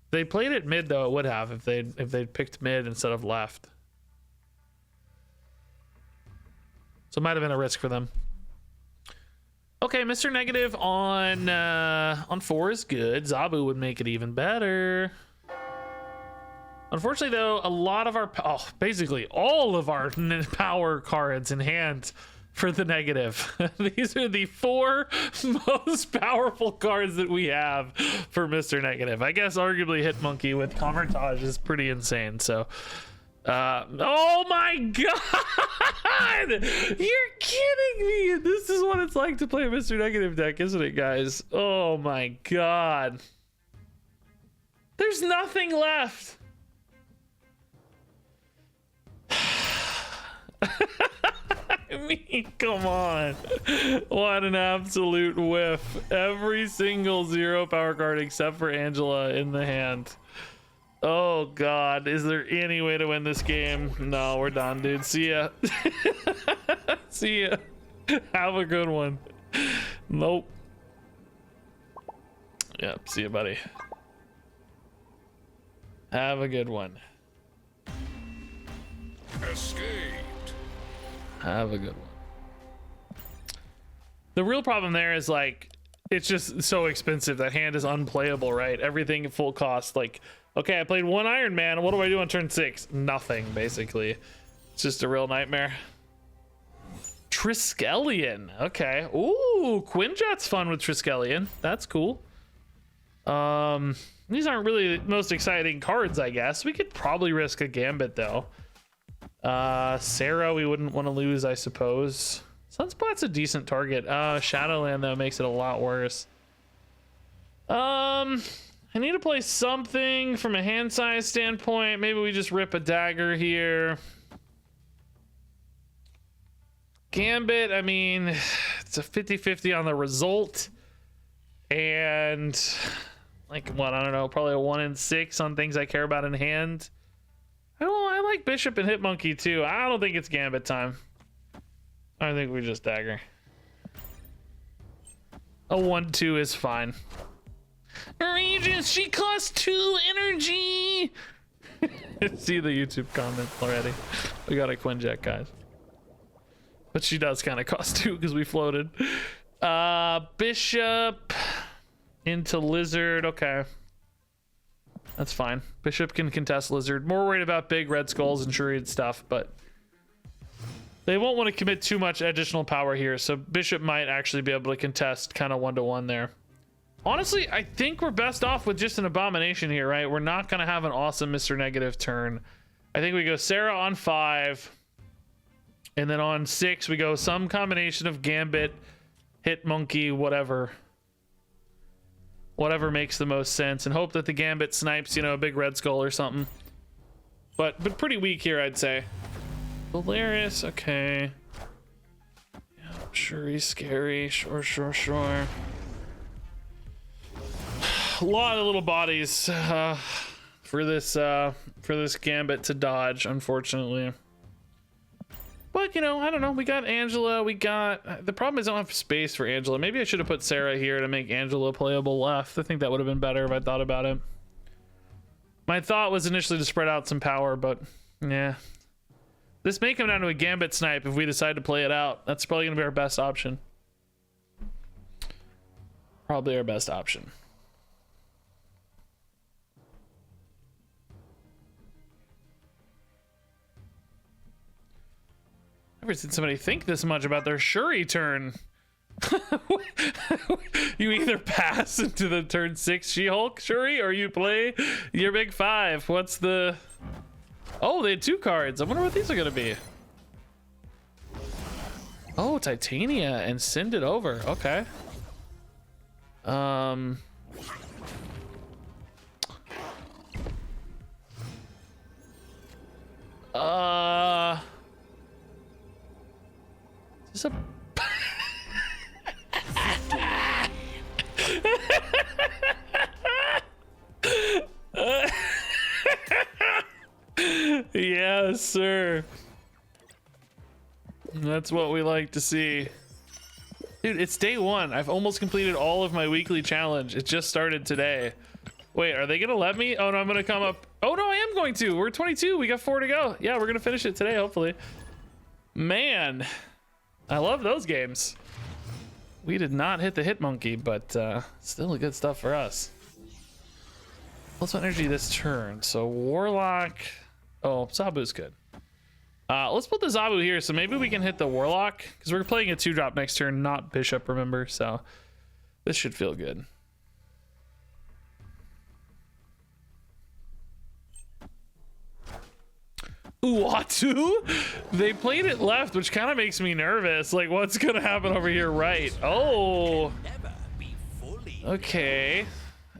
If they played it mid though, it would have if they'd picked mid instead of left. So it might have been a risk for them. Okay, Mr. Negative on 4 is good. Zabu would make it even better. Unfortunately, though, a lot of our basically all of our power cards in hand for the negative. These are the 4 most powerful cards that we have for Mr. Negative. I guess arguably Hit Monkey with Convertage is pretty insane. So, oh my god, you're kidding me! This is what it's like to play a Mr. Negative deck, isn't it, guys? Oh my god, there's nothing left. I mean, come on. What an absolute whiff. Every single 0 power card except for Angela in the hand. Oh god, is there any way to win this game? No, we're done, dude. See ya. See ya. Have a good one. Nope. Yep, see ya, buddy. Have a good one. Escaped. Have a good one. The real problem there is like it's just so expensive. That hand is unplayable, right? Everything at full cost. Like, okay, I played 1 Iron Man. What do I do on turn 6? Nothing, basically. It's just a real nightmare. Triskelion. Okay. Ooh, Quinjet's fun with Triskelion. That's cool. These aren't really the most exciting cards, I guess. We could probably risk a Gambit though. Sarah we wouldn't want to lose, I suppose. Sunspot's a decent target. Shadowland though makes it a lot worse. I need to play something from a hand size standpoint. Maybe we just rip a dagger here. Gambit, I mean, it's a 50-50 on the result. And like what, I don't know, probably a 1 in 6 on things I care about in hand. I like Bishop and Hit Monkey too. I don't think it's Gambit time. I think we just dagger. A 1-2 is fine. Regis, she costs 2 energy. See the YouTube comment already. We got a Quinjet, guys. But she does kind of cost 2 because we floated. Bishop into Lizard. Okay. That's fine. Bishop can contest Lizard. More worried about big red skulls and Shuri and stuff, but they won't want to commit too much additional power here, so Bishop might actually be able to contest kind of 1-to-1 there. Honestly, I think we're best off with just an Abomination here, right? We're not going to have an awesome Mr. Negative turn. I think we go Sarah on 5. And then on 6, we go some combination of Gambit, Hitmonkey, whatever. Whatever makes the most sense. And hope that the Gambit snipes, you know, a big Red Skull or something. But pretty weak here, I'd say. Hilarious, okay. Yeah, Shuri, scary, sure. A lot of little bodies for this Gambit to dodge, unfortunately. But, you know, I don't know. We got Angela. The problem is I don't have space for Angela. Maybe I should have put Sarah here to make Angela playable left. I think that would have been better if I thought about it. My thought was initially to spread out some power, but yeah. This may come down to a Gambit snipe if we decide to play it out. That's probably going to be our best option. Probably our best option. Never seen somebody think this much about their Shuri turn. You either pass into the turn 6 She-Hulk Shuri or you play your big 5. What's the... Oh, they had 2 cards. I wonder what these are gonna be. Oh, Titania and send it over. Okay. Is this a... Yes, sir. That's what we like to see. Dude, it's day 1. I've almost completed all of my weekly challenge. It just started today. Wait, are they gonna let me? Oh no, I'm gonna come up. Oh no, I am going to. We're 22. We got 4 to go. Yeah, we're gonna finish it today, hopefully. Man, I love those games. We did not hit the Hitmonkey, but still good stuff for us. Plus energy this turn. So Warlock. Oh, Zabu's good. Let's put the Zabu here, so maybe we can hit the Warlock, because we're playing a 2-drop next turn, not Bishop, remember? So this should feel good. Uatu? They played it left, which kind of makes me nervous. Like, what's gonna happen over here right? Oh. Okay.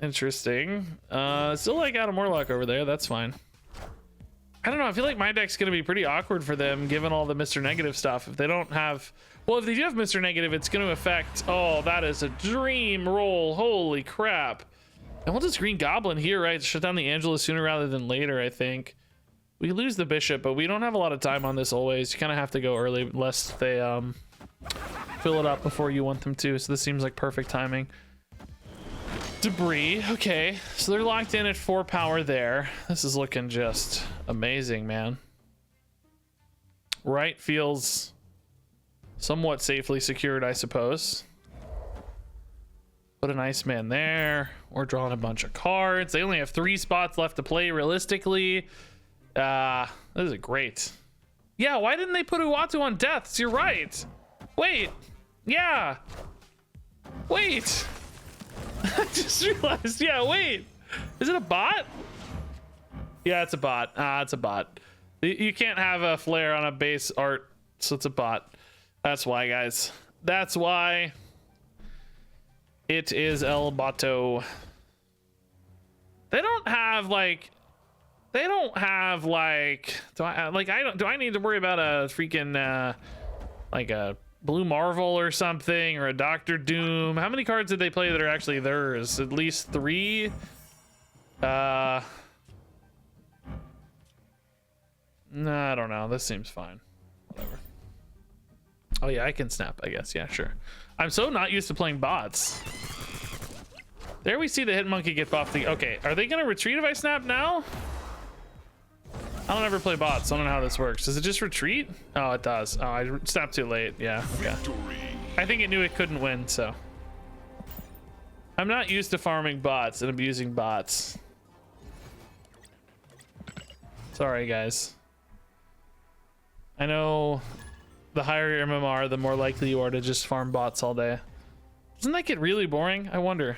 Interesting. Still like Adam Warlock over there. That's fine. I don't know. I feel like my deck's gonna be pretty awkward for them, given all the Mr. Negative stuff. If they don't have... Well, if they do have Mr. Negative, it's gonna affect... Oh, that is a dream roll. Holy crap. And we'll just Green Goblin here, right? Shut down the Angela sooner rather than later, I think. We lose the Bishop, but we don't have a lot of time on this always. You kind of have to go early, lest they fill it up before you want them to. So this seems like perfect timing. Debris. Okay, so they're locked in at 4 power there. This is looking just amazing, man. Right feels somewhat safely secured, I suppose. Put an Iceman there. We're drawing a bunch of cards. They only have 3 spots left to play realistically. This is great. Yeah, why didn't they put Uatu on deaths? You're right. Wait. Yeah. Wait. I just realized. Yeah, wait. Is it a bot? Yeah, it's a bot. It's a bot. You can't have a flare on a base art, so it's a bot. That's why, guys. That's why. It is El Bato. They don't have like... They don't have like... Do I need to worry about a freaking like a Blue Marvel or something, or a Doctor Doom? How many cards did they play that are actually theirs? At least 3. No, I don't know. This seems fine. Whatever. Oh yeah, I can snap, I guess. Yeah, sure. I'm so not used to playing bots. There we see the Hitmonkey get buffed. Okay, are they gonna retreat if I snap now? I don't ever play bots, so I don't know how this works. Does it just retreat? Oh, it does. Oh, I snapped too late. Yeah, okay. I think it knew it couldn't win, so. I'm not used to farming bots and abusing bots. Sorry, guys. I know the higher your MMR, the more likely you are to just farm bots all day. Doesn't that get really boring? I wonder.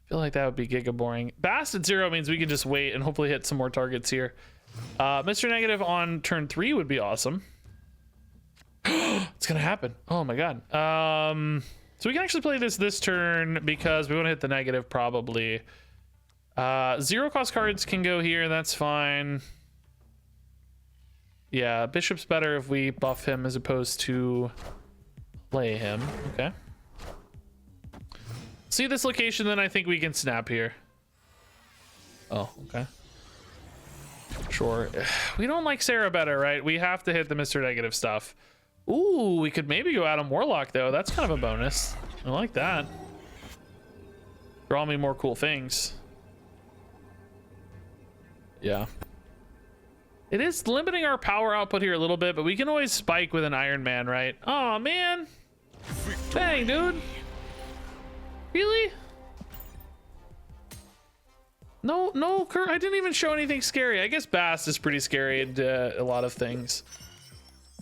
I feel like that would be giga boring. Bast at 0 means we can just wait and hopefully hit some more targets here. Mr. Negative on turn 3 would be awesome. It's gonna happen. Oh my god. So we can actually play this turn because we want to hit the negative probably. 0 cost cards can go here. That's fine. Yeah, Bishop's better if we buff him as opposed to play him. Okay. See this location, then I think we can snap here. Oh, okay. Sure. We don't like Sarah better, right? We have to hit the Mr. Negative stuff. Ooh, we could maybe go Adam Warlock, though. That's kind of a bonus. I like that. Draw me more cool things. Yeah. It is limiting our power output here a little bit, but we can always spike with an Iron Man, right? Oh, man. Dang, dude. Really? No, Kurt, I didn't even show anything scary. I guess Bast is pretty scary and a lot of things.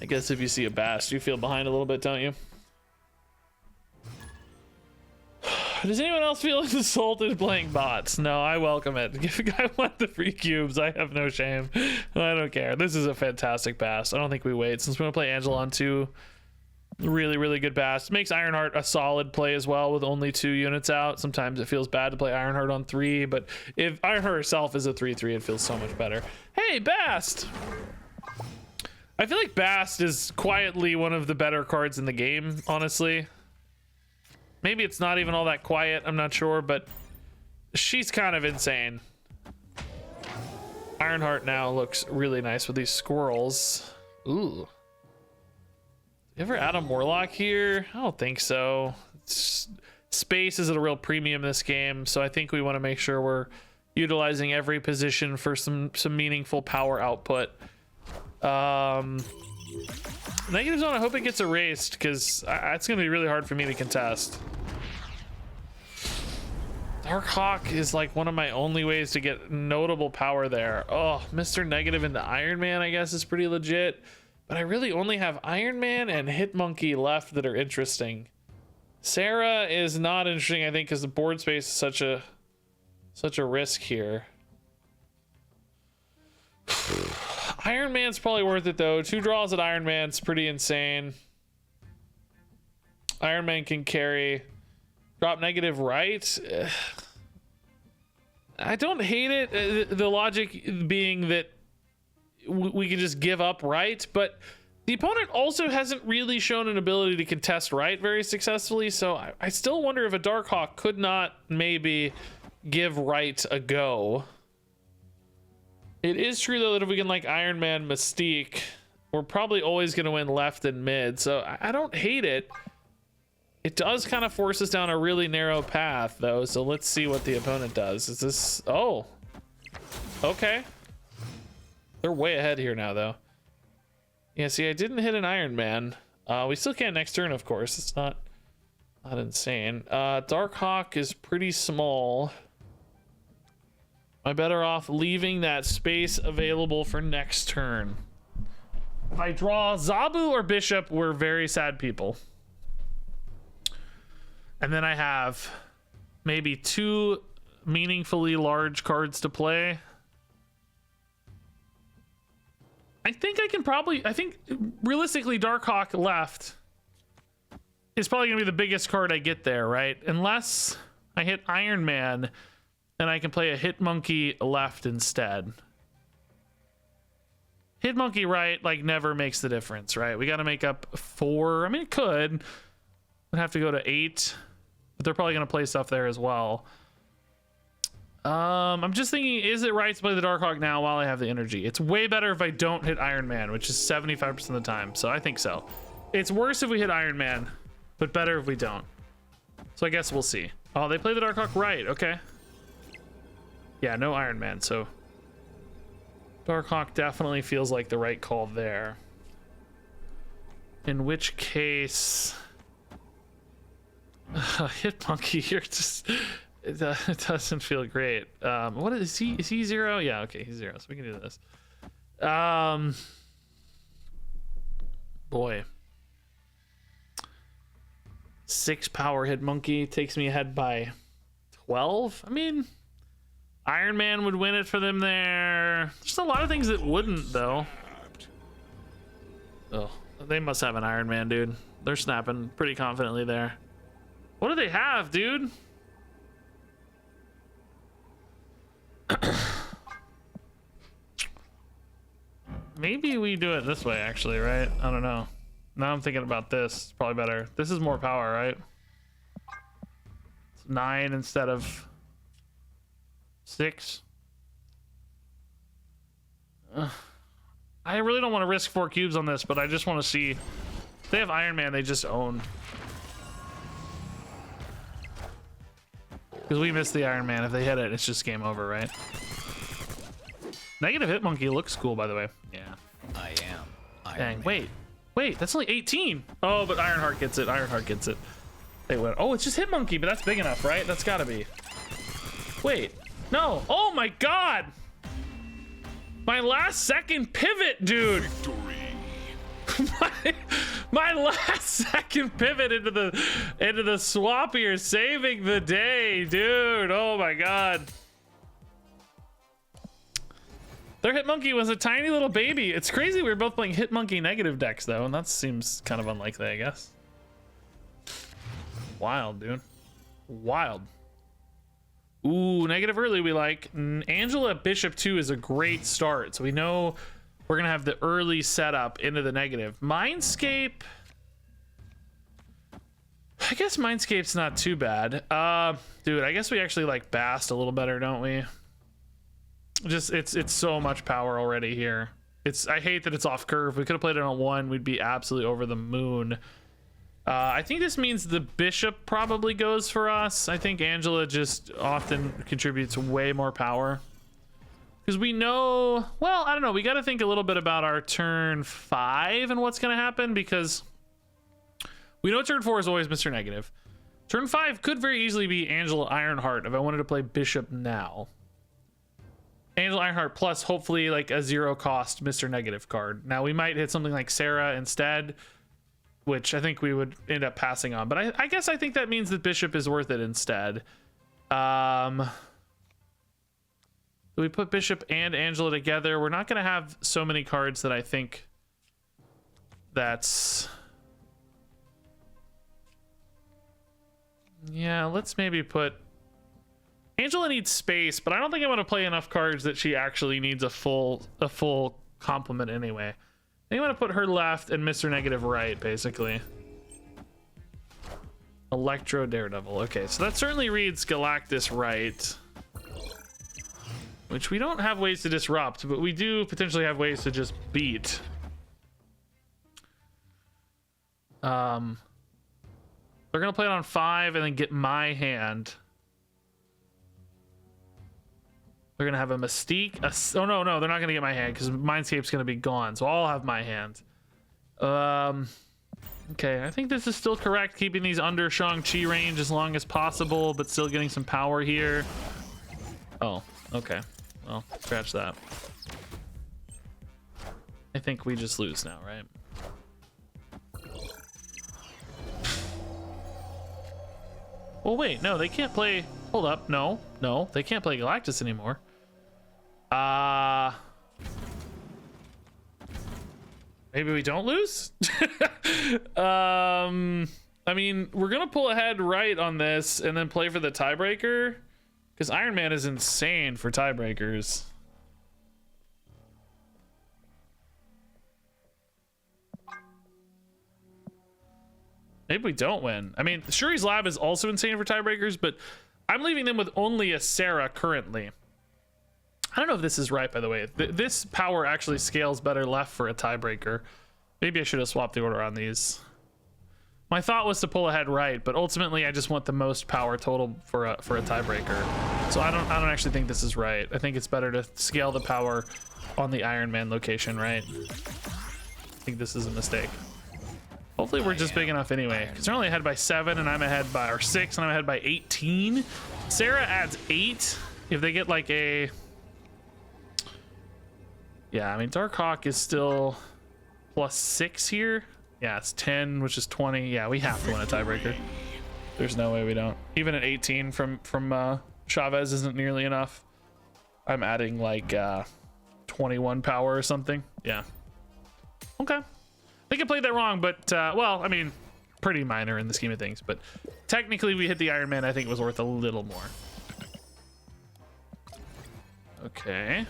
I guess if you see a Bast, you feel behind a little bit, don't you? Does anyone else feel insulted playing bots? No, I welcome it. If a guy wants the free cubes, I have no shame. I don't care. This is a fantastic Bast. I don't think we wait. Since we're going to play Angela on 2, really good Bast. Makes Ironheart a solid play as well with only 2 units out. Sometimes it feels bad to play Ironheart on 3, but if Ironheart herself is a 3/3, it feels so much better. Hey, Bast! I feel like Bast is quietly one of the better cards in the game, honestly. Maybe it's not even all that quiet, I'm not sure, but she's kind of insane. Ironheart now looks really nice with these squirrels. Ooh. You ever Adam Warlock here? I don't think so. Space is at a real premium in this game, so I think we want to make sure we're utilizing every position for some meaningful power output. Negative zone, I hope it gets erased because it's gonna be really hard for me to contest. Dark Hawk is like one of my only ways to get notable power there. Oh, Mr. Negative into Iron Man, I guess, is pretty legit, but I really only have Iron Man and Hitmonkey left that are interesting. Sarah is not interesting, I think, because the board space is such a risk here. Iron Man's probably worth it though. 2 draws at Iron Man's pretty insane. Iron Man can carry. Drop negative right. I don't hate it. The logic being that we can just give up right, but the opponent also hasn't really shown an ability to contest right very successfully, so I still wonder if a Dark Hawk could not maybe give right a go. It is true though that if we can like Iron Man Mystique, we're probably always going to win left and mid, so I don't hate it. It does kind of force us down a really narrow path though, so let's see what the opponent does. Is this... Oh, okay. They're way ahead here now though. Yeah, see, I didn't hit an Iron Man. We still can next turn, of course. It's not insane. Dark Hawk is pretty small. Am I better off leaving that space available for next turn? If I draw Zabu or Bishop, we're very sad people. And then I have maybe 2 meaningfully large cards to play. I think realistically Darkhawk left is probably gonna be the biggest card I get there, right? Unless I hit Iron Man and I can play a Hitmonkey left instead. Hitmonkey right like never makes the difference, right? We got to make up 4. I mean, it could. I'd have to go to 8, but they're probably gonna play stuff there as well. I'm just thinking, is it right to play the Darkhawk now while I have the energy? It's way better if I don't hit Iron Man, which is 75% of the time, so I think so. It's worse if we hit Iron Man, but better if we don't. So I guess we'll see. Oh, they play the Darkhawk right, okay. Yeah, no Iron Man, so Darkhawk definitely feels like the right call there. In which case... Hitmonkey, you're just... It doesn't feel great. What is he? Is he 0? Yeah, okay, he's 0, so we can do this. Boy. 6 power Hitmonkey takes me ahead by 12. I mean, Iron Man would win it for them there. Just a lot of things that wouldn't, though. Oh, they must have an Iron Man, dude. They're snapping pretty confidently there. What do they have, dude? Maybe we do it this way, actually, right? I don't know. Now I'm thinking about this. It's probably better. This is more power, right? It's 9 instead of 6. I really don't want to risk 4 cubes on this, but I just want to see. If they have Iron Man, they just own. Because we missed the Iron Man. If they hit it, it's just game over, right? Negative hit monkey looks cool, by the way. Yeah. I am Iron Dang, Man. wait, that's only 18. Oh, but Ironheart gets it. Ironheart gets it. They went. Oh, it's just hit monkey, but that's big enough, right? That's gotta be. Wait, no. Oh my God. My last second pivot, dude. my last second pivot into the swap here, saving the day, dude. Oh my God. Their Hitmonkey was a tiny little baby. It's crazy we were both playing Hitmonkey negative decks, though, and that seems kind of unlikely, I guess. Wild, dude. Wild. Ooh, negative early we like. Angela Bishop 2 is a great start, so we know we're going to have the early setup into the negative. Mindscape... I guess Mindscape's not too bad. Dude, I guess we actually like Bast a little better, don't we? Just it's so much power already here. I hate that it's off curve. We could have played it on 1. We'd be absolutely over the moon. I think this means the bishop probably goes for us. I think Angela just often contributes way more power. Because we know, well, I don't know. We got to think a little bit about our turn 5 and what's going to happen, because we know turn 4 is always Mr. Negative. Turn 5 could very easily be Angela Ironheart if I wanted to play bishop now. Angela Ironheart plus hopefully like a 0 cost Mr. Negative card. Now we might hit something like Sarah instead, which I think we would end up passing on. But I guess I think that means that bishop is worth it instead. Do we put bishop and Angela together? We're not going to have so many cards that I think that's... Yeah, let's maybe put... Angela needs space, but I don't think I'm going to play enough cards that she actually needs a full complement anyway. I think I'm going to put her left and Mr. Negative right, basically. Electro Daredevil. Okay, so that certainly reads Galactus right. Which we don't have ways to disrupt, but we do potentially have ways to just beat. They're going to play it on 5 and then get my hand. They're going to have a Mystique. Oh, no, they're not going to get my hand because Mindscape's going to be gone. So I'll have my hand. Okay, I think this is still correct. Keeping these under Shang-Chi range as long as possible, but still getting some power here. Oh, okay. Well, scratch that. I think we just lose now, right? Well, wait, no, they can't play... Hold up, no, they can't play Galactus anymore. Maybe we don't lose? I mean, we're gonna pull ahead right on this and then play for the tiebreaker, because Iron Man is insane for tiebreakers. Maybe we don't win. I mean, Shuri's Lab is also insane for tiebreakers, but I'm leaving them with only a Sarah currently. I don't know if this is right, by the way. This power actually scales better left for a tiebreaker. Maybe I should have swapped the order on these. My thought was to pull ahead right, but ultimately I just want the most power total for a tiebreaker. So I don't actually think this is right. I think it's better to scale the power on the Iron Man location, right? I think this is a mistake. Hopefully we're just big enough anyway, because they're only ahead by 7 and I'm ahead by, or 6 and I'm ahead by 18. Sarah adds 8 if they get like a... Yeah, I mean, Darkhawk is still +6 here. Yeah, it's 10, which is 20. Yeah, we have to win a tiebreaker. There's no way we don't. Even at 18 from Chavez isn't nearly enough. I'm adding like 21 power or something. Yeah. Okay. I think I played that wrong, but well, I mean, pretty minor in the scheme of things, but technically we hit the Iron Man. I think it was worth a little more. Okay.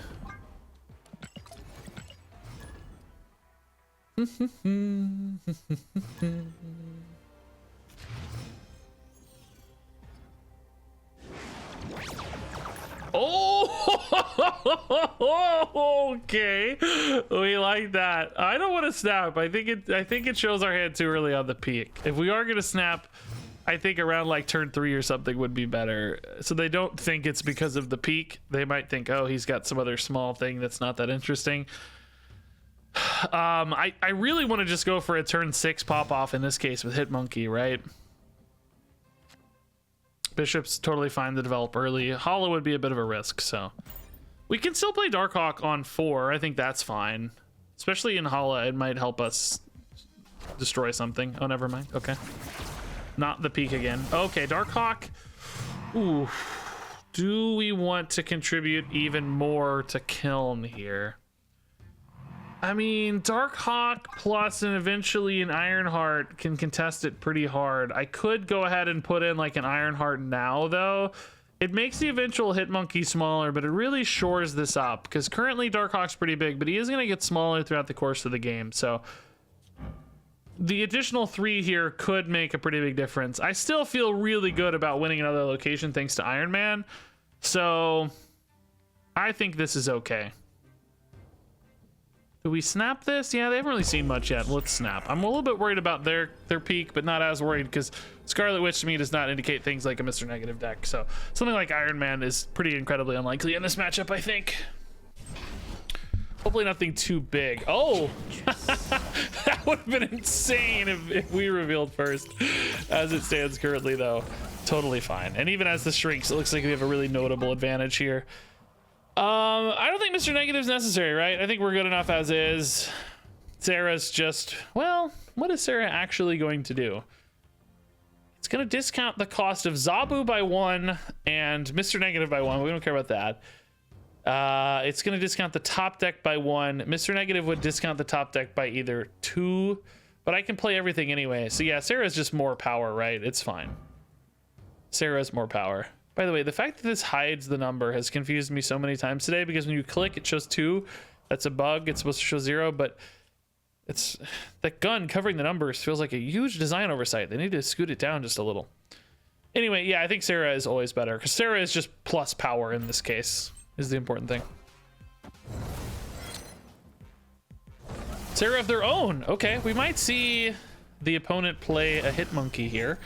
Oh, okay. We like that. I don't want to snap. I think it shows our hand too early on the peak. If we are gonna snap, I think around like turn 3 or something would be better. So they don't think it's because of the peak. They might think, oh, he's got some other small thing that's not that interesting. I really want to just go for a turn 6 pop off in this case with Hitmonkey, right? Bishop's totally fine to develop early. Hollow would be a bit of a risk, so we can still play Darkhawk on 4. I think that's fine, especially in Hollow. It might help us destroy something. Oh, never mind. Okay, not the peak again. Okay, Darkhawk. Ooh, do we want to contribute even more to Kiln here? I mean, Darkhawk plus and eventually an Ironheart can contest it pretty hard. I could go ahead and put in like an Ironheart now, though. It makes the eventual Hitmonkey smaller, but it really shores this up because currently Darkhawk's pretty big, but he is going to get smaller throughout the course of the game. So the additional 3 here could make a pretty big difference. I still feel really good about winning another location thanks to Iron Man. So I think this is okay. Do we snap this? Yeah, they haven't really seen much yet. Let's snap. I'm a little bit worried about their peak, but not as worried because Scarlet Witch to me does not indicate things like a Mr. Negative deck. So something like Iron Man is pretty incredibly unlikely in this matchup, I think. Hopefully nothing too big. Oh, that would have been insane if we revealed first. As it stands currently, though, totally fine. And even as this shrinks, it looks like we have a really notable advantage here. I don't think Mr. Negative is necessary, right? I think we're good enough as is. Sarah's just, well, what is Sarah actually going to do? It's going to discount the cost of Zabu by 1 and Mr. Negative by 1. We don't care about that. It's going to discount the top deck by 1. Mr. Negative would discount the top deck by either 2, but I can play everything anyway. So yeah, Sarah's just more power, right? It's fine. Sarah's more power. By the way, the fact that this hides the number has confused me so many times today because when you click, it shows 2. That's a bug. It's supposed to show 0, but it's that gun covering the numbers feels like a huge design oversight. They need to scoot it down just a little. Anyway, yeah, I think Sarah is always better because Sarah is just plus power in this case is the important thing. Sarah of their own. Okay, we might see the opponent play a Hitmonkey here.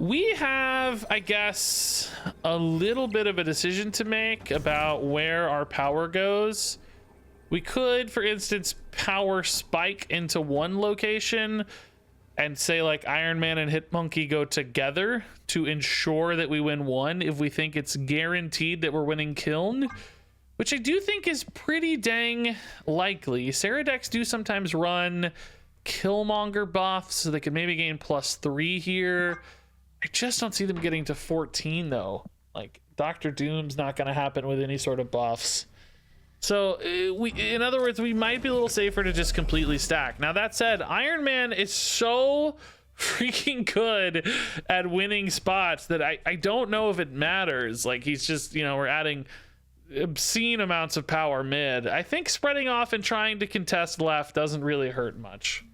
We have, I guess, a little bit of a decision to make about where our power goes. We could, for instance, power spike into one location and say like Iron Man and Hitmonkey go together to ensure that we win 1 if we think it's guaranteed that we're winning Kiln, which I do think is pretty dang likely. Sarah decks do sometimes run Killmonger buffs, so they could maybe gain +3 here. I just don't see them getting to 14 though. Like Dr. Doom's not going to happen with any sort of buffs. So in other words, we might be a little safer to just completely stack. Now that said, Iron Man is so freaking good at winning spots that I don't know if it matters. Like he's just, you know, we're adding obscene amounts of power mid. I think spreading off and trying to contest left doesn't really hurt much.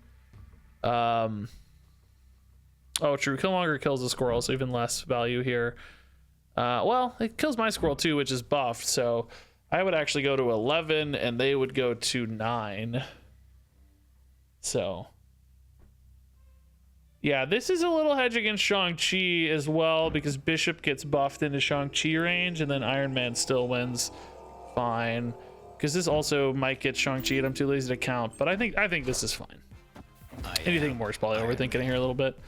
Oh, true. Killmonger kills the squirrel, so even less value here. Well, it kills my squirrel too, which is buffed. So I would actually go to 11, and they would go to 9. So yeah, this is a little hedge against Shang-Chi as well, because Bishop gets buffed into Shang-Chi range, and then Iron Man still wins fine. Because this also might get Shang-Chi, and I'm too lazy to count. But I think this is fine. Anything more is probably overthinking it here a little bit.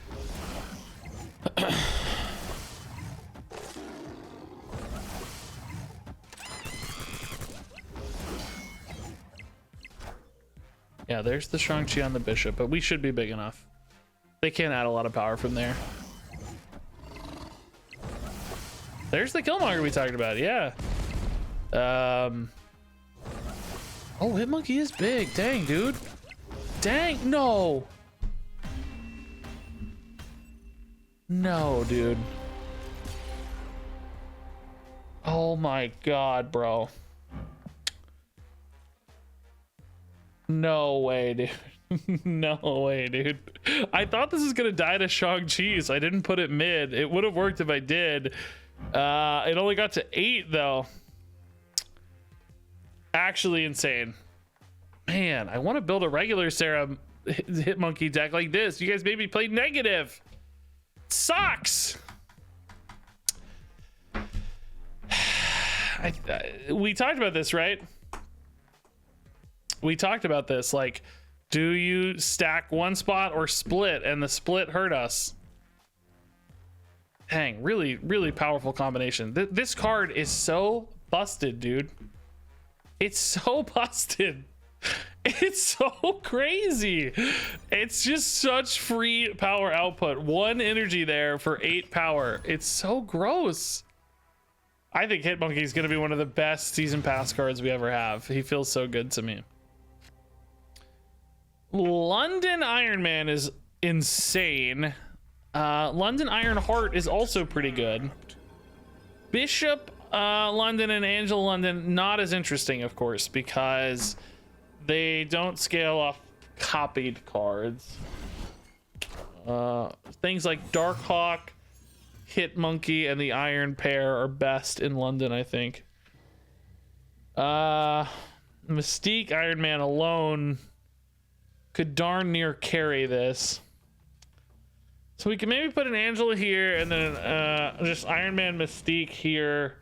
Yeah, there's the Shang-Chi on the Bishop, but we should be big enough. They can't add a lot of power from there. There's the Killmonger we talked about, yeah. Oh, Hitmonkey is big. Dang, dude. Dang, no. No, dude. Oh my god, bro. No way, dude. No way, dude. I thought this was gonna die to Shang-Chi, so I didn't put it mid. It would have worked if I did. It only got to 8 though. Actually insane. Man, I want to build a regular Sarah Hitmonkey deck like this. You guys made me play negative. Sucks. We talked about this, right? We talked about this. Like, do you stack one spot or split? And the split hurt us. Dang, really, really powerful combination. This card is so busted, dude. It's so busted. It's so crazy. It's just such free power output. 1 energy there for 8 power. It's so gross. I think Hitmonkey is going to be one of the best season pass cards we ever have. He feels so good to me. London Iron Man is insane. London Iron Heart is also pretty good. Bishop London and Angel London, not as interesting, of course, because they don't scale off copied cards. Things like Darkhawk, Hitmonkey, and the Iron Pair are best in London, I think. Mystique Iron Man alone could darn near carry this. So we can maybe put an Angel here and then just Iron Man Mystique here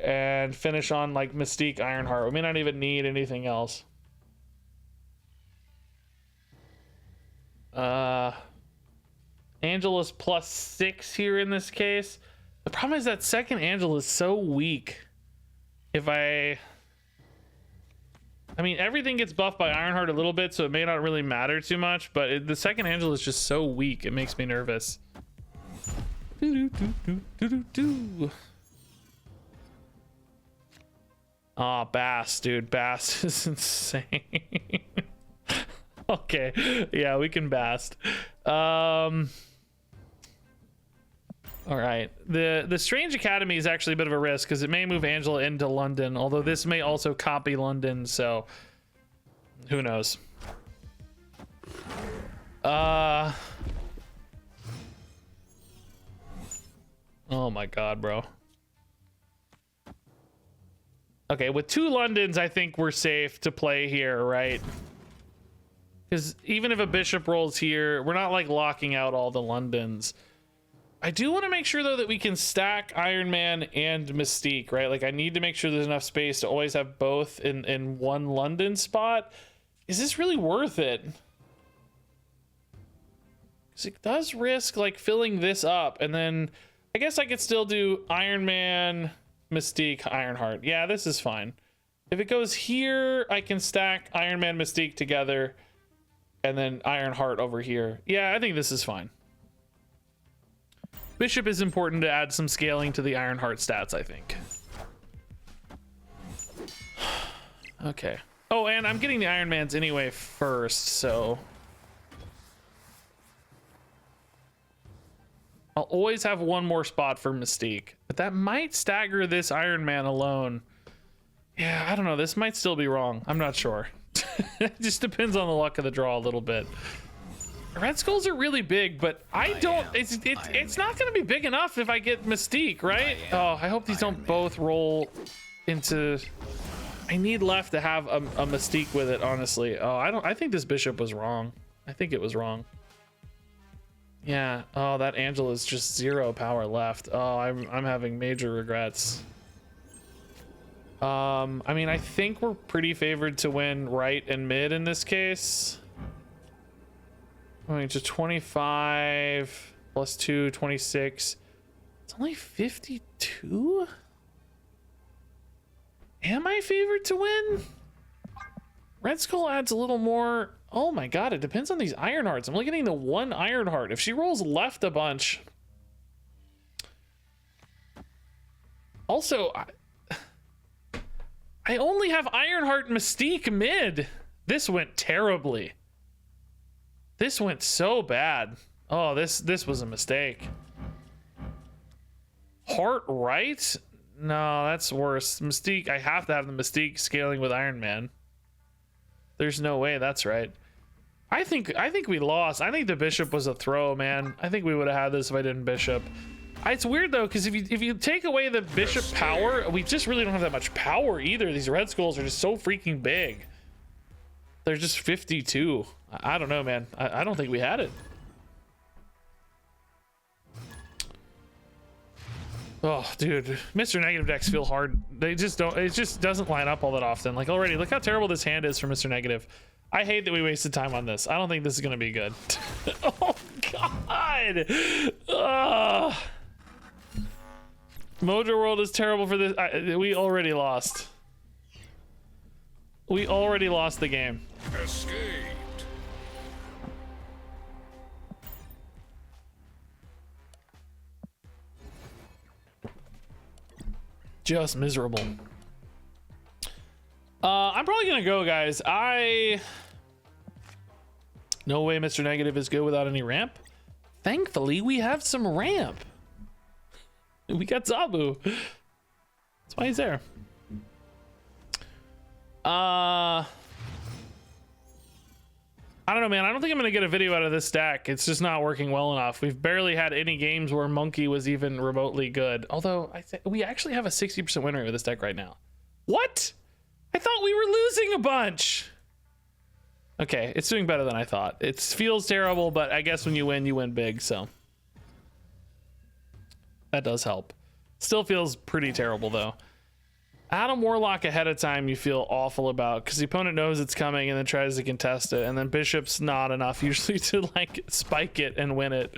and finish on like Mystique Ironheart. We may not even need anything else. Angel is +6 here in this case. The problem is that second Angel is so weak. I mean, everything gets buffed by Ironheart a little bit, so it may not really matter too much, but the second Angel is just so weak, it makes me nervous. Oh, Bass, dude. Bass is insane. Okay, yeah, we can Bast. All right, the Strange Academy is actually a bit of a risk because it may move Angela into London, although this may also copy London, so who knows. Oh my god, bro. Okay, with 2 Londons, I think we're safe to play here, right? Because even if a Bishop rolls here, we're not like locking out all the Londons. I do want to make sure though that we can stack Iron Man and Mystique, right? Like I need to make sure there's enough space to always have both in one London spot. Is this really worth it? Because it does risk like filling this up, and then I guess I could still do Iron Man, Mystique, Ironheart. Yeah, this is fine. If it goes here, I can stack Iron Man, Mystique together, and then Ironheart over here. Yeah, I think this is fine. Bishop is important to add some scaling to the Ironheart stats, I think. Okay. Oh, and I'm getting the Iron Mans anyway first, so I'll always have one more spot for Mystique, but that might stagger this Iron Man alone. Yeah, I don't know. This might still be wrong. I'm not sure. It just depends on the luck of the draw a little bit. Red Skulls are really big, but it's not going to be big enough if I get Mystique, right? Oh, I hope these don't both roll into... I need left to have a Mystique with it, honestly. Oh, I think this Bishop was wrong. I think it was wrong. Yeah. Oh, that Angel is just 0 power left. Oh, I'm having major regrets. I mean, I think we're pretty favored to win right and mid in this case. Going to 25 plus 2, 26. It's only 52. Am I favored to win? Red Skull adds a little more. Oh my god, it depends on these Ironhearts. I'm only getting the 1 Ironheart. If she rolls left a bunch. Also, I only have Ironheart Mystique mid. This went terribly. This went so bad. Oh, this was a mistake. Heart right? No, that's worse. Mystique, I have to have the Mystique scaling with Iron Man. There's no way that's right. I think we lost. I think the bishop was a throw, man. I think we would have had this if I didn't bishop. It's weird though, because if you take away the bishop power, we just really don't have that much power either. These red skulls are just so freaking big. They're just 52. I don't know, man. I don't think we had it. Oh, dude, Mr. Negative decks feel hard. They just don't. It just doesn't line up all that often. Like already, look how terrible this hand is for Mr. Negative. I hate that we wasted time on this. I don't think this is gonna be good. Oh God. Mojo World is terrible for this. We already lost. We already lost the game. Escaped. Just miserable. I'm probably gonna go, guys. No way Mr. Negative is good without any ramp. Thankfully, we have some ramp. We got Zabu. That's why he's there. I don't know, man. I don't think I'm gonna get a video out of this deck. It's just not working well enough. We've barely had any games where Monkey was even remotely good. Although we actually have a 60% win rate with this deck right now. What? I thought we were losing a bunch. Okay, it's doing better than I thought. It feels terrible, but I guess when you win big, so that does help. Still feels pretty terrible though. Adam Warlock ahead of time you feel awful about because the opponent knows it's coming and then tries to contest it, and then Bishop's not enough usually to like spike it and win it.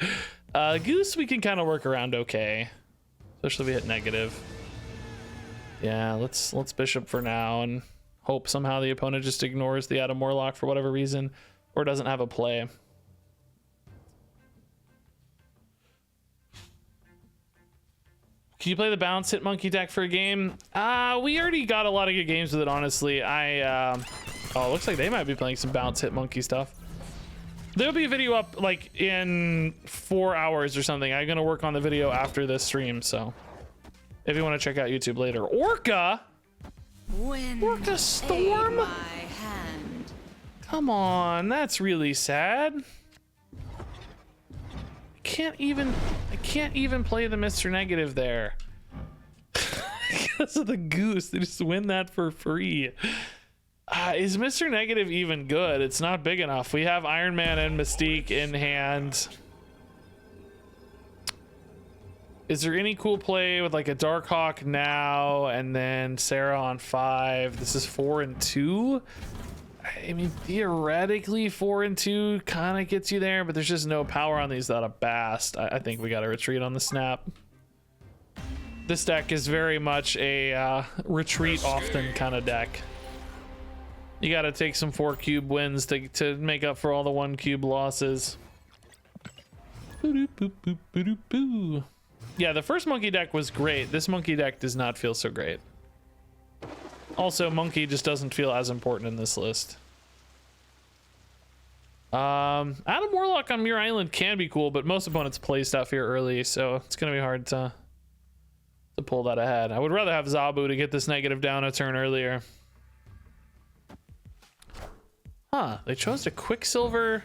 Goose we can kind of work around okay, especially if we hit negative. Yeah, let's Bishop for now and hope somehow the opponent just ignores the Adam Warlock for whatever reason or doesn't have a play. Can you play the bounce hit monkey deck for a game? We already got a lot of good games with it, honestly. Oh, looks like they might be playing some bounce hit monkey stuff. There'll be a video up like in 4 hours or something. I'm gonna work on the video after this stream, so if you want to check out YouTube later. Orca Storm? Come on, that's really sad. I can't even play the Mr. Negative there. Because of the goose. They just win that for free. Is Mr. Negative even good? It's not big enough. We have Iron Man and Mystique in hand. Is there any cool play with like a Darkhawk now and then Sarah on 5? This is 4 and 2. I mean, theoretically 4 and 2 kind of gets you there, but there's just no power on these without a Bast. I think we got to retreat on the snap. This deck is very much a retreat often kind of deck. You got to take some 4 cube wins to make up for all the 1 cube losses. Yeah, the first monkey deck was great. This monkey deck does not feel so great. Also, monkey just doesn't feel as important in this list. Adam Warlock on Muir Island can be cool, but most opponents play stuff here early, so it's gonna be hard to pull that ahead. I would rather have Zabu to get this negative down a turn earlier. Huh, they chose to Quicksilver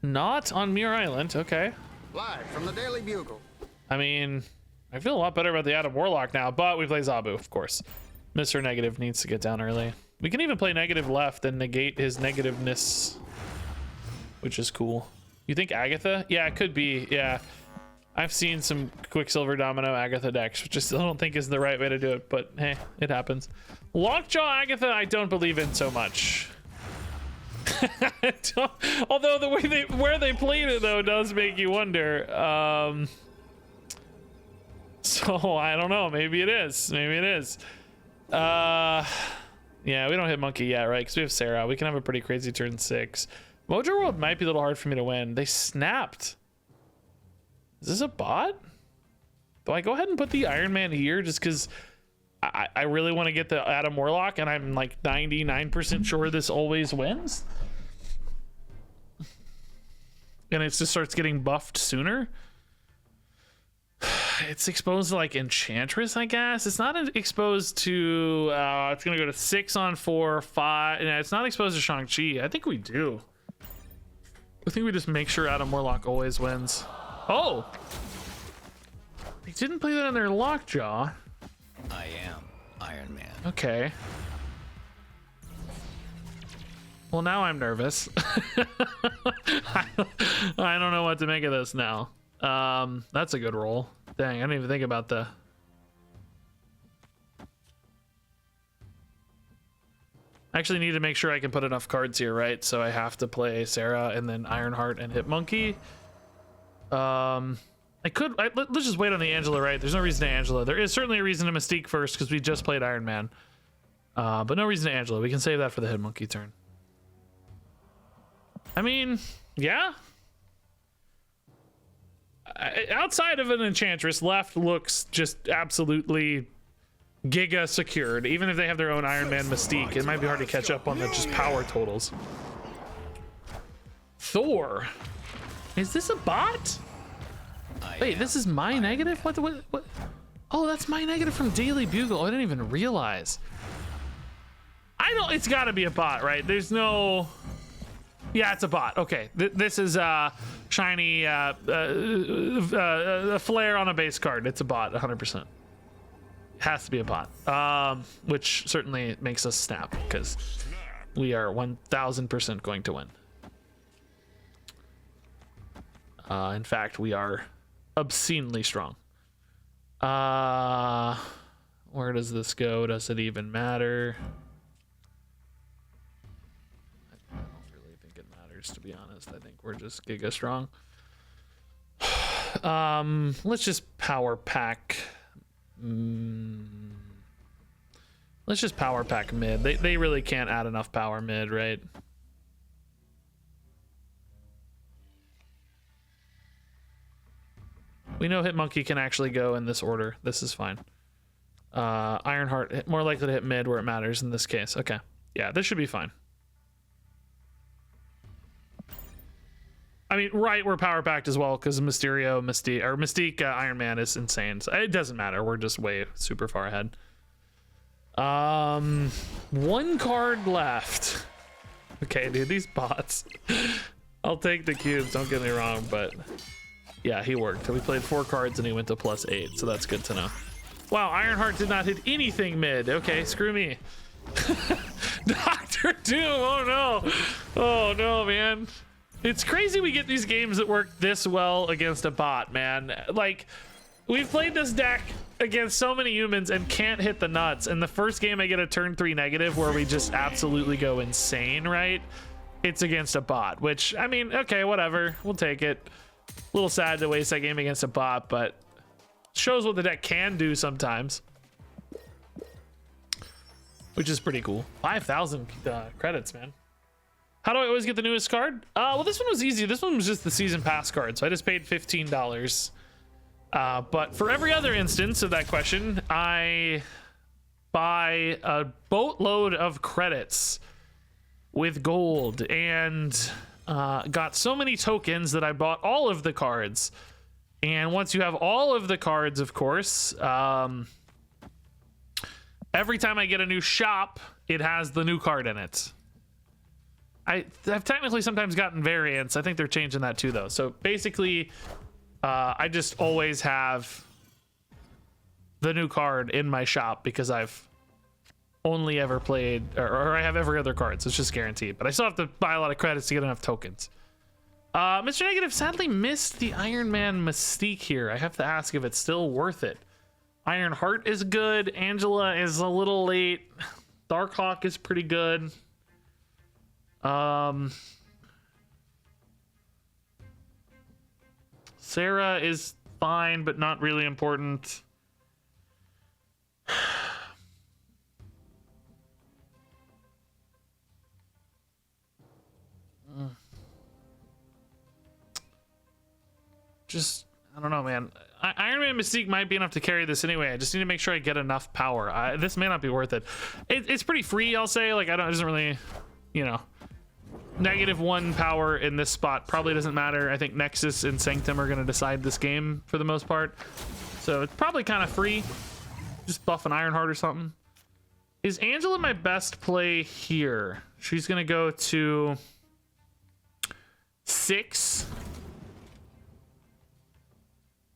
not on Muir Island. Okay. Live from the Daily Bugle. I mean, I feel a lot better about the Adam Warlock now, but we play Zabu, of course. Mr. Negative needs to get down early. We can even play negative left and negate his negativeness, which is cool. You think Agatha? Yeah, it could be. Yeah, I've seen some Quicksilver Domino Agatha decks, which I still don't think is the right way to do it, but hey, it happens. Lockjaw Agatha, I don't believe in so much. Although the way where they played it though does make you wonder. So I don't know. Maybe it is. Maybe it is. Yeah, we don't hit monkey yet, right? Because we have Sarah. We can have a pretty crazy turn 6. Mojo World might be a little hard for me to win. They snapped. Is this a bot? Do I go ahead and put the Iron Man here just because I really want to get the Adam Warlock, and I'm like 99% sure this always wins. And it just starts getting buffed sooner. It's exposed to like Enchantress, I guess. It's not exposed to it's gonna go to 6 on 4, 5. And it's not exposed to Shang-Chi. I think we do. I think we just make sure Adam Warlock always wins. Oh, they didn't play that in their Lockjaw. I am Iron Man. Okay. Well, now I'm nervous. I don't know what to make of this now. That's a good roll. Dang, I didn't even think about the... I actually need to make sure I can put enough cards here, right? So I have to play Sarah and then Ironheart and Hit Monkey. Let's just wait on the Angela, right? There's no reason to Angela. There is certainly a reason to Mystique first because we just played Iron Man. But no reason to Angela. We can save that for the Hit Monkey turn. I mean, yeah. Outside of an Enchantress, left looks just absolutely giga secured. Even if they have their own Iron Man Mystique, it might be hard to catch up on the just power totals. Thor. Is this a bot? Wait, this is my negative? What? Oh, that's my negative from Daily Bugle. Oh, I didn't even realize. It's gotta be a bot, right? There's no... Yeah, it's a bot. Okay, this is shiny a flare on a base card. It's a bot, 100%. Has to be a bot, which certainly makes us snap because we are 1000% going to win. In fact, we are obscenely strong. Where does this go? Does it even matter? To be honest, I think we're just giga strong. Let's just power pack. Let's just power pack mid. They really can't add enough power mid, right? We know Hit Monkey can actually go in this order. This is fine. Ironheart more likely to hit mid where it matters in this case. Okay, yeah, this should be fine. I mean, right, we're power packed as well because Mystique Iron Man is insane. So it doesn't matter. We're just way super far ahead. 1 card left. Okay, dude, these bots. I'll take the cubes, don't get me wrong, but yeah, he worked. We played 4 cards and he went to +8, so that's good to know. Wow, Ironheart did not hit anything mid. Okay, screw me. Dr. Doom, oh no. Oh no, man. It's crazy we get these games that work this well against a bot, man. Like, we've played this deck against so many humans and can't hit the nuts. And the first game I get a turn 3 negative where we just absolutely go insane, right? It's against a bot, which, I mean, okay, whatever. We'll take it. A little sad to waste that game against a bot, but shows what the deck can do sometimes. Which is pretty cool. 5,000 credits, man. How do I always get the newest card? Well, this one was easy. This one was just the season pass card, so I just paid $15. But for every other instance of that question, I buy a boatload of credits with gold and got so many tokens that I bought all of the cards. And once you have all of the cards, of course, every time I get a new shop, it has the new card in it. I've technically sometimes gotten variants. I think they're changing that too, though. So basically, I just always have the new card in my shop because I've only ever played, or I have every other card, so it's just guaranteed. But I still have to buy a lot of credits to get enough tokens. Mr. Negative sadly missed the Iron Man Mystique here. I have to ask if it's still worth it. Ironheart is good. Angela is a little late. Darkhawk is pretty good. Sarah is fine, but not really important. Just I don't know, man. Iron Man Mystique might be enough to carry this anyway. I just need to make sure I get enough power. This may not be worth it. It's pretty free, I'll say. Like, it doesn't really, you know, -1 power in this spot probably doesn't matter. I think Nexus and Sanctum are going to decide this game for the most part. So it's probably kind of free. Just buff an Ironheart or something. Is Angela my best play here? She's going to go to 6.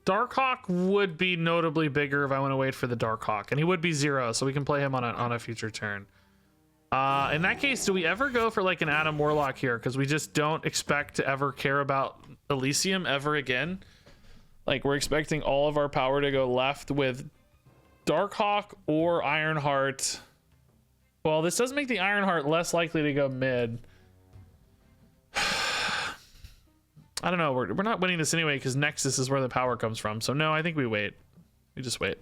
Darkhawk would be notably bigger if I want to wait for the Darkhawk, and he would be 0, so we can play him on a future turn. In that case, do we ever go for like an Adam Warlock here? Because we just don't expect to ever care about Elysium ever again. Like, we're expecting all of our power to go left with Darkhawk or Ironheart. Well, this does make the Ironheart less likely to go mid. I don't know. We're not winning this anyway because Nexus is where the power comes from. So no, I think we wait. We just wait.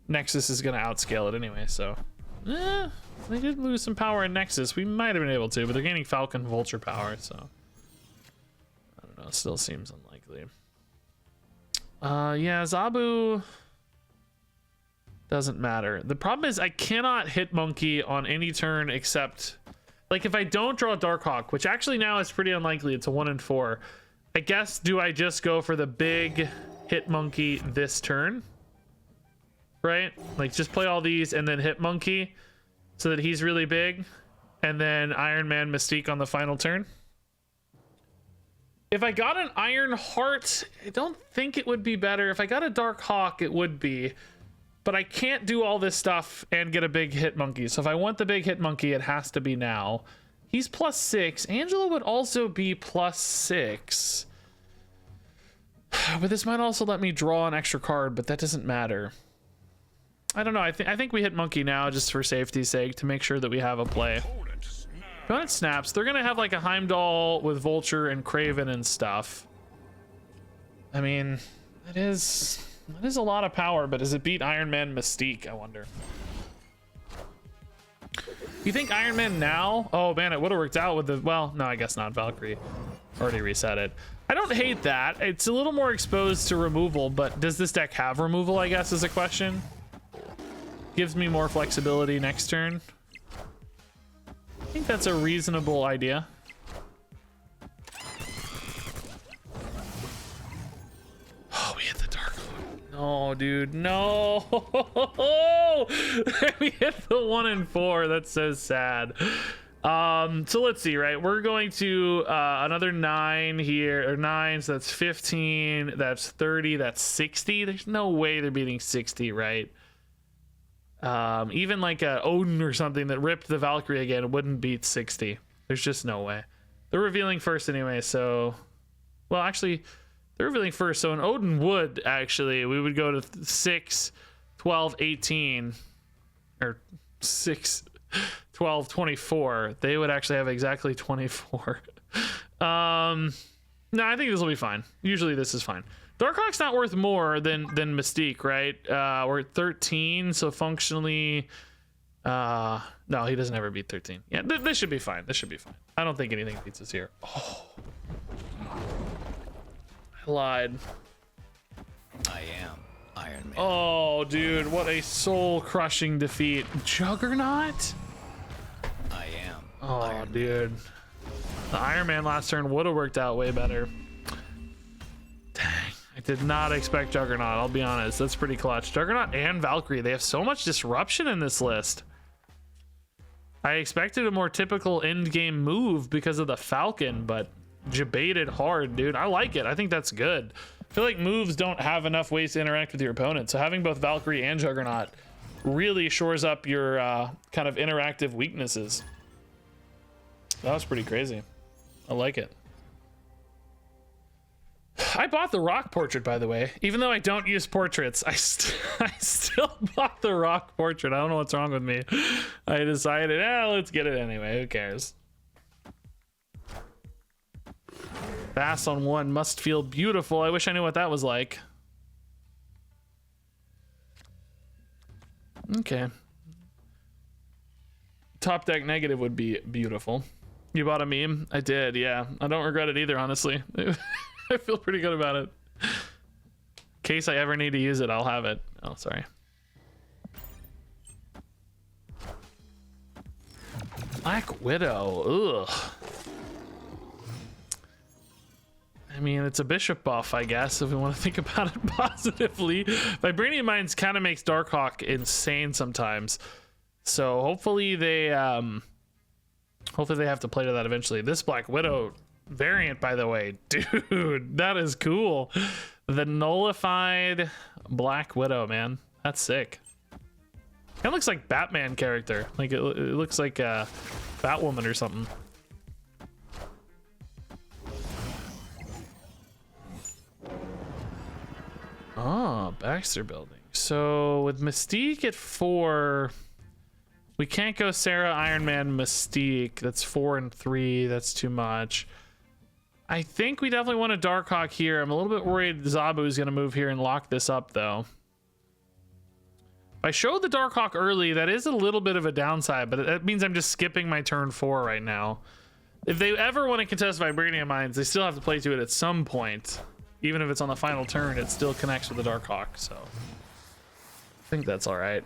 Nexus is going to outscale it anyway, so... they did lose some power in Nexus. We might have been able to, but they're gaining Falcon Vulture power, so... I don't know. It still seems unlikely. Yeah, Zabu... doesn't matter. The problem is I cannot hit Monkey on any turn except... like, if I don't draw Darkhawk, which actually now is pretty unlikely, it's a 1 in 4. I guess, do I just go for the big hit Monkey this turn? Right? Like, just play all these and then hit Monkey so that he's really big. And then Iron Man Mystique on the final turn. If I got an Iron Heart, I don't think it would be better. If I got a Dark Hawk, it would be. But I can't do all this stuff and get a big hit Monkey. So if I want the big hit Monkey, it has to be now. He's +6. Angela would also be +6. But this might also let me draw an extra card, but that doesn't matter. I don't know. I think we hit Monkey now just for safety's sake to make sure that we have a play. Opponent snaps. They're going to have like a Heimdall with Vulture and Craven and stuff. I mean, that is a lot of power, but does it beat Iron Man Mystique, I wonder? You think Iron Man now? Oh man, it would have worked out with the... well, no, I guess not. Valkyrie already reset it. I don't hate that. It's a little more exposed to removal, but does this deck have removal, I guess, is a question. Gives me more flexibility next turn. I think that's a reasonable idea. Oh, we hit the Dark Lord. No, dude, no. We hit the 1 in 4. That's so sad. So let's see, right? We're going to another 9 here, or 9, so that's 15, that's 30, that's 60. There's no way they're beating 60, right? Even like a Odin or something that ripped the Valkyrie again wouldn't beat 60. There's just no way. They're revealing first anyway, so... well, actually, they're revealing first, so an Odin would, actually. We would go to 6, 12, 18. Or 6, 12, 24. They would actually have exactly 24. No, I think this will be fine. Usually this is fine. Darkhawk's not worth more than Mystique, right? We're at 13, so functionally... no, he doesn't ever beat 13. Yeah, this should be fine. This should be fine. I don't think anything beats us here. Oh. I lied. I am Iron Man. Oh, dude, what a soul-crushing defeat. Juggernaut? I am. Oh, Iron dude. The Iron Man last turn would have worked out way better. Dang. I did not expect Juggernaut, I'll be honest. That's pretty clutch. Juggernaut and Valkyrie, they have so much disruption in this list. I expected a more typical end-game move because of the Falcon, but debated hard, dude. I like it. I think that's good. I feel like moves don't have enough ways to interact with your opponent, so having both Valkyrie and Juggernaut really shores up your kind of interactive weaknesses. That was pretty crazy. I like it. I bought the rock portrait, by the way. Even though I don't use portraits, I still bought the rock portrait. I don't know what's wrong with me. I decided, let's get it anyway. Who cares? Bass on 1 must feel beautiful. I wish I knew what that was like. Okay. Top deck negative would be beautiful. You bought a meme? I did, yeah. I don't regret it either, honestly. I feel pretty good about it. case I ever need to use it, I'll have it. Oh, sorry. Black Widow. Ugh. I mean, it's a bishop buff, I guess, if we want to think about it positively. Vibranium Mines kind of makes Darkhawk insane sometimes. So hopefully they have to play to that eventually. This Black Widow variant, by the way, dude, that is cool. The nullified Black Widow, man. That's sick. Kind of looks like Batman character. Like it looks like a Batwoman or something. Oh, Baxter building. So with Mystique at 4, we can't go Sarah, Iron Man, Mystique. That's 4 and 3. That's too much. I think we definitely want a Darkhawk here. I'm a little bit worried Zabu is going to move here and lock this up, though. If I showed the Darkhawk early, that is a little bit of a downside, but that means I'm just skipping my turn 4 right now. If they ever want to contest Vibranium Mines, they still have to play to it at some point. Even if it's on the final turn, it still connects with the Darkhawk, so I think that's all right.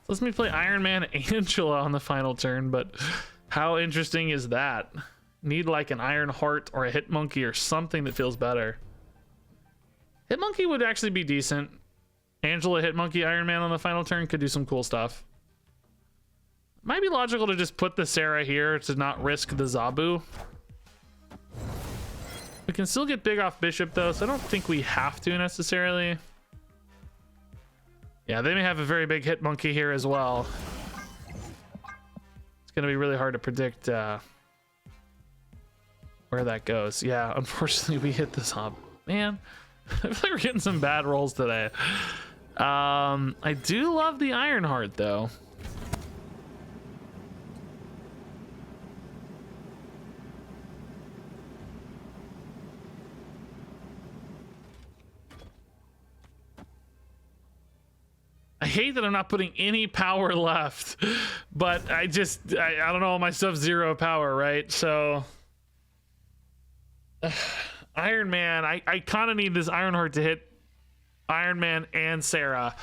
Let me play Iron Man Angela on the final turn, but how interesting is that? Need like an Iron Heart or a Hit Monkey or something that feels better. Hit Monkey would actually be decent. Angela, Hit Monkey, Iron Man on the final turn could do some cool stuff. Might be logical to just put the Sarah here to not risk the Zabu. We can still get big off Bishop though, so I don't think we have to necessarily. Yeah, they may have a very big Hit Monkey here as well. It's gonna be really hard to predict where that goes. Yeah, unfortunately we hit this hub. Man, I feel like we're getting some bad rolls today. I do love the Ironheart though. I hate that I'm not putting any power left, but I don't know, my stuff's 0 power, right? So Iron Man, I kind of need this Ironheart to hit Iron Man and Sarah.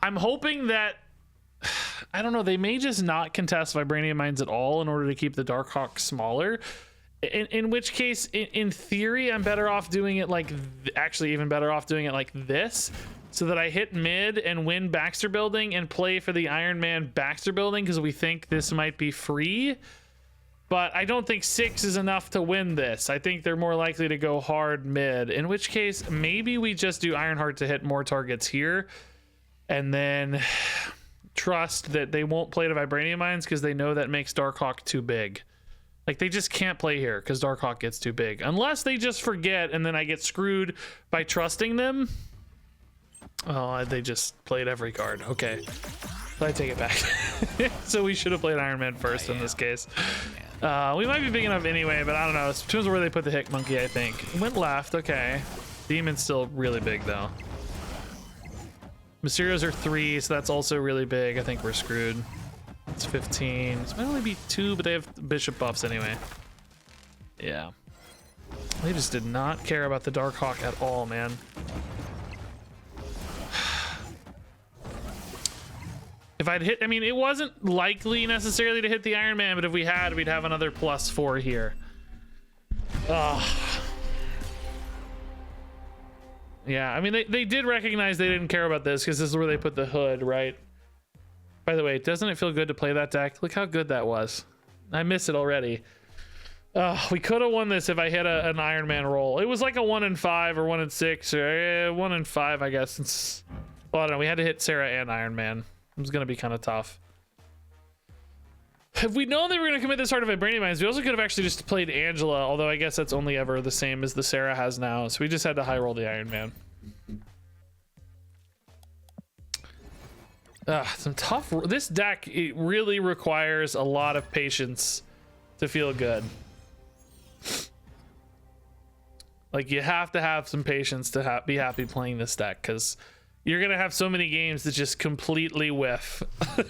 I'm hoping that, I don't know, they may just not contest Vibranium Mines at all in order to keep the Darkhawk smaller. In which case, in theory, I'm better off doing it like, actually even better off doing it like this, so that I hit mid and win Baxter building and play for the Iron Man Baxter building because we think this might be free. But I don't think 6 is enough to win this. I think they're more likely to go hard mid, in which case maybe we just do Ironheart to hit more targets here and then trust that they won't play to Vibranium Mines because they know that makes Darkhawk too big. Like, they just can't play here because Darkhawk gets too big. Unless they just forget and then I get screwed by trusting them. Oh, they just played every card. Okay. I take it back. So we should have played Iron Man first in this case. We might be big enough anyway, but I don't know. It depends where they put the Hit Monkey, I think. It went left. Okay. Demon's still really big, though. Mysterios are 3, so that's also really big. I think we're screwed. It's 15. This might only be 2, but they have Bishop buffs anyway. Yeah. They just did not care about the Darkhawk at all, man. If I'd hit, I mean, it wasn't likely necessarily to hit the Iron Man, but if we had, we'd have another +4 here. Yeah, I mean, they did recognize they didn't care about this because this is where they put the hood, right? By the way, doesn't it feel good to play that deck? Look how good that was. I miss it already. We could have won this if I hit an Iron Man roll. It was like a 1 in 5 or 1 in 6 or 1 in 5, I guess. Well, I don't know. We had to hit Sarah and Iron Man. It was going to be kind of tough. If we'd known they were going to commit this hard to Vibranium Mines, we also could have actually just played Angela, although I guess that's only ever the same as the Sarah has now. So we just had to high roll the Iron Man. Some tough. This deck, it really requires a lot of patience to feel good. Like, you have to have some patience to be happy playing this deck, because you're gonna have so many games that just completely whiff,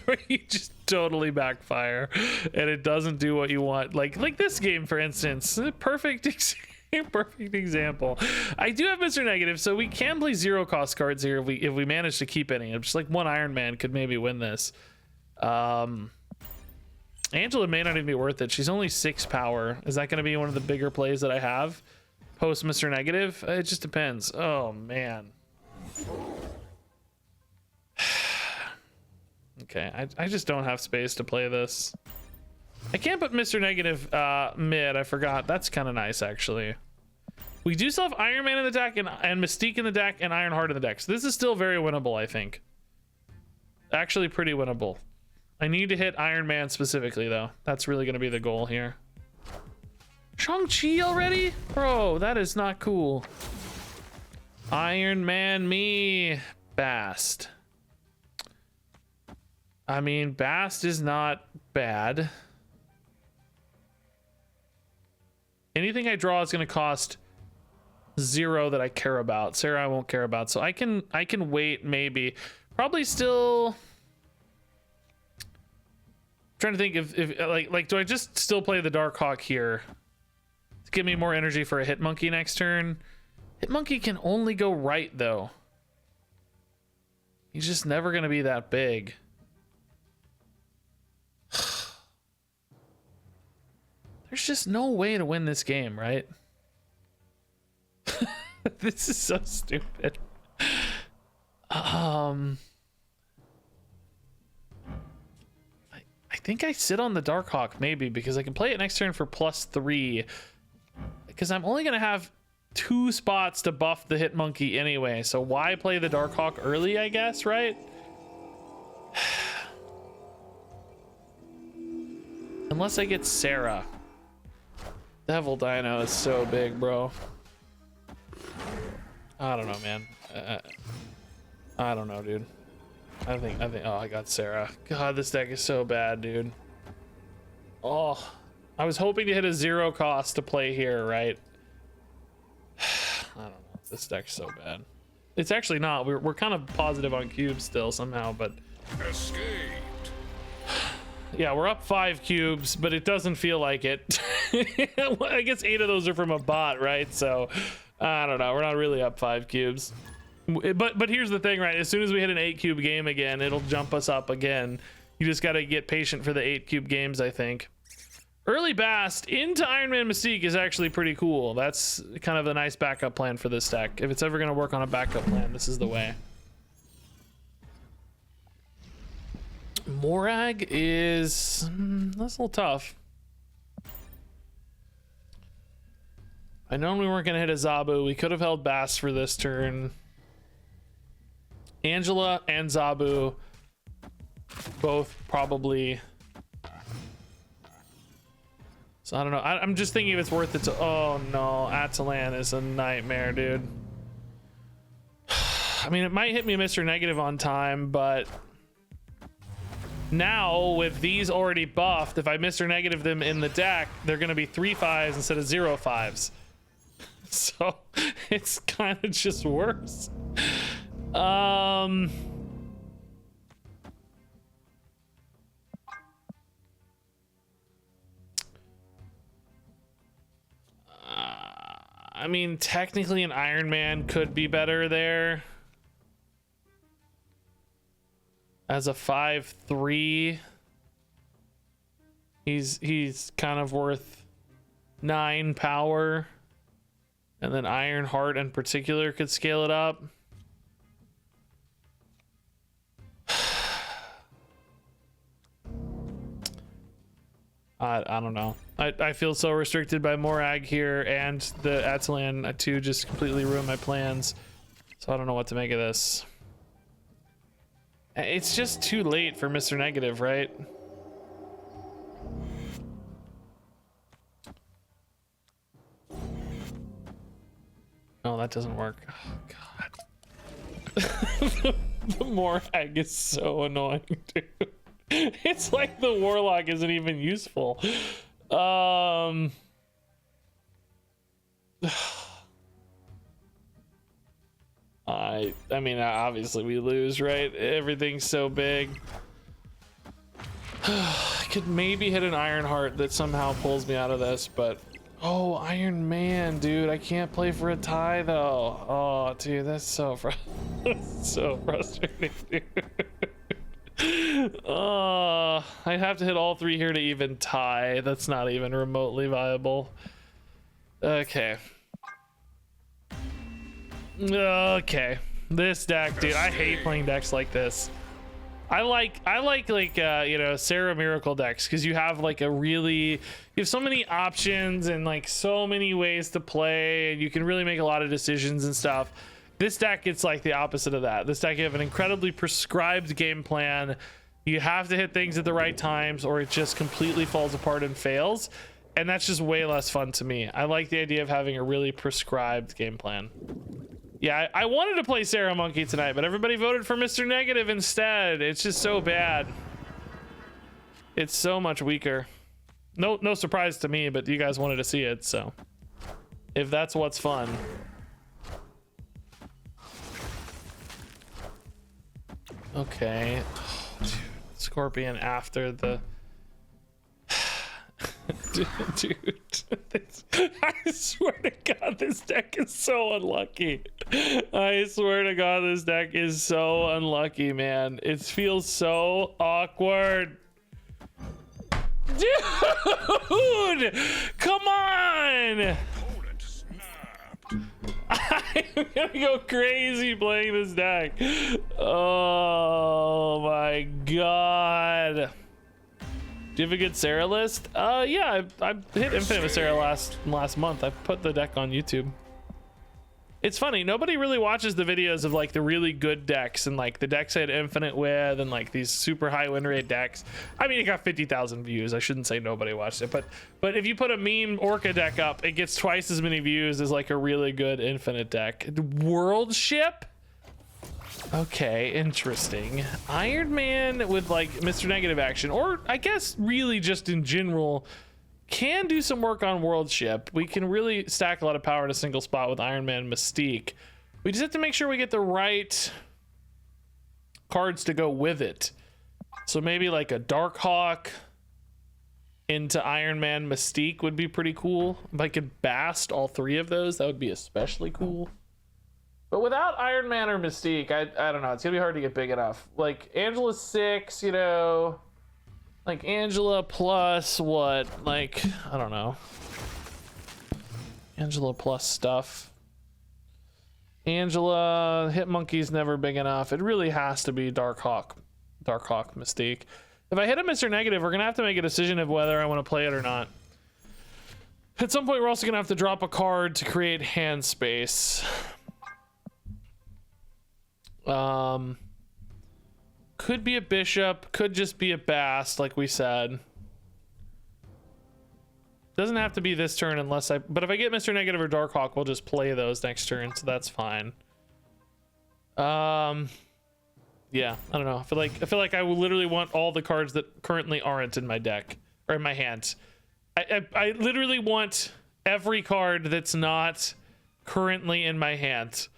where you just totally backfire, and it doesn't do what you want. Like this game, for instance, a perfect Perfect example. I do have Mr. Negative, so we can play 0 cost cards here if we manage to keep any. Just like one Iron Man could maybe win this. Angela may not even be worth it. She's only 6 power. Is that going to be one of the bigger plays that I have post Mr. Negative? It just depends. Oh man. Okay, I just don't have space to play this. I can't put Mr. Negative mid. I forgot. That's kind of nice, actually. We do still have Iron Man in the deck and Mystique in the deck and Ironheart in the deck. So this is still very winnable, I think. Actually pretty winnable. I need to hit Iron Man specifically, though. That's really going to be the goal here. Shang-Chi already? Bro, that is not cool. Iron Man me. Bast. I mean, Bast is not bad. Anything I draw is going to cost 0 that I care about. Sarah I won't care about. So I can wait maybe. Probably still trying to think if like do I just still play the Darkhawk here to give me more energy for a Hit Monkey next turn? Hit Monkey can only go right though. He's just never going to be that big. There's just no way to win this game, right? This is so stupid. I think I sit on the Darkhawk maybe because I can play it next turn for +3. Because I'm only gonna have 2 spots to buff the Hit Monkey anyway. So why play the Darkhawk early, I guess, right? Unless I get Sarah. Devil Dino is so big, bro. I don't know, man. I don't know, dude. I think oh, I got Sarah. God, this deck is so bad, dude. Oh, I was hoping to hit a 0 cost to play here, right? I don't know. This deck's so bad. It's actually not. We're kind of positive on cubes still somehow, but Escaped. yeah, we're up 5 cubes, but it doesn't feel like it. I guess 8 of those are from a bot, right? So I don't know. We're not really up 5 cubes. But here's the thing, right? As soon as we hit an 8 cube game again, it'll jump us up again. You just got to get patient for the 8 cube games, I think. Early Bast into Iron Man Mystique is actually pretty cool. That's kind of a nice backup plan for this deck. If it's ever going to work on a backup plan, this is the way. Morag is that's a little tough. I know we weren't gonna hit a Zabu. We could have held Bast for this turn. Angela and Zabu both probably. So I don't know. I'm just thinking if it's worth it to. Oh no, Atalan is a nightmare, dude. I mean, it might hit me Mr. Negative on time, but now with these already buffed, if I Mr. Negative them in the deck, they're going to be 3/5s instead of 0/5s. So it's kind of just worse. I mean, technically an Iron Man could be better there. As a 5/3, he's kind of worth 9 power, and then Ironheart in particular could scale it up. I don't know. I feel so restricted by Morag here, and the Atalan 2 just completely ruined my plans. So I don't know what to make of this. It's just too late for Mr. Negative, right? Oh, that doesn't work. Oh, God. The Morag is so annoying, dude. It's like the Warlock isn't even useful. I mean, obviously we lose, right? Everything's so big. I could maybe hit an Ironheart that somehow pulls me out of this, but Oh, Iron Man, dude. I can't play for a tie though. Oh, dude, that's so that's so frustrating, dude. Oh, I'd have to hit all 3 here to even tie. That's not even remotely viable. Okay. Okay. This deck, dude, I hate playing decks like this. I like you know, Sarah Miracle decks because you have like you have so many options and like so many ways to play, and you can really make a lot of decisions and stuff. This deck, it's like the opposite of that. This deck, you have an incredibly prescribed game plan. You have to hit things at the right times or it just completely falls apart and fails. And that's just way less fun to me. I like the idea of having a really prescribed game plan. Yeah, I wanted to play Sarah Monkey tonight, but everybody voted for Mr. Negative instead. It's just so bad. It's so much weaker. No surprise to me, but you guys wanted to see it, so if that's what's fun. Okay. Oh, dude. Scorpion after the dude, I swear to God, this deck is so unlucky. I swear to God, this deck is so unlucky, man. It feels so awkward. Dude, come on. I'm gonna go crazy playing this deck. Oh my God. Do you have a good Sarah list? Yeah, I hit Infinite with Sarah last month. I put the deck on YouTube. It's funny, nobody really watches the videos of like the really good decks and like the decks I had Infinite with and like these super high win rate decks. I mean, it got 50,000 views. I shouldn't say nobody watched it, but if you put a meme Orca deck up, it gets twice as many views as like a really good Infinite deck. World Ship? Okay, interesting. Iron Man with like Mr. Negative action, or I guess really just in general, can do some work on World Ship. We can really stack a lot of power in a single spot with Iron Man Mystique. We just have to make sure we get the right cards to go with it. So maybe like a Darkhawk into Iron Man Mystique would be pretty cool. If I could bast all 3 of those, that would be especially cool. But without Iron Man or Mystique, I don't know. It's gonna be hard to get big enough. Like Angela's 6, you know. Like Angela plus what? Like, I don't know. Angela plus stuff. Angela, Hitmonkey's never big enough. It really has to be Darkhawk Mystique. If I hit a Mr. Negative, we're gonna have to make a decision of whether I want to play it or not. At some point, we're also gonna have to drop a card to create hand space. Could be a bishop, could just be a bast, like we said. Doesn't have to be this turn unless but if I get Mr. Negative or Darkhawk, we'll just play those next turn, so that's fine. Yeah, I don't know. I feel like I will literally want all the cards that currently aren't in my deck or in my hand. I literally want every card that's not currently in my hand.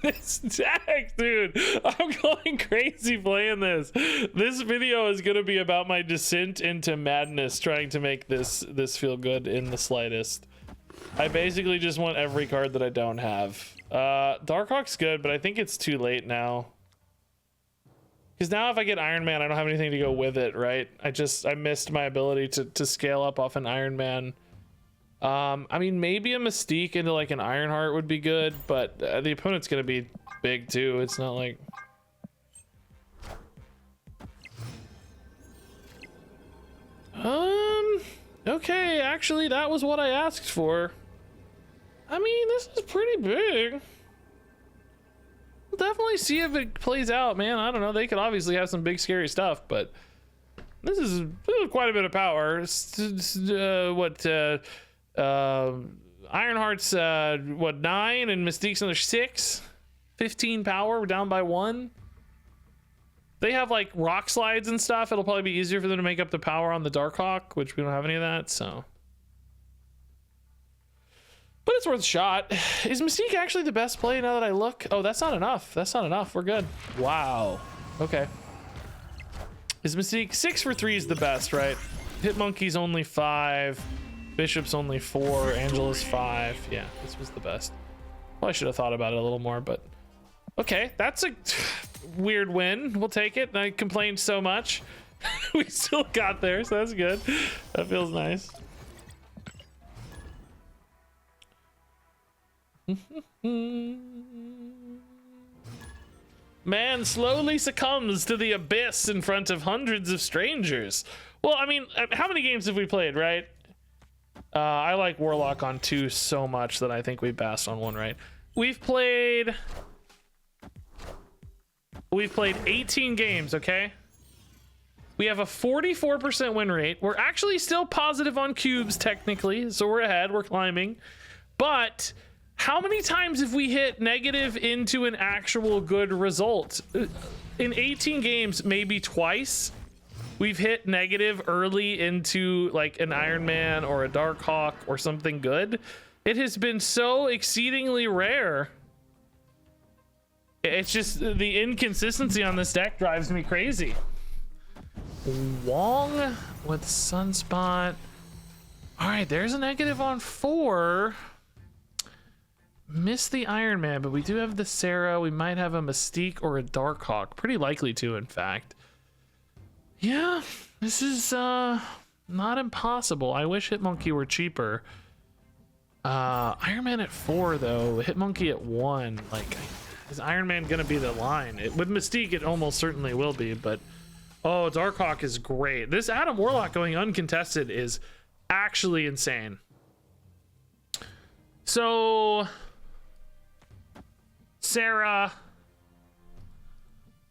This deck, dude, I'm going crazy playing this. This video is gonna be about my descent into madness, trying to make this feel good in the slightest. I basically just want every card that I don't have. Darkhawk's good, but I think it's too late now. Because now if I get Iron Man, I don't have anything to go with it, right? I missed my ability to scale up off an Iron Man. I mean, maybe a Mystique into like an Ironheart would be good, but the opponent's gonna be big too. It's not like... Okay, actually, that was what I asked for. I mean, this is pretty big. We'll definitely see if it plays out, man. I don't know. They could obviously have some big, scary stuff, but this is quite a bit of power. Ironheart's what, 9, and Mystique's another 6. 15 power. We're down by 1. They have like rock slides and stuff. It'll probably be easier for them to make up the power on the Darkhawk, which we don't have any of that, so. But it's worth a shot. Is Mystique actually the best play now that I look? Oh, that's not enough. That's not enough. We're good. Wow. Okay. Is Mystique 6 for 3 is the best, right? Hitmonkey's only 5. Bishop's only 4. Angela's 5. Yeah, this was the best. Probably should have thought about it a little more, but okay, that's a weird win. We'll take it. I complained so much. We still got there, so that's good. That feels nice. Man slowly succumbs to the abyss in front of hundreds of strangers. Well, I mean, how many games have we played, right? I like Warlock on 2 so much that I think we passed on 1, right? We've played 18 games, okay? We have a 44% win rate. We're actually still positive on cubes, technically, so we're ahead, we're climbing. But how many times have we hit negative into an actual good result? In 18 games, maybe twice. We've hit negative early into like an Iron Man or a Dark Hawk or something good. It has been so exceedingly rare. It's just the inconsistency on this deck drives me crazy. Wong with Sunspot. All right, there's a negative on 4. Missed the Iron Man, but we do have the Sarah. We might have a Mystique or a Dark Hawk. Pretty likely to, in fact. Yeah, this is not impossible. I wish Hitmonkey were cheaper. Iron Man at 4 though. Hitmonkey at 1. Like, is Iron Man gonna be the line? With Mystique, it almost certainly will be. But oh, Darkhawk is great. This Adam Warlock going uncontested is actually insane. So Sarah.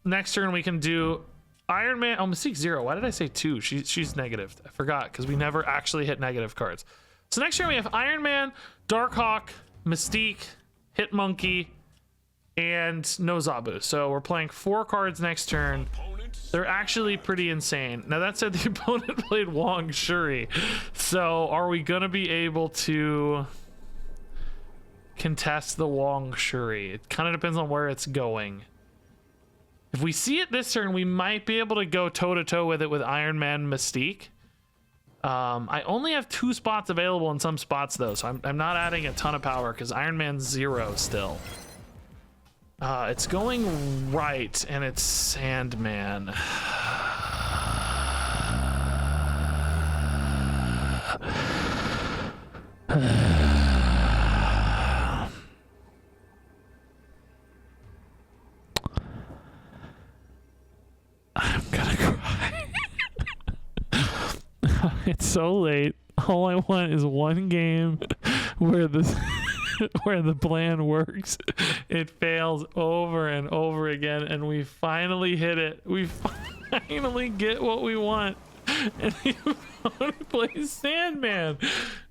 Next turn we can do Iron Man. Oh, Mystique 0. Why did I say 2? She's negative. I forgot because we never actually hit negative cards. So next turn we have Iron Man, Darkhawk, Mystique, Hitmonkey, and no Zabu. So we're playing 4 cards next turn. They're actually pretty insane. Now that said, the opponent played Wong Shuri. So are we gonna be able to contest the Wong Shuri? It kind of depends on where it's going. If we see it this turn, we might be able to go toe-to-toe with it with Iron Man Mystique. I only have 2 spots available in some spots, though, so I'm not adding a ton of power because Iron Man's 0 still. It's going right, and it's Sandman. I'm gonna cry. It's so late. All I want is one game where the where the plan works. It fails over and over again, and we finally hit it. We finally get what we want, and the opponent plays Sandman.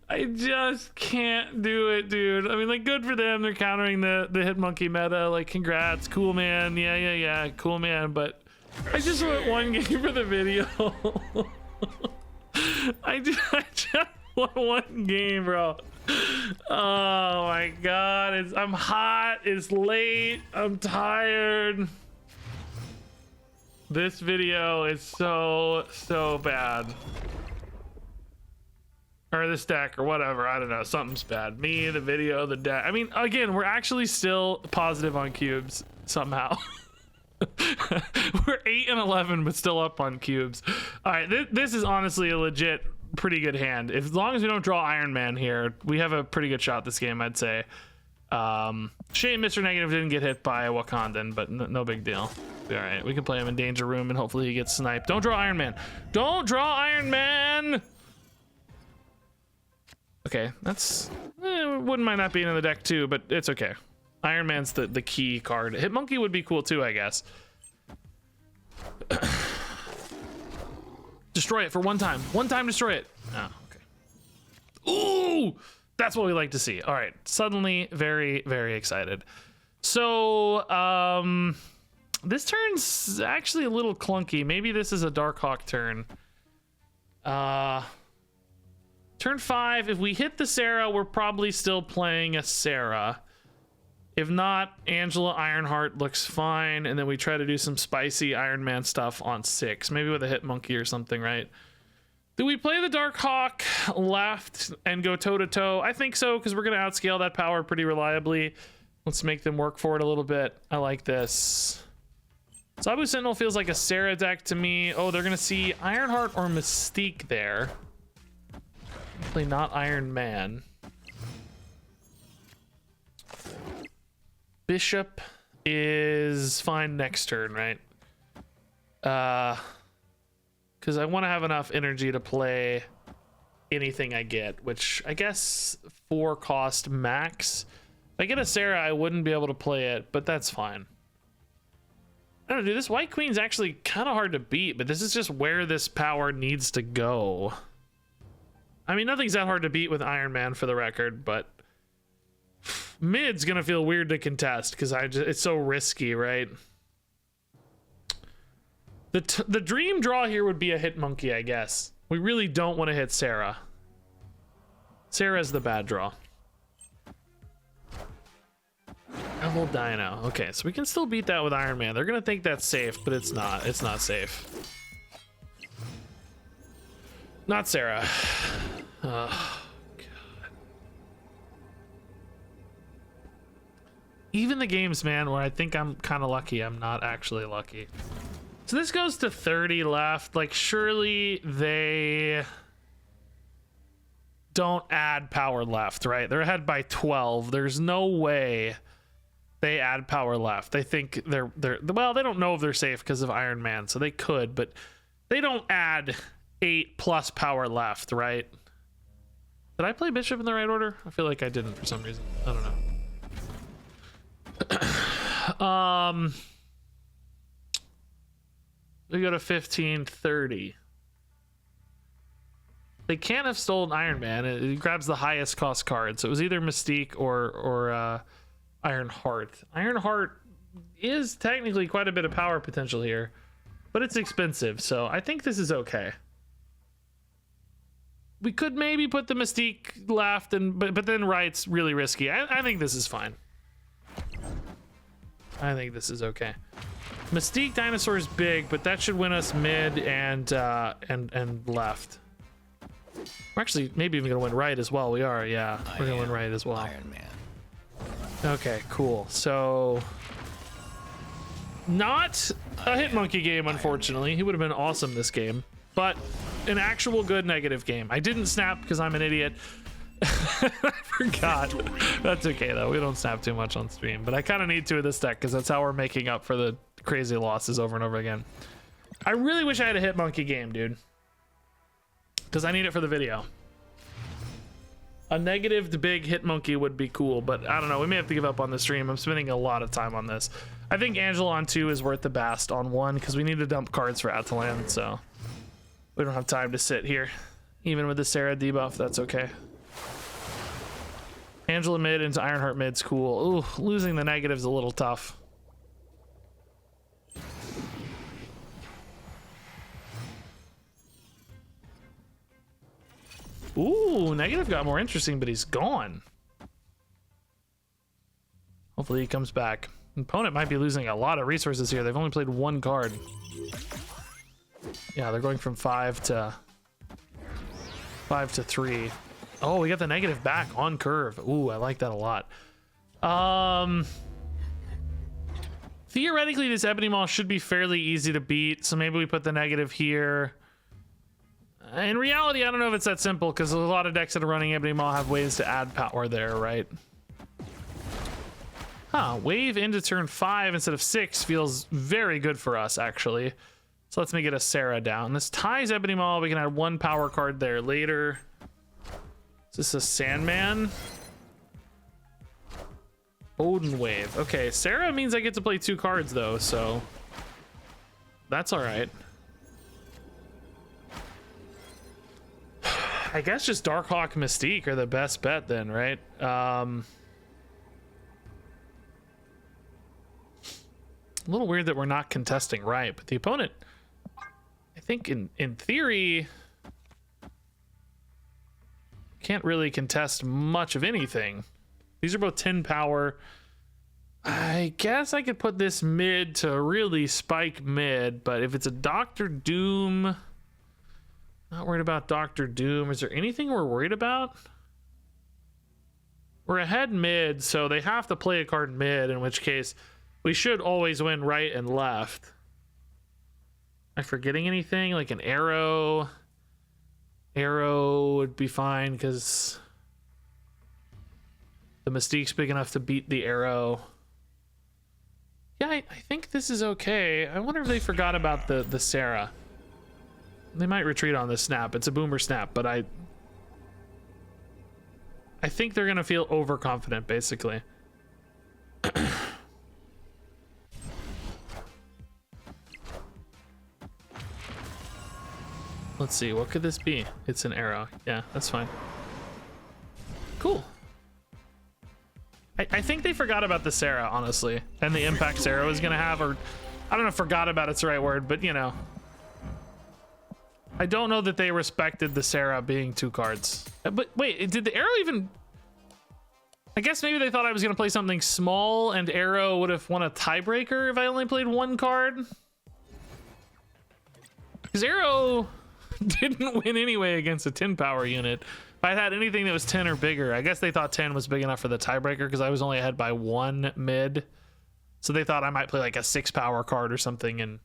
I just can't do it, dude. I mean, like, good for them. They're countering the Hitmonkey meta. Like, congrats, cool man. Yeah, cool man. But I just want one game for the video. I just want one game, bro. Oh my god, I'm hot, it's late, I'm tired. This video is so bad. Or this deck or whatever, I don't know, something's bad. Me, the video, the deck. I mean, again, we're actually still positive on cubes somehow. We're 8 and 11 but still up on cubes. All right, this is honestly a legit pretty good hand. As long as we don't draw Iron Man here, we have a pretty good shot this game, I'd say. Shame Mr. Negative didn't get hit by a Wakandan, but no big deal. All right, we can play him in Danger Room and hopefully he gets sniped. Don't draw Iron Man. Don't draw Iron Man. Okay, that's wouldn't mind not being in the deck too, but it's okay. Iron Man's the key card. Hitmonkey would be cool too, I guess. Destroy it for one time. One time, destroy it. Oh, okay. Ooh, that's what we like to see. All right, suddenly very, very excited. So, this turn's actually a little clunky. Maybe this is a Darkhawk turn. Turn 5, if we hit the Sarah, we're probably still playing a Sarah. If not, Angela Ironheart looks fine, and then we try to do some spicy Iron Man stuff on 6, maybe with a Hitmonkey or something, right? Do we play the Dark Hawk left and go toe-to-toe? I think so, because we're going to outscale that power pretty reliably. Let's make them work for it a little bit. I like this. Sabu Sentinel feels like a Sarah deck to me. Oh, they're going to see Ironheart or Mystique there. Definitely not Iron Man. Bishop is fine next turn, right? Because I want to have enough energy to play anything I get, which I guess 4 cost max. If I get a Sarah, I wouldn't be able to play it, but that's fine. I don't know, dude, this White Queen's actually kind of hard to beat, but this is just where this power needs to go. I mean, nothing's that hard to beat with Iron Man, for the record, but mid's gonna feel weird to contest because it's so risky, right? The dream draw here would be a hit monkey, I guess. We really don't want to hit Sarah. Sarah's the bad draw. Double Dino. Okay, so we can still beat that with Iron Man. They're gonna think that's safe, but it's not. It's not safe. Not Sarah. Oh, God. Even the games, man, where I think I'm kind of lucky, I'm not actually lucky. So this goes to 30 left. Like, surely they don't add power left, right? They're ahead by 12. There's no way they add power left. They think they're well, they don't know if they're safe because of Iron Man, so they could, but they don't add 8+ power left, right? Did I play Bishop in the right order? I feel like I didn't for some reason. I don't know. We go to 1530. They can't have stolen Iron Man. It grabs the highest cost card, so it was either Mystique or Ironheart. Ironheart is technically quite a bit of power potential here, but it's expensive, so I think this is okay. We could maybe put the Mystique left, but then right's really risky. I think this is fine. I think this is okay. Mystique Dinosaur is big, but that should win us mid and left. We're actually maybe even gonna win right as well. We are, yeah. We're gonna win right as well. Iron Man. Okay, cool. So not a hit monkey game, unfortunately. He would have been awesome this game, but an actual good negative game. I didn't snap because I'm an idiot. I forgot. That's okay though. We don't snap too much on stream, but I kind of need to with this deck because that's how we're making up for the crazy losses over and over again. I really wish I had a hit monkey game, dude, because I need it for the video. A negative to big hit monkey would be cool, but I don't know. We may have to give up on the stream. I'm spending a lot of time on this. I think Angela on 2 is worth the bast on 1 because we need to dump cards for Atalan, so we don't have time to sit here. Even with the Sarah debuff, that's okay. Angela mid into Ironheart mid's cool. Ooh, losing the negative's a little tough. Ooh, negative got more interesting, but he's gone. Hopefully he comes back. Opponent might be losing a lot of resources here. They've only played 1 card. Yeah, they're going from 5 to 3. Oh, we got the negative back on curve. Ooh, I like that a lot. Theoretically, this Ebony Maw should be fairly easy to beat, so maybe we put the negative here. In reality, I don't know if it's that simple, because a lot of decks that are running Ebony Maw have ways to add power there, right? Huh, wave into turn 5 instead of 6 feels very good for us, actually. So let's make it a Sarah down. This ties Ebony Maw. We can add 1 power card there later. Is this a Sandman? Odin Wave. Okay, Sarah means I get to play 2 cards though, so that's all right. I guess just Darkhawk Mystique are the best bet then, right? A little weird that we're not contesting right, but the opponent, I think in theory, can't really contest much of anything. These are both 10 power. I guess I could put this mid to really spike mid, but if it's a Doctor Doom, Not worried about Doctor Doom. Is there anything we're worried about? We're ahead mid, so they have to play a card mid, in which case we should always win right and left. Am I forgetting anything? Like an arrow? Arrow would be fine because the Mystique's big enough to beat the arrow. Yeah, I think this is okay. I wonder if they forgot about the Sarah. They might retreat on this snap. It's a boomer snap, but I think they're gonna feel overconfident, basically. Let's see, what could this be? It's an arrow. Yeah, that's fine. Cool. I think they forgot about the Sarah, honestly, and the impact Sarah was gonna have, or I don't know if forgot about it's the right word, but you know. I don't know that they respected the Sarah being 2 cards. But wait, did the arrow even... I guess maybe they thought I was going to play something small and arrow would have won a tiebreaker if I only played 1 card. Because arrow didn't win anyway against a 10 power unit. If I had anything that was 10 or bigger, I guess they thought 10 was big enough for the tiebreaker because I was only ahead by 1 mid. So they thought I might play like a 6 power card or something and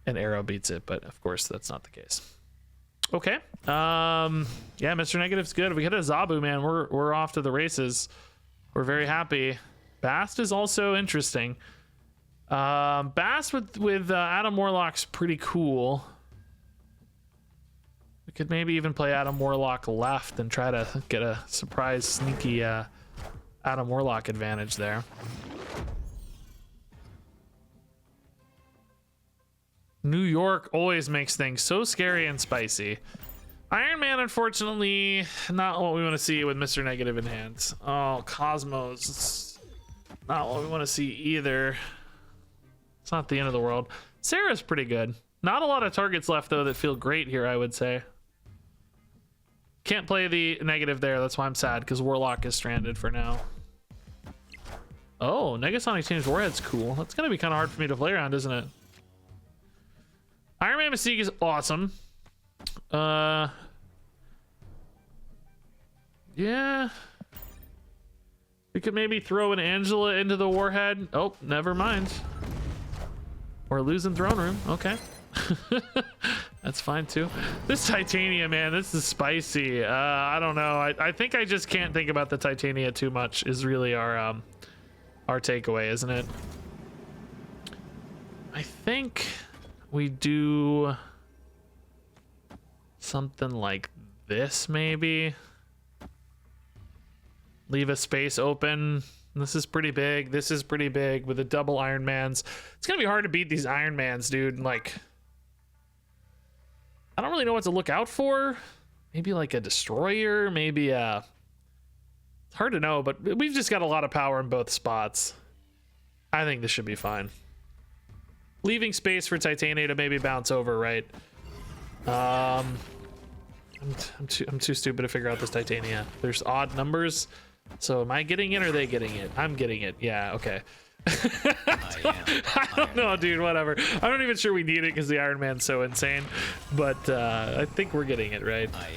arrow beats it. But of course, that's not the case. Okay. Yeah, Mr. Negative's good. If we hit a Zabu, man, we're off to the races. We're very happy. Bast is also interesting. Bast with Adam Warlock's pretty cool. We could maybe even play Adam Warlock left and try to get a surprise sneaky Adam Warlock advantage there. New York always makes things so scary and spicy. Iron Man, unfortunately, not what we want to see with Mr. Negative in hand. Oh, Cosmos. It's not what we want to see either. It's not the end of the world. Sarah's pretty good. Not a lot of targets left, though, that feel great here, I would say. Can't play the negative there. That's why I'm sad, because Warlock is stranded for now. Oh, Negasonic Change Warhead's cool. That's going to be kind of hard for me to play around, isn't it? Iron Man Mystique is awesome. Yeah. We could maybe throw an Angela into the Warhead. Oh, never mind. Or losing Throne Room. Okay. That's fine too. This Titania, man, this is spicy. I don't know. I think I just can't think about the Titania too much is really our takeaway, isn't it? I think we do something like this, maybe. Leave a space open. This is pretty big. This is pretty big with the double Iron Mans. It's gonna be hard to beat these Iron Mans, dude. Like, I don't really know what to look out for. Maybe like a destroyer, maybe a... It's hard to know, but we've just got a lot of power in both spots. I think this should be fine. Leaving space for Titania to maybe bounce over, right? I'm too stupid to figure out this Titania. There's odd numbers. So am I getting it or are they getting it? I'm getting it. Yeah, okay. I don't know, dude, whatever. I'm not even sure we need it because the Iron Man's so insane. But I think we're getting it, right? I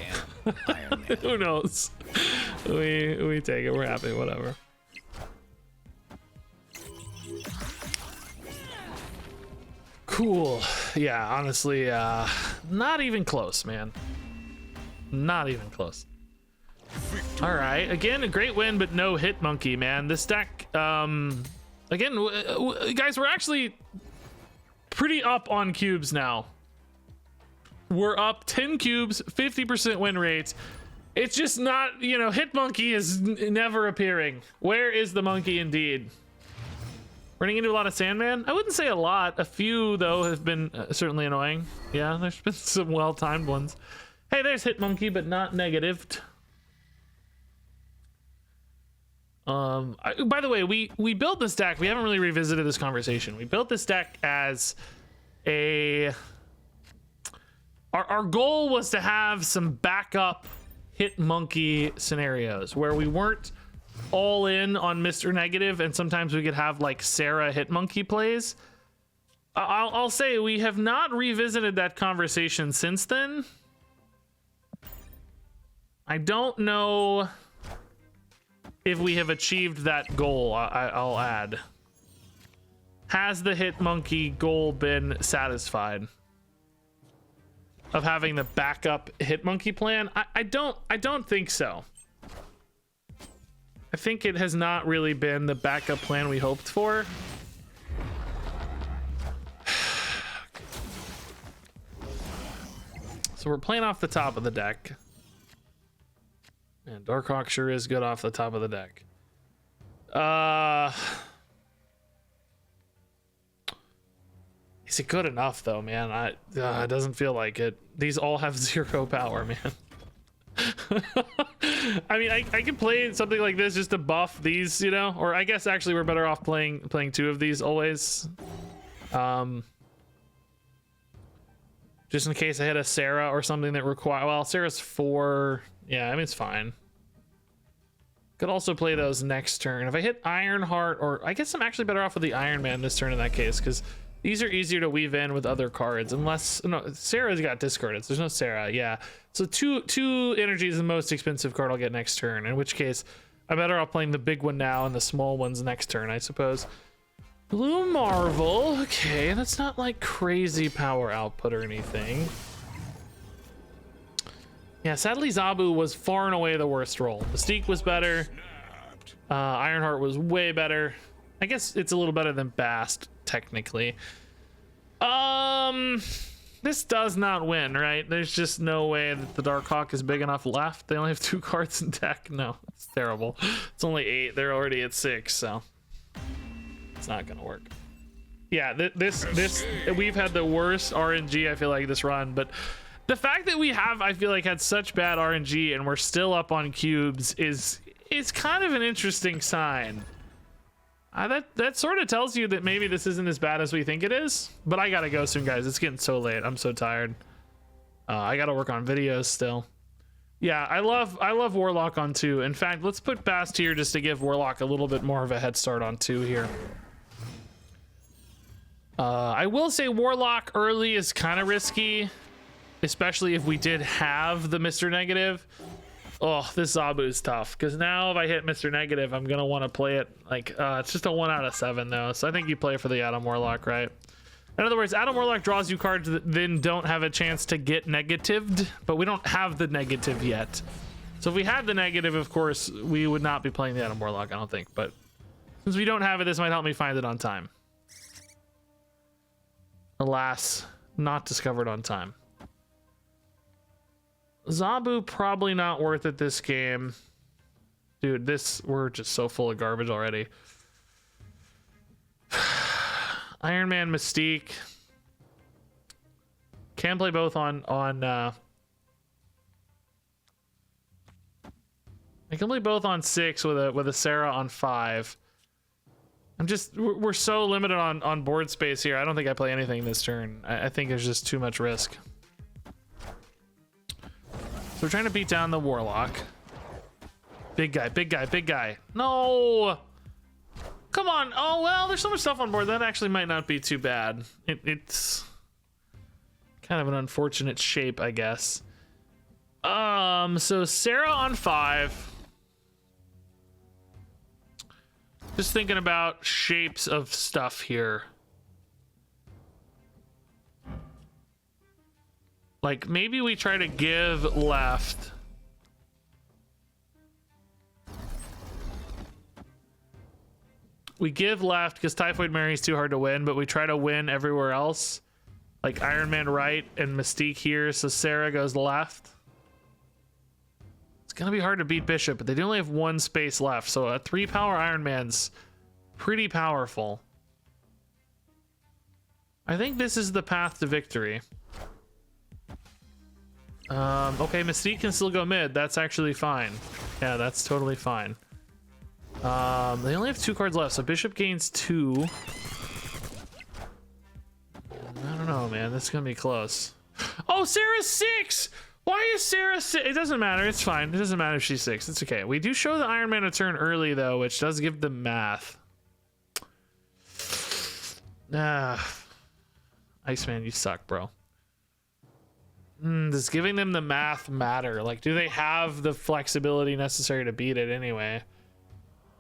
am Iron Man. Who knows? We take it. We're happy, whatever. Cool. Yeah, honestly, not even close, man. Not even close. All right, again, a great win, but no hit monkey, man. This deck, again, guys, we're actually pretty up on cubes now. We're up 10 cubes, 50% win rate. It's just not, you know, hit monkey is never appearing. Where is the monkey indeed? Running into a lot of Sandman? I wouldn't say a lot. A few, though, have been certainly annoying. Yeah, there's been some well-timed ones. Hey, there's hit monkey, but not negative. By the way, we built this deck. We haven't really revisited this conversation. We built this deck as a... Our goal was to have some backup hit monkey scenarios where we weren't all in on Mr. Negative, and sometimes we could have like Sarah hit monkey plays. I'll say we have not revisited that conversation since then. I don't know if we have achieved that goal. I'll add. Has the hit monkey goal been satisfied? Of having the backup hit monkey plan? I don't think so. I think it has not really been the backup plan we hoped for. So we're playing off the top of the deck. And Darkhawk sure is good off the top of the deck. Is it good enough though, man? It doesn't feel like it. These all have 0 power, man. I mean, I can play something like this just to buff these, you know, or I guess actually we're better off playing 2 of these always. Just in case I hit a Sarah or something that require, well, Sarah's 4. Yeah, I mean, it's fine. Could also play those next turn. If I hit Ironheart, or I guess I'm actually better off with the Iron Man this turn in that case, because these are easier to weave in with other cards, unless, no, Sarah's got discarded, so there's no Sarah, yeah. So two energy is the most expensive card I'll get next turn, in which case I'm better off playing the big one now and the small ones next turn, I suppose. Blue Marvel, okay, that's not like crazy power output or anything. Yeah, sadly Zabu was far and away the worst roll. Mystique was better. Ironheart was way better. I guess it's a little better than Bast, technically. This does not win, right? There's just no way that the Darkhawk is big enough left. They only have 2 cards in deck. No, it's terrible. It's only 8. They're already at 6, so it's not gonna work. Yeah, this we've had the worst RNG, I feel like, this run, but the fact that we have, I feel like, had such bad RNG and we're still up on cubes is kind of an interesting sign. That sort of tells you that maybe this isn't as bad as we think it is. But I gotta go soon, guys. It's getting so late. I'm so tired. I gotta work on videos still. Yeah, I love Warlock on 2. In fact, let's put Bast here just to give Warlock a little bit more of a head start on 2 here. I will say Warlock early is kind of risky, especially if we did have the Mr. Negative. Oh, this Zabu is tough, because now if I hit Mr. Negative, I'm gonna want to play it like it's just a 1 out of 7 though, so I think you play for the Adam Warlock, right? In other words, Adam Warlock draws you cards that then don't have a chance to get negatived, but we don't have the negative yet. So if we had the negative, of course, we would not be playing the Adam Warlock, I don't think, but since we don't have it, this might help me find it on time. Alas, not discovered on time. Zabu probably not worth it this game. Dude, we're just so full of garbage already. Iron Man, Mystique. Can play both on I can play both on 6 with a Sarah on 5. We're so limited on board space here. I don't think I play anything this turn. I think there's just too much risk. So we're trying to beat down the Warlock. Big guy, big guy, big guy. No! Come on. Oh, well, there's so much stuff on board. That actually might not be too bad. It's kind of an unfortunate shape, I guess. So Sarah on 5. Just thinking about shapes of stuff here. Like, maybe we try to give left. We give left because Typhoid Mary is too hard to win, but we try to win everywhere else. Like Iron Man right and Mystique here, so Sarah goes left. It's gonna be hard to beat Bishop, but they do only have 1 space left, so a 3 power Iron Man's pretty powerful. I think this is the path to victory. Okay, Mystique can still go mid. That's actually fine. Yeah, that's totally fine. They only have 2 cards left, so Bishop gains 2. I don't know, man. This is gonna be close. Oh, Sarah's 6! Why is Sarah 6? It doesn't matter. It's fine. It doesn't matter if she's 6. It's okay. We do show the Iron Man a turn early, though, which does give them math. Iceman, you suck, bro. Does giving them the math matter? Like, do they have the flexibility necessary to beat it anyway?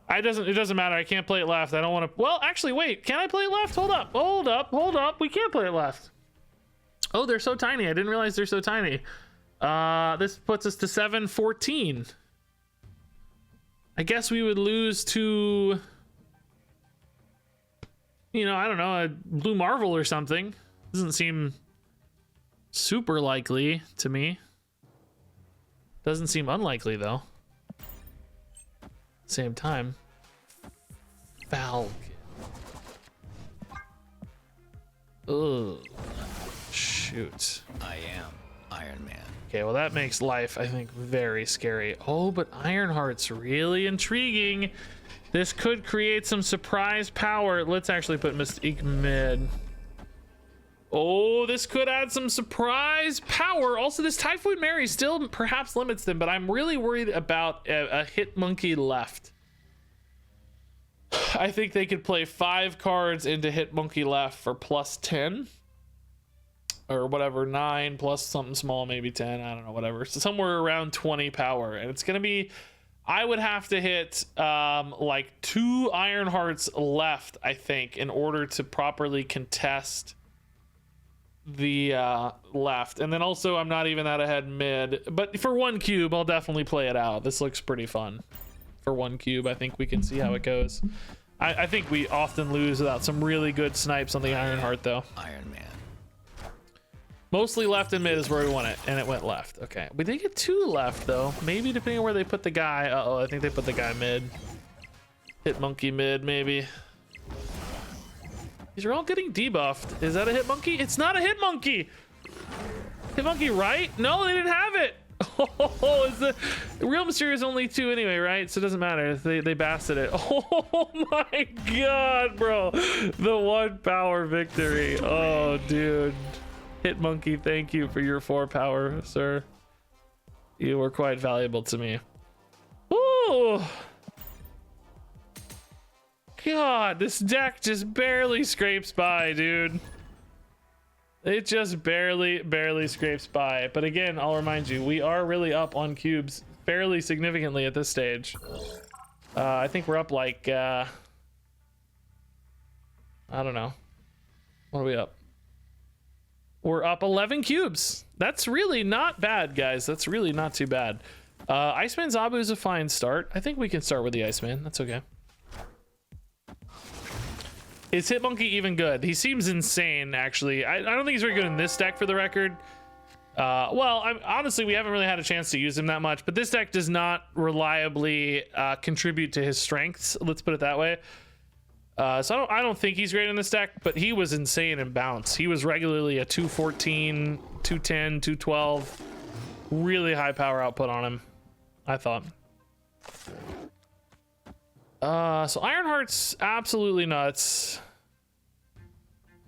It doesn't matter. I can't play it left. I don't want to. Well, actually, wait. Can I play it left? Hold up. We can't play it left. Oh, they're so tiny. I didn't realize they're so tiny. This puts us to 7-14. I guess we would lose to, you know, I don't know, a Blue Marvel or something. Doesn't seem super likely to me. Doesn't seem unlikely though. Same time. Falcon. Ugh. Shoot. I am Iron Man. Okay, well that makes life, I think, very scary. Oh, but Ironheart's really intriguing. This could create some surprise power. Let's actually put Mystique mid. Oh, this could add some surprise power. Also, this Typhoid Mary still perhaps limits them, but I'm really worried about a Hit Monkey left. I think they could play 5 cards into Hit Monkey left for +10. Or whatever, 9 plus something small, maybe 10, I don't know, whatever. So somewhere around 20 power. And it's going to be, I would have to hit like 2 Ironhearts left, I think, in order to properly contest the left. And then also, I'm not even that ahead mid. But for 1 cube, I'll definitely play it out. This looks pretty fun. For 1 cube, I think we can see how it goes. I think we often lose without some really good snipes on the Ironheart, though. Iron Man. Mostly left and mid is where we want it, and it went left. Okay, we did get 2 left though. Maybe depending on where they put the guy. Uh-oh, I think they put the guy mid. Hit Monkey mid, maybe. These are all getting debuffed. Is that a Hit Monkey? It's not a Hit Monkey. Hit Monkey, right? No, they didn't have it. Oh, is the Real Mysterio is only 2 anyway, right? So it doesn't matter. They basted it. Oh my god, bro. The 1 power victory. Oh, dude. Hit Monkey, thank you for your 4 power, sir. You were quite valuable to me. Ooh. God, this deck just barely scrapes by, dude. It just barely scrapes by. But again, I'll remind you, we are really up on cubes fairly significantly at this stage. I think we're up like, I don't know. What are we up? We're up 11 cubes. That's really not bad, guys. That's really not too bad. Iceman Zabu is a fine start. I think we can start with the Iceman. That's okay. Is Hit Monkey even good? He seems insane, actually. I don't think he's very good in this deck, for the record. Honestly, we haven't really had a chance to use him that much, but this deck does not reliably contribute to his strengths. Let's put it that way. So I don't think he's great in this deck, but he was insane in bounce. He was regularly a 214, 210, 212. Really high power output on him, I thought. So Ironheart's absolutely nuts.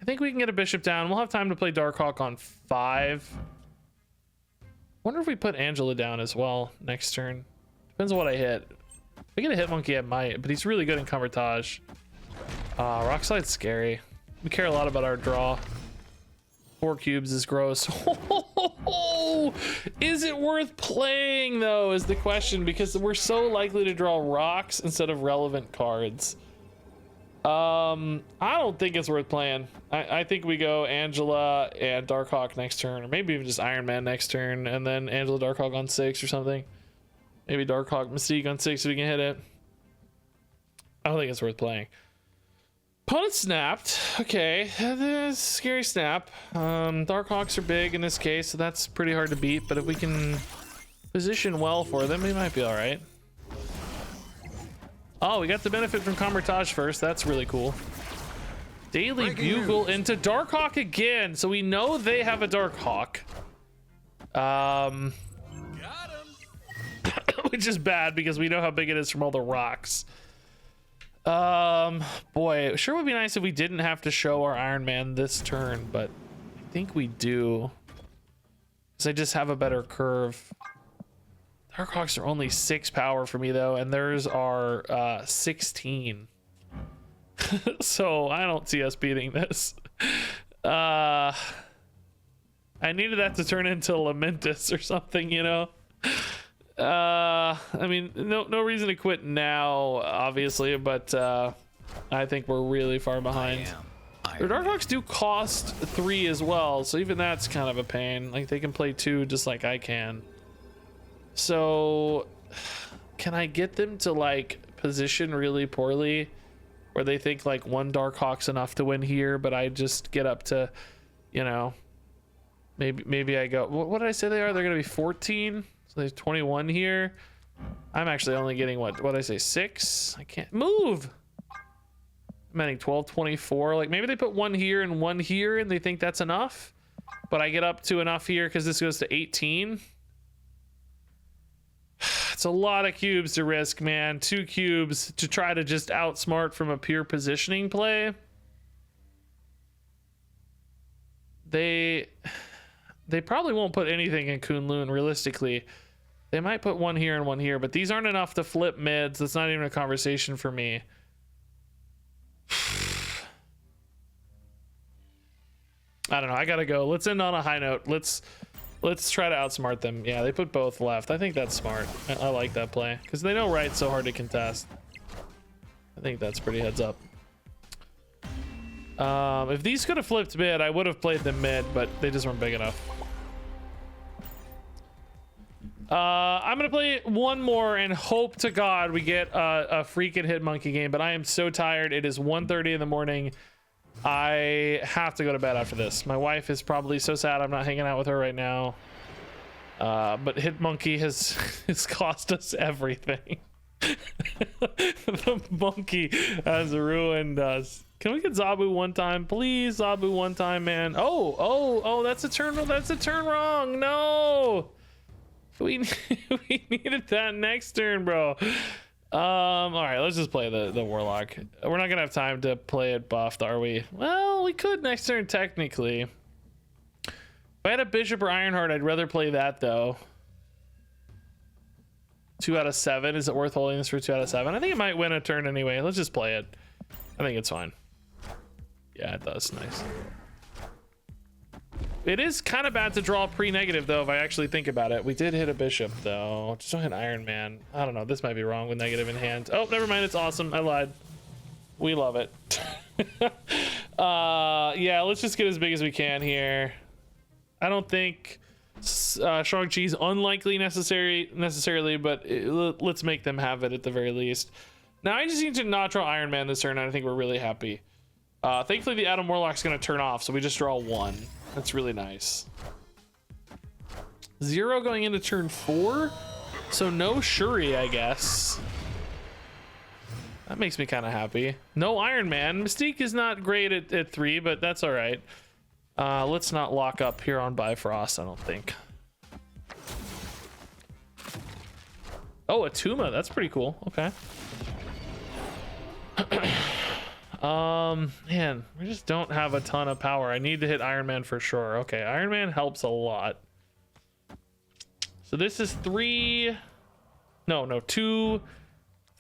I think we can get a Bishop down. We'll have time to play Darkhawk on 5. Wonder if we put Angela down as well next turn. Depends on what I hit. If I get a Hit Monkey, I might, but he's really good in Convertage. Rock Slide's scary. We care a lot about our draw. 4 cubes is gross. Is it worth playing though, is the question, because we're so likely to draw rocks instead of relevant cards. I don't think it's worth playing. I think we go Angela and Darkhawk next turn, or maybe even just Iron Man next turn, and then Angela Darkhawk on 6 or something. Maybe Darkhawk Mystique on 6 so we can hit it. I don't think it's worth playing. Opponent snapped. Okay, this scary snap. Darkhawks are big in this case, so that's pretty hard to beat, but if we can position well for them, we might be all right. Oh, we got the benefit from Convertage first. That's really coul. Daily Bugle into Darkhawk again, so we know they have a Darkhawk. Got him. Which is bad because we know how big it is from all the rocks. Boy, it sure would be nice if we didn't have to show our Iron Man this turn, but I think we do, because I just have a better curve. Darkhawks are only 6 power for me though, and theirs are 16. So I don't see us beating this. I I needed that to turn into Lamentus or something, you know. I mean, no reason to quit now, obviously, but I think we're really far behind. Their Darkhawks do cost 3 as well, so even that's kind of a pain. Like, they can play 2 just like I can. So can I get them to like position really poorly where they think like 1 Darkhawk's enough to win here, but I just get up to, you know, maybe I go, what did I say they are? They're gonna be 14, so there's 21 here. I'm actually only getting what did I say, 6? I can't move. I'm getting 12, 24. Like, maybe they put 1 here and 1 here and they think that's enough, but I get up to enough here because this goes to 18. It's a lot of cubes to risk, man. 2 cubes to try to just outsmart from a pure positioning play. They probably won't put anything in Kunlun realistically. They might put 1 here and 1 here, but these aren't enough to flip mids. That's not even a conversation for me. I don't know. I gotta go. Let's end on a high note. Let's try to outsmart them. Yeah, they put both left. I think that's smart. I like that play because they know right's so hard to contest. I think that's pretty heads up. If these could have flipped mid, I would have played them mid, but they just weren't big enough. I'm gonna play 1 more and hope to God we get a freaking hit monkey game, but I am so tired. It is 1:30 in the morning. I have to go to bed after this. My wife is probably so sad I'm not hanging out with her right now. But hit monkey has cost us everything. The monkey has ruined us. Can we get Zabu 1 time, please? Zabu 1 time, man. Oh, that's a turn wrong. No, we needed that next turn, bro. All right, let's just play the warlock. We're not gonna have time to play it buffed, are we? Well, we could next turn technically. If I had a bishop or Ironheart, I'd rather play that though. 2 out of 7. Is it worth holding this for 2 out of 7? I think it might win a turn anyway. Let's just play it. I think it's fine. Yeah, it does. Nice. It is kind of bad to draw pre-negative though if I actually think about it. We did hit a bishop though. Just don't hit Iron Man. I don't know. This might be wrong with negative in hand. Oh, never mind. It's awesome. I lied. We love it. Yeah, let's just get as big as we can here. I don't think Shang-Chi's unlikely necessarily, but let's make them have it at the very least. Now I just need to not draw Iron Man this turn, and I think we're really happy. Thankfully the Adam Warlock's gonna turn off, so we just draw 1. That's really nice. 0 going into turn 4, so no Shuri, I guess. That makes me kind of happy. No Iron Man. Mystique is not great at 3, but that's all right. Let's not lock up here on Bifrost, I don't think. Oh, a Tuma. That's pretty cool. Okay. Man, we just don't have a ton of power. I need to hit Iron Man for sure. Okay, Iron Man helps a lot. So this is 2,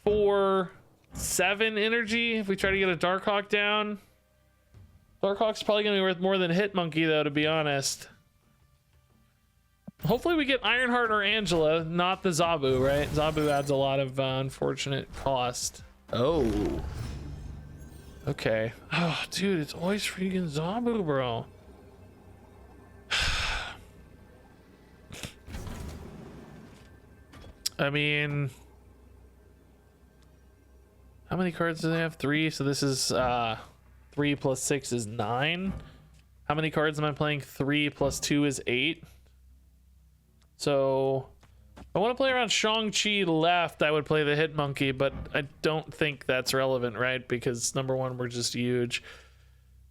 4, 7 energy. If we try to get a Darkhawk down, Darkhawk's probably gonna be worth more than Hit Monkey though, to be honest. Hopefully we get Ironheart or Angela, not the Zabu, right? Zabu adds a lot of unfortunate cost. Oh. Okay. Oh, dude, it's always freaking Zabu, bro. I mean, how many cards do they have? 3. So this is 3 plus 6 is 9. How many cards am I playing? 3 plus 2 is 8. So I want to play around Shang-Chi left. I would play the Hit Monkey, but I don't think that's relevant, right? Because number one, we're just huge.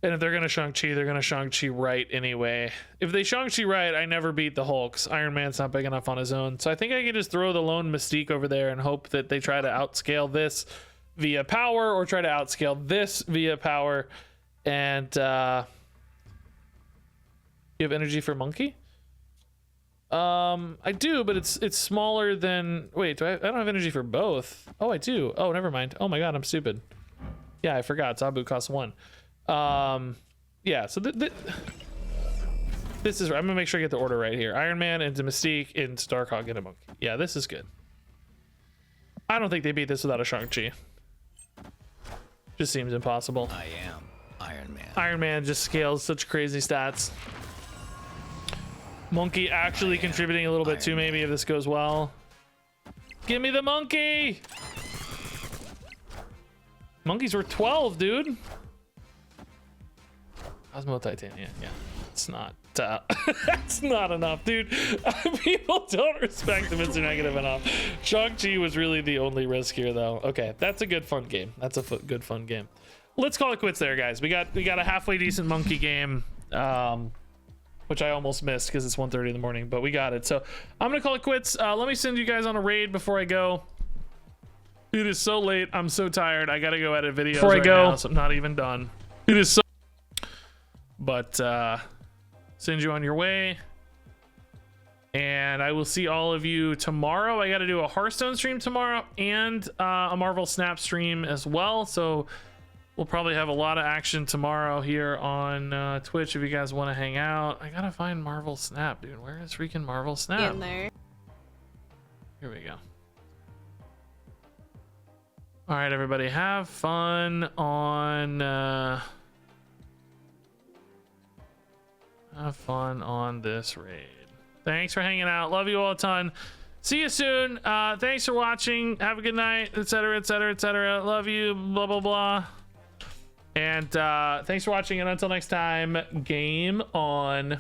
And if they're going to Shang-Chi, they're going to Shang-Chi right anyway. If they Shang-Chi right, I never beat the Hulks. Iron Man's not big enough on his own. So I think I can just throw the lone Mystique over there and hope that they try to outscale this via power or try to outscale this via power. And you have energy for Monkey? I do, but it's smaller than... Wait, I don't have energy for both. Oh, I do. Oh, never mind. Oh my god, I'm stupid. Yeah, I forgot. Zabu costs 1. Yeah, so This is, I'm gonna make sure I get the order right here. Iron Man into Mystique into Darkhawk into Monkey. Yeah, this is good. I don't think they beat this without a Shang-Chi. Just seems impossible. I am Iron Man. Iron Man just scales such crazy stats. Monkey actually contributing a little bit too, maybe, if this goes well. Give me the monkey! Monkeys were 12, dude. Cosmo Titania, yeah. It's not, that's not enough, dude. People don't respect the Mr. Negative enough. Shang-Chi was really the only risk here, though. Okay, that's a good fun game. That's a good fun game. Let's call it quits there, guys. We got a halfway decent monkey game, which I almost missed because it's 1:30 in the morning, but we got it. So I'm gonna call it quits. Let me send you guys on a raid before I go. It is so late. I'm so tired. I gotta go edit videos before I go. Now, so I'm not even done. It is so. But send you on your way, and I will see all of you tomorrow. I got to do a Hearthstone stream tomorrow and a Marvel Snap stream as well. So we'll probably have a lot of action tomorrow here on Twitch if you guys want to hang out. I gotta find Marvel Snap, dude. Where is freaking Marvel Snap? In there. Here we go. All right, everybody, have fun on this raid. Thanks for hanging out. Love you all a ton. See you soon. Thanks for watching. Have a good night, etc., etc., etc. Love you. Blah blah blah. And thanks for watching. And until next time, game on.